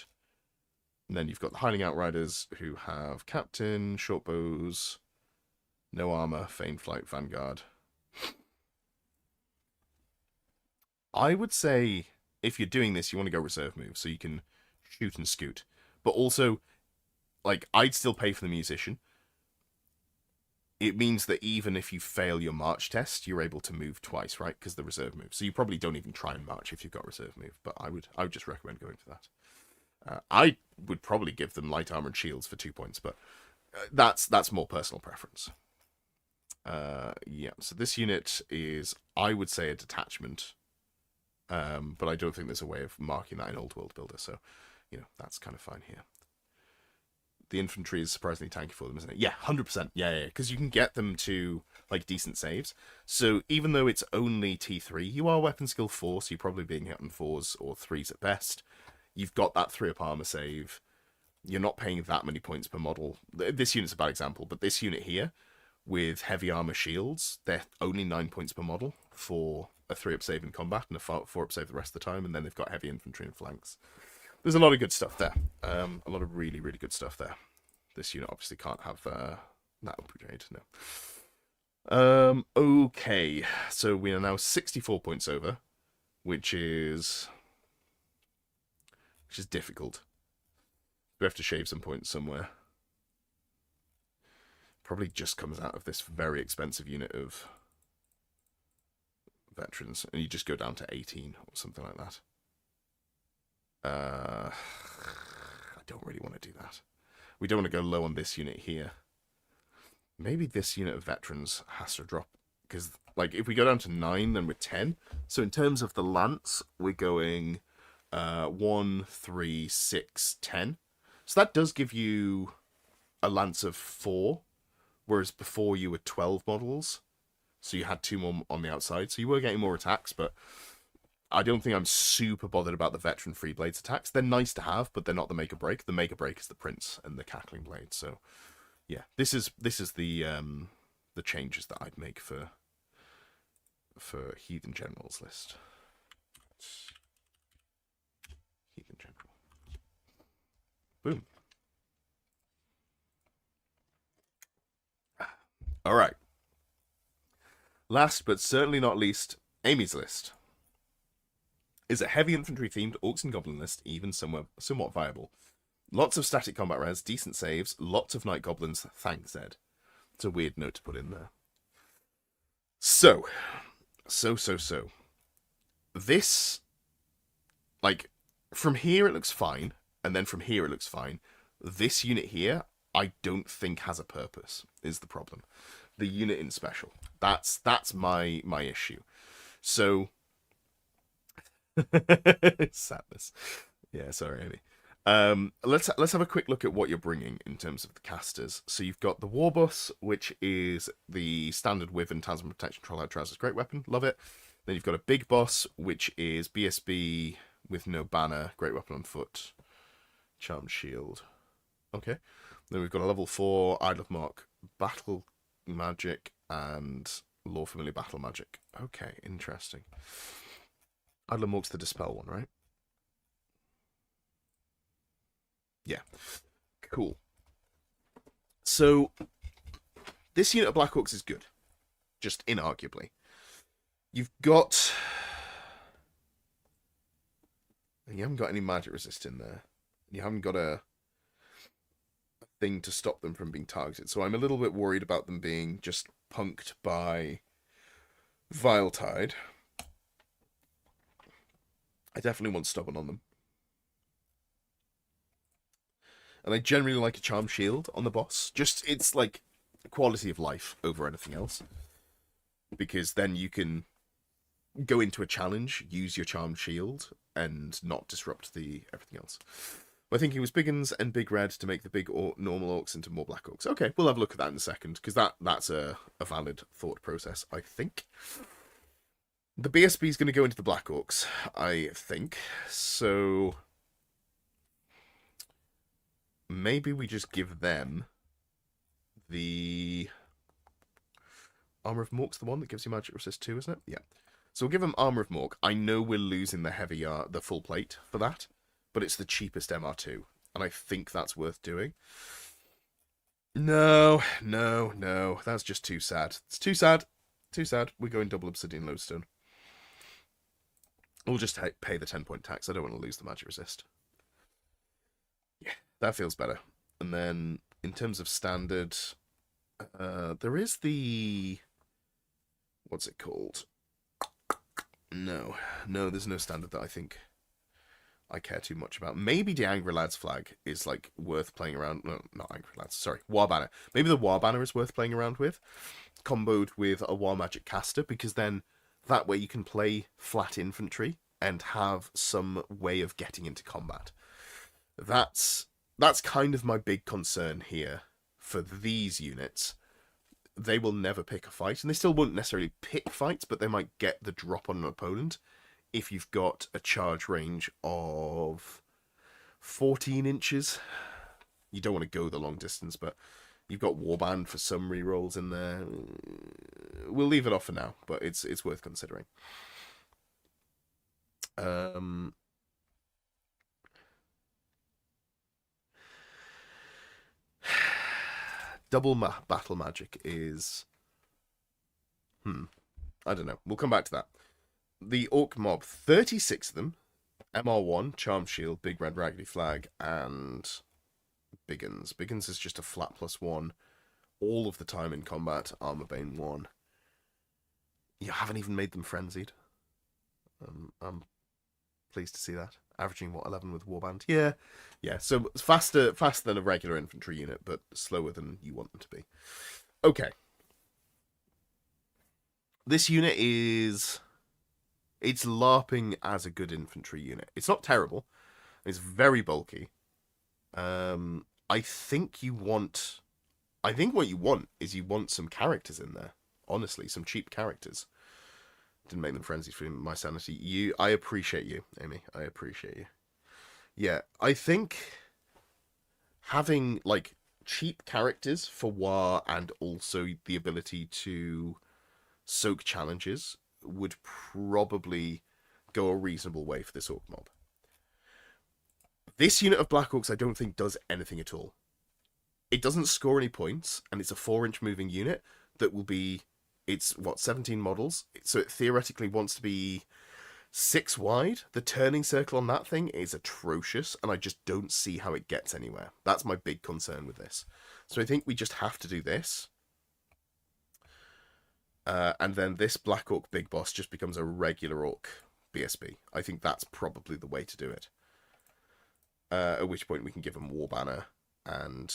And then you've got the Hiding Outriders, who have Captain, Short Bows, no armor, Feign Flight, Vanguard. I would say, if you're doing this, you want to go reserve move, so you can shoot and scoot. But also, like, I'd still pay for the Musician. It means that even if you fail your march test, you're able to move twice, right? Because the reserve move. So you probably don't even try and march if you've got reserve move. But I would just recommend going for that. I would probably give them light armor and shields for 2 points, but that's more personal preference. Yeah. So this unit is, I would say, a detachment, but I don't think there's a way of marking that in Old World Builder. So, you know, that's kind of fine here. The infantry is surprisingly tanky for them, isn't it? Yeah, 100%. Yeah, because you can get them to, like, decent saves. So even though it's only T3, you are weapon skill 4, so you're probably being hit on 4s or 3s at best. You've got that 3-up armor save. You're not paying that many points per model. This unit's a bad example, but this unit here, with heavy armor shields, they're only 9 points per model for a 3-up save in combat and a 4-up save the rest of the time, and then they've got heavy infantry and flanks. There's a lot of good stuff there. A lot of really, really good stuff there. This unit obviously can't have that upgrade, no. Okay, so we are now 64 points over, which is difficult. We have to shave some points somewhere. Probably just comes out of this very expensive unit of veterans, and you just go down to 18 or something like that. I don't really want to do that. We don't want to go low on this unit here. Maybe this unit of veterans has to drop, because, like, if we go down to 9, then we're 10. So in terms of the lance, we're going 1, 3, 6, 10. So that does give you a lance of 4, whereas before you were 12 models. So you had 2 more on the outside. So you were getting more attacks, but I don't think I'm super bothered about the veteran free blades attacks. They're nice to have, but they're not the make or break. The make or break is the Prince and the Cackling Blade. So, yeah, this is the changes that I'd make for Heathen Generals list. Heathen General. Boom. All right. Last but certainly not least, Amy's list. Is a heavy infantry themed Orcs and Goblin list even somewhat viable? Lots of static combat res, decent saves, lots of Night Goblins, thanks Zed. It's a weird note to put in there. So. This, like, from here it looks fine, and then from here it looks fine. This unit here, I don't think has a purpose, is the problem. The unit in special. That's my issue. So sadness. Yeah, sorry, Amy. Let's have a quick look at what you're bringing in terms of the casters. So you've got the War Bus, which is the standard Wyvern Talisman Protection Trollhide Trousers Great Weapon. Love it. Then you've got a Big Boss, which is BSB with no banner, Great Weapon on foot, Charmed Shield. Okay. Then we've got a level 4 Idol of Mark Battle Magic and Lore Familiar Battle Magic. Okay, interesting. Idol of Mark's the Dispel one, right? Yeah. Cool. So, this unit of Black Orcs is good. Just inarguably. You've got... You haven't got any magic resist in there. You haven't got a thing to stop them from being targeted. So I'm a little bit worried about them being just punked by Viletide. I definitely want stubborn on them. And I generally like a Charm Shield on the boss. Just, it's like quality of life over anything else. Because then you can go into a challenge, use your Charmed Shield, and not disrupt everything else. My thinking was big uns and big red to make the big normal orcs into more black orcs. Okay, we'll have a look at that in a second, because that's a valid thought process, I think. The BSB is going to go into the black orcs, I think. So maybe we just give them the Armor of Mork's the one that gives you magic resist 2, isn't it? Yeah. So we'll give them Armor of Mork. I know we're losing the full plate for that, but it's the cheapest MR2, and I think that's worth doing. No, that's just too sad. It's too sad. We're going double Obsidian Lodestone. We'll just pay the 10-point tax. I don't want to lose the magic resist. Yeah, that feels better. And then, in terms of standard, there is the... What's it called? No, there's no standard that I think I care too much about. Maybe the Angry Lads flag is, like, worth playing around... No, not Angry Lads, sorry. War Banner. Maybe the War Banner is worth playing around with, comboed with a War Magic caster, because then that way you can play flat infantry and have some way of getting into combat. That's kind of my big concern here for these units. They will never pick a fight, and they still won't necessarily pick fights, but they might get the drop on an opponent if you've got a charge range of 14 inches. You don't want to go the long distance, but you've got Warband for some rerolls in there. We'll leave it off for now, but it's worth considering. Double battle magic is... I don't know. We'll come back to that. The Orc Mob, 36 of them. MR1, Charm Shield, Big Red Raggedy Flag, and Biggins. Biggins is just a flat +1 all of the time in combat. Armor Bane 1. You haven't even made them frenzied. I'm pleased to see that. Averaging, 11 with Warband? Yeah. So faster than a regular infantry unit, but slower than you want them to be. Okay. This unit is... It's LARPing as a good infantry unit. It's not terrible. It's very bulky. I think what you want is you want some characters in there. Honestly, some cheap characters. Didn't make them frenzied for my sanity. I appreciate you, Amy. I appreciate you. Yeah, I think having, like, cheap characters for War and also the ability to soak challenges would probably go a reasonable way for this Orc Mob. This unit of Black Orcs I don't think does anything at all. It doesn't score any points, and it's a 4-inch moving unit that will be It's, what, 17 models? So it theoretically wants to be 6 wide. The turning circle on that thing is atrocious, and I just don't see how it gets anywhere. That's my big concern with this. So I think we just have to do this. And then this Black Orc Big Boss just becomes a regular Orc BSB. I think that's probably the way to do it. At which point we can give them War Banner, and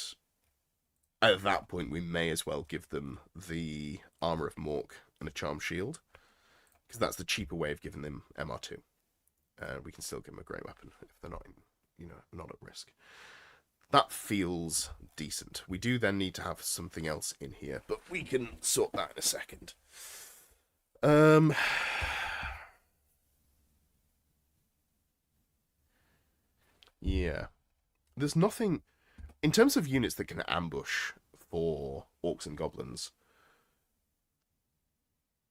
at that point we may as well give them the Armor of Mork and a Charm Shield, because that's the cheaper way of giving them MR2. We can still give them a great weapon if they're not, not at risk. That feels decent. We do then need to have something else in here, but we can sort that in a second. Yeah. There's nothing... In terms of units that can ambush for orcs and goblins,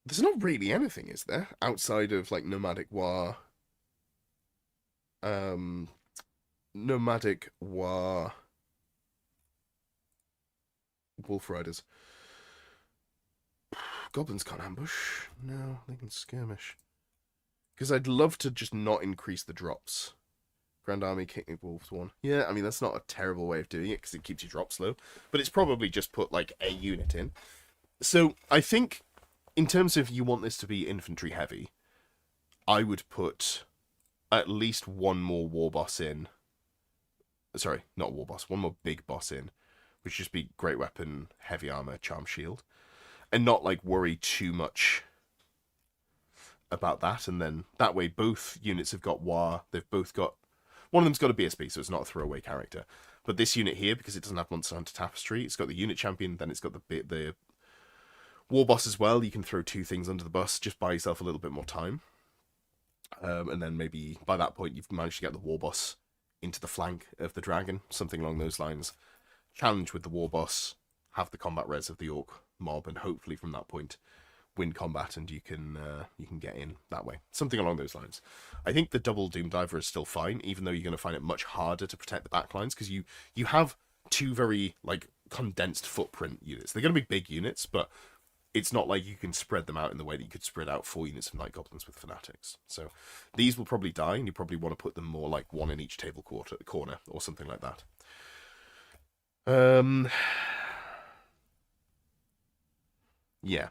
there's not really anything, is there? Outside of, like, Nomadic War... Nomadic War... Wolf Riders. Goblins can't ambush. No, they can skirmish. Because I'd love to just not increase the drops. Grand Army, Kicking Wolves 1. Yeah, I mean, that's not a terrible way of doing it, because it keeps your drops low. But it's probably just put, like, a unit in. So, I think, in terms of you want this to be infantry heavy, I would put at least one more war boss in. Sorry, not war boss, one more big boss in. Which would just be great weapon, heavy armor, charm shield. And not, like, worry too much about that. And then, that way, both units have got War. They've both got... One of them's got a BSB, so it's not a throwaway character. But this unit here, because it doesn't have Monster Hunter Tapestry, it's got the unit champion, then it's got the war boss as well. You can throw 2 things under the bus, just buy yourself a little bit more time. And then maybe by that point, you've managed to get the war boss into the flank of the dragon, something along those lines. Challenge with the war boss, have the combat res of the orc mob, and hopefully from that point win combat, and you can get in that way. Something along those lines. I think the double Doom Diver is still fine, even though you're going to find it much harder to protect the backlines, because you have 2 very, like, condensed footprint units. They're going to be big units, but it's not like you can spread them out in the way that you could spread out 4 units of Night Goblins with Fanatics. So these will probably die, and you probably want to put them more like 1 in each table corner or something like that. Yeah.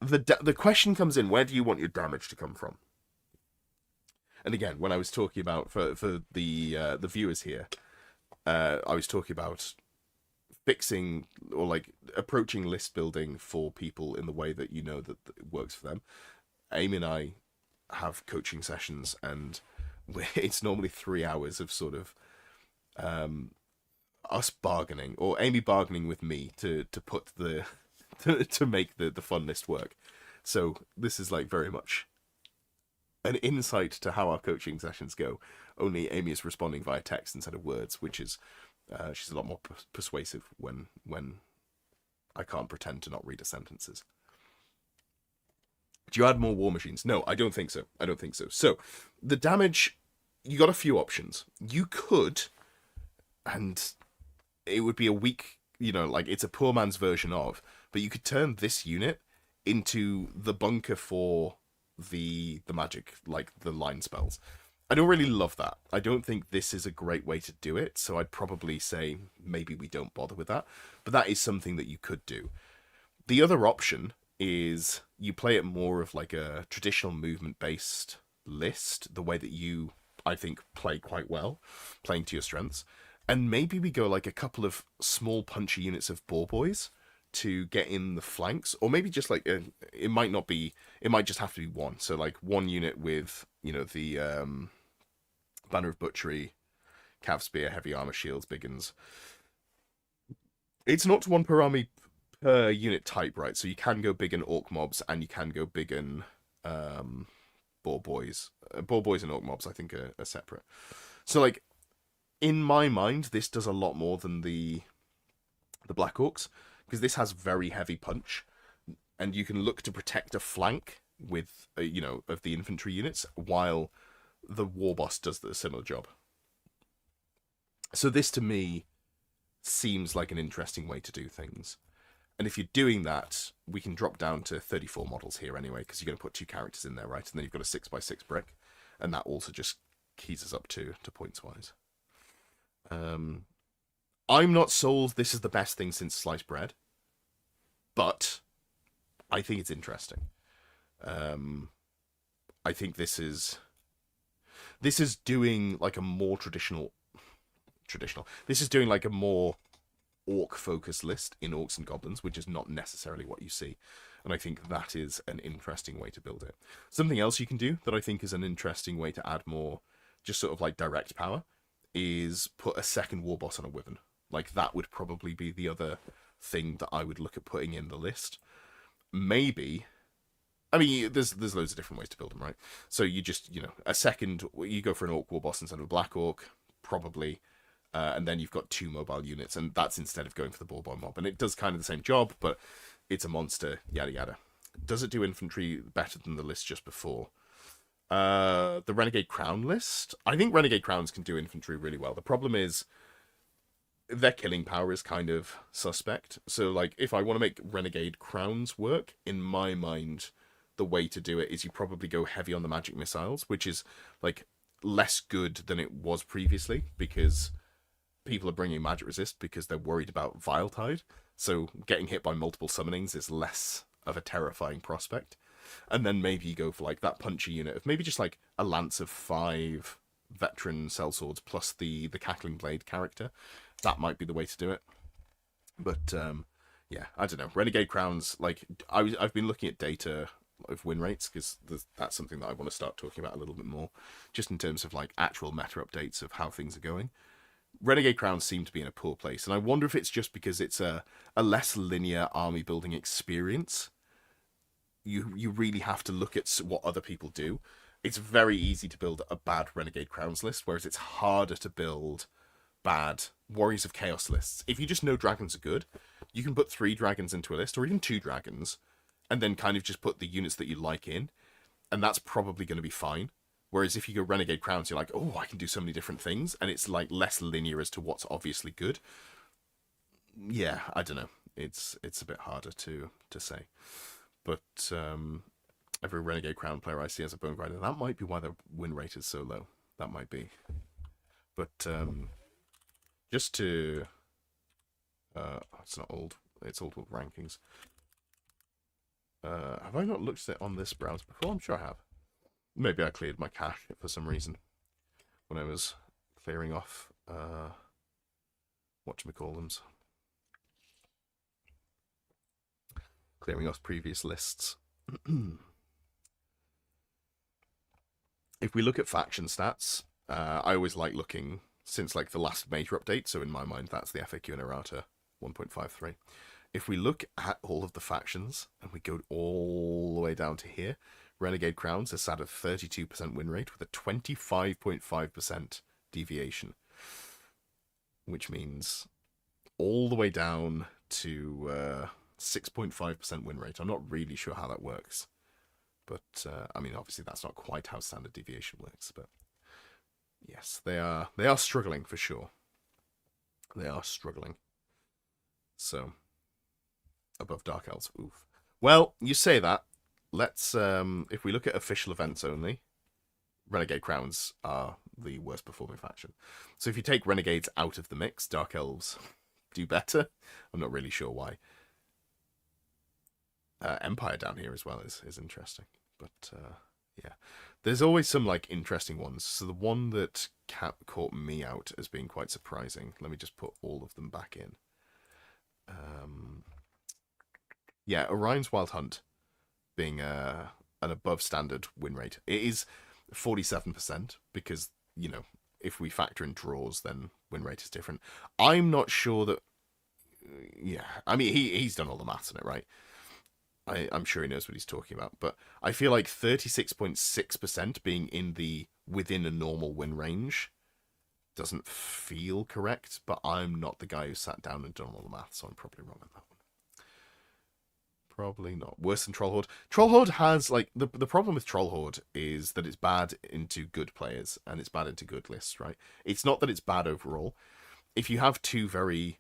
The question comes in, where do you want your damage to come from? And again, when I was talking about, for the viewers here, I was talking about fixing, or like approaching list building for people in the way that you know that it works for them. Amy and I have coaching sessions, and it's normally 3 hours of sort of us bargaining, or Amy bargaining with me to put the to make the fun list work. So this is like very much an insight to how our coaching sessions go. Only Amy is responding via text instead of words, which is she's a lot more persuasive when I can't pretend to not read her sentences. Do you add more war machines? No, I don't think so. I don't think so. So the damage, you got a few options. You could, and it would be a weak, like it's a poor man's version of, but you could turn this unit into the bunker for the magic, like the line spells. I don't really love that. I don't think this is a great way to do it, so I'd probably say maybe we don't bother with that. But that is something that you could do. The other option is you play it more of like a traditional movement-based list, the way that you, I think, play quite well, playing to your strengths. And maybe we go like a couple of small punchy units of Boar Boys to get in the flanks, or maybe just like it might not be, it might just have to be one. So like one unit with the Banner of Butchery, Cav Spear, Heavy Armor, Shields, Biggins. It's not 1 per army per unit type, right? So you can go big and Orc mobs, and you can go big and Boar Boys. Boar Boys and Orc mobs, I think, are separate. So like in my mind, this does a lot more than the Black Orcs, because this has very heavy punch, and you can look to protect a flank with, of the infantry units, while the war boss does the similar job. So this, to me, seems like an interesting way to do things. And if you're doing that, we can drop down to 34 models here anyway, because you're going to put 2 characters in there, right? And then you've got a 6x6 brick, and that also just keys us up to points wise. I'm not sold this is the best thing since sliced bread, but I think it's interesting. I think this is doing like a more traditional. This is doing like a more orc focused list in orcs and goblins, which is not necessarily what you see. And I think that is an interesting way to build it. Something else you can do that I think is an interesting way to add more just sort of like direct power is put a second war boss on a wyvern. Like that would probably be the other thing that I would look at putting in the list. Maybe, I mean, there's loads of different ways to build them, right? So you just, a second, you go for an orc war boss instead of a black orc, probably. And then you've got 2 mobile units, and that's instead of going for the ball boy mob. And it does kind of the same job, but it's a monster, yada yada. Does it do infantry better than the list just before? The Renegade Crown list? I think Renegade Crowns can do infantry really well. The problem is their killing power is kind of suspect. So, like, if I want to make Renegade Crowns work, in my mind, the way to do it is you probably go heavy on the magic missiles, which is, like, less good than it was previously, because people are bringing magic resist because they're worried about Vile Tide. So getting hit by multiple summonings is less of a terrifying prospect. And then maybe you go for like that punchy unit of maybe just like a lance of 5 veteran sellswords plus the cackling blade character. That might be the way to do it. But yeah, I don't know. Renegade Crowns, like I've been looking at data of win rates because that's something that I want to start talking about a little bit more, just in terms of like actual meta updates of how things are going. Renegade Crowns seem to be in a poor place, and I wonder if it's just because it's a less linear army building experience. You really have to look at what other people do. It's very easy to build a bad Renegade Crowns list, whereas it's harder to build bad Warriors of Chaos lists. If you just know dragons are good, you can put 3 dragons into a list, or even 2 dragons, and then kind of just put the units that you like in, and that's probably going to be fine. Whereas if you go Renegade Crowns, you're like, oh, I can do so many different things, and it's like less linear as to what's obviously good. Yeah, I don't know. It's a bit harder to say. But every Renegade Crown player I see as a Bone Grinder, that might be why their win rate is so low. That might be. But just to... it's not old. It's old with rankings. Have I not looked at it on this browser before? I'm sure I have. Maybe I cleared my cache for some reason when I was clearing off whatchamacallums. Clearing off previous lists. If we look at faction stats, I always like looking since like the last major update, so in my mind that's the FAQ and errata 1.53. If we look at all of the factions and we go all the way down to here, Renegade Crowns are sat at 32% win rate with a 25.5% deviation, which means all the way down to 6.5% win rate. I'm not really sure how that works, but I mean, obviously that's not quite how standard deviation works, but yes, they are struggling for sure. They are struggling. So, above Dark Elves, oof. Well, you say that. Let's, if we look at official events only, Renegade Crowns are the worst performing faction. So if you take Renegades out of the mix, Dark Elves do better. I'm not really sure why. Empire down here as well is interesting. But, yeah. There's always some, like, interesting ones. So the one that caught me out as being quite surprising, let me just put all of them back in. Yeah, Orion's Wild Hunt being an above standard win rate. It is 47% because, you know, if we factor in draws, then win rate is different. I'm not sure that... Yeah, I mean, he's done all the maths on it, right? I'm sure he knows what he's talking about. But I feel like 36.6% being within a normal win range doesn't feel correct, but I'm not the guy who sat down and done all the maths, so I'm probably wrong on that one. Probably not. Worse than Troll Horde. Troll Horde has, like, the problem with Troll Horde is that it's bad into good players, and it's bad into good lists, right? It's not that it's bad overall. If you have 2 very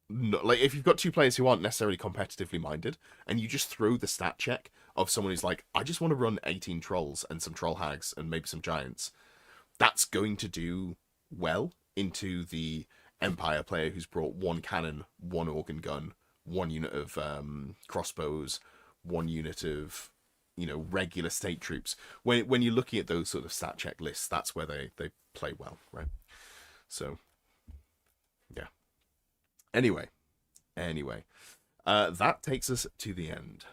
no, like if you've got two players who aren't necessarily competitively minded, and you just throw the stat check of someone who's like, I just want to run 18 trolls and some troll hags and maybe some giants, that's going to do well into the Empire player who's brought one cannon, one organ gun, one unit of crossbows, one unit of regular state troops. When you're looking at those sort of stat check lists, that's where they play well, right? So yeah. Anyway, that takes us to the end.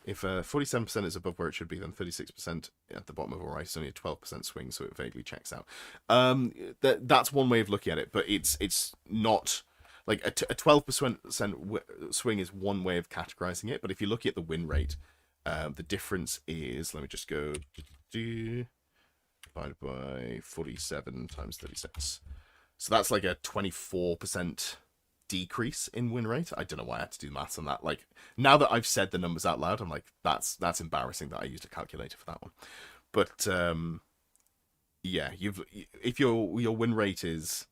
If 47% is above where it should be, then 36% at the bottom of our right is only a 12% swing, so it vaguely checks out. That's one way of looking at it, but it's not like a 12% swing is one way of categorizing it. But if you look at the win rate, the difference is, let me just go divided by 47 times 36. So that's like a 24% decrease in win rate. I don't know why I had to do maths on that. Like, now that I've said the numbers out loud, I'm like, that's embarrassing that I used a calculator for that one. But yeah, if your win rate is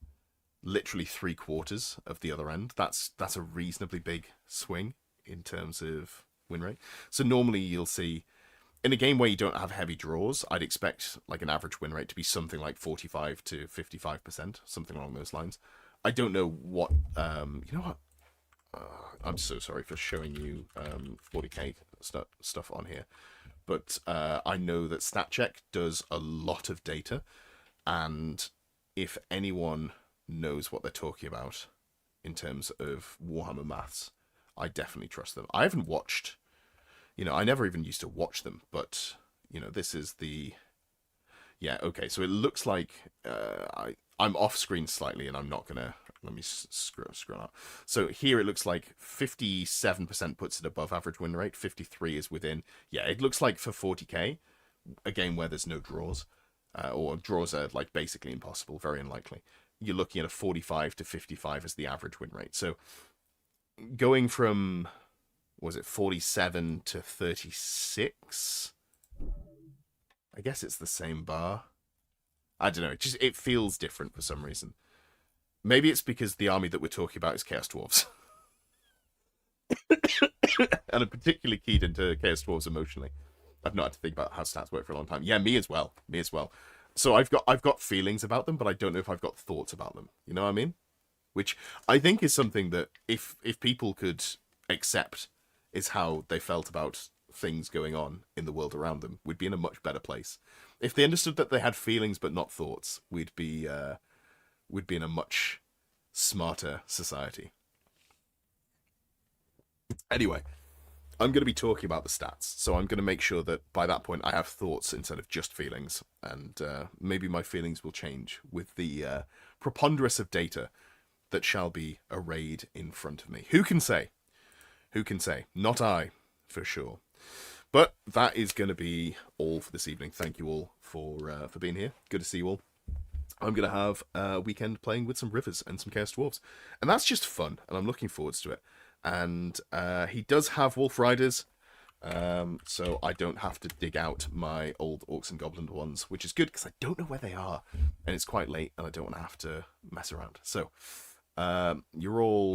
literally 3/4 of the other end, that's a reasonably big swing in terms of win rate. So normally you'll see in a game where you don't have heavy draws, I'd expect like an average win rate to be something like 45 to 55%, something along those lines. I don't know what, you know what? I'm so sorry for showing you 40k stuff on here, but I know that StatCheck does a lot of data, and if anyone knows what they're talking about in terms of Warhammer maths, I definitely trust them. I haven't watched, I never even used to watch them, but this is the, yeah, okay. So it looks like I'm off screen slightly, and I'm not gonna, let me scroll up. So here it looks like 57% puts it above average win rate, 53 is within. Yeah, it looks like for 40k, a game where there's no draws, or draws are like basically impossible, very unlikely, you're looking at a 45 to 55 as the average win rate. So going from, was it 47 to 36? I guess it's the same bar. I don't know. It feels different for some reason. Maybe it's because the army that we're talking about is Chaos Dwarves. And I'm particularly keyed into Chaos Dwarves emotionally. I've not had to think about how stats work for a long time. Yeah, me as well. So I've got feelings about them, but I don't know if I've got thoughts about them. You know what I mean? Which I think is something that if people could accept is how they felt about things going on in the world around them, we'd be in a much better place. If they understood that they had feelings but not thoughts, we'd be in a much smarter society. Anyway, I'm going to be talking about the stats, so I'm going to make sure that by that point I have thoughts instead of just feelings, and maybe my feelings will change with the preponderance of data that shall be arrayed in front of me. Who can say? Not I, for sure. But that is going to be all for this evening. Thank you all for being here. Good to see you all. I'm going to have a weekend playing with some Rivers and some Chaos Dwarves. And that's just fun, and I'm looking forward to it. And he does have Wolf Riders, so I don't have to dig out my old Orcs and Goblin ones, which is good, because I don't know where they are. And it's quite late, and I don't want to have to mess around. So, you're all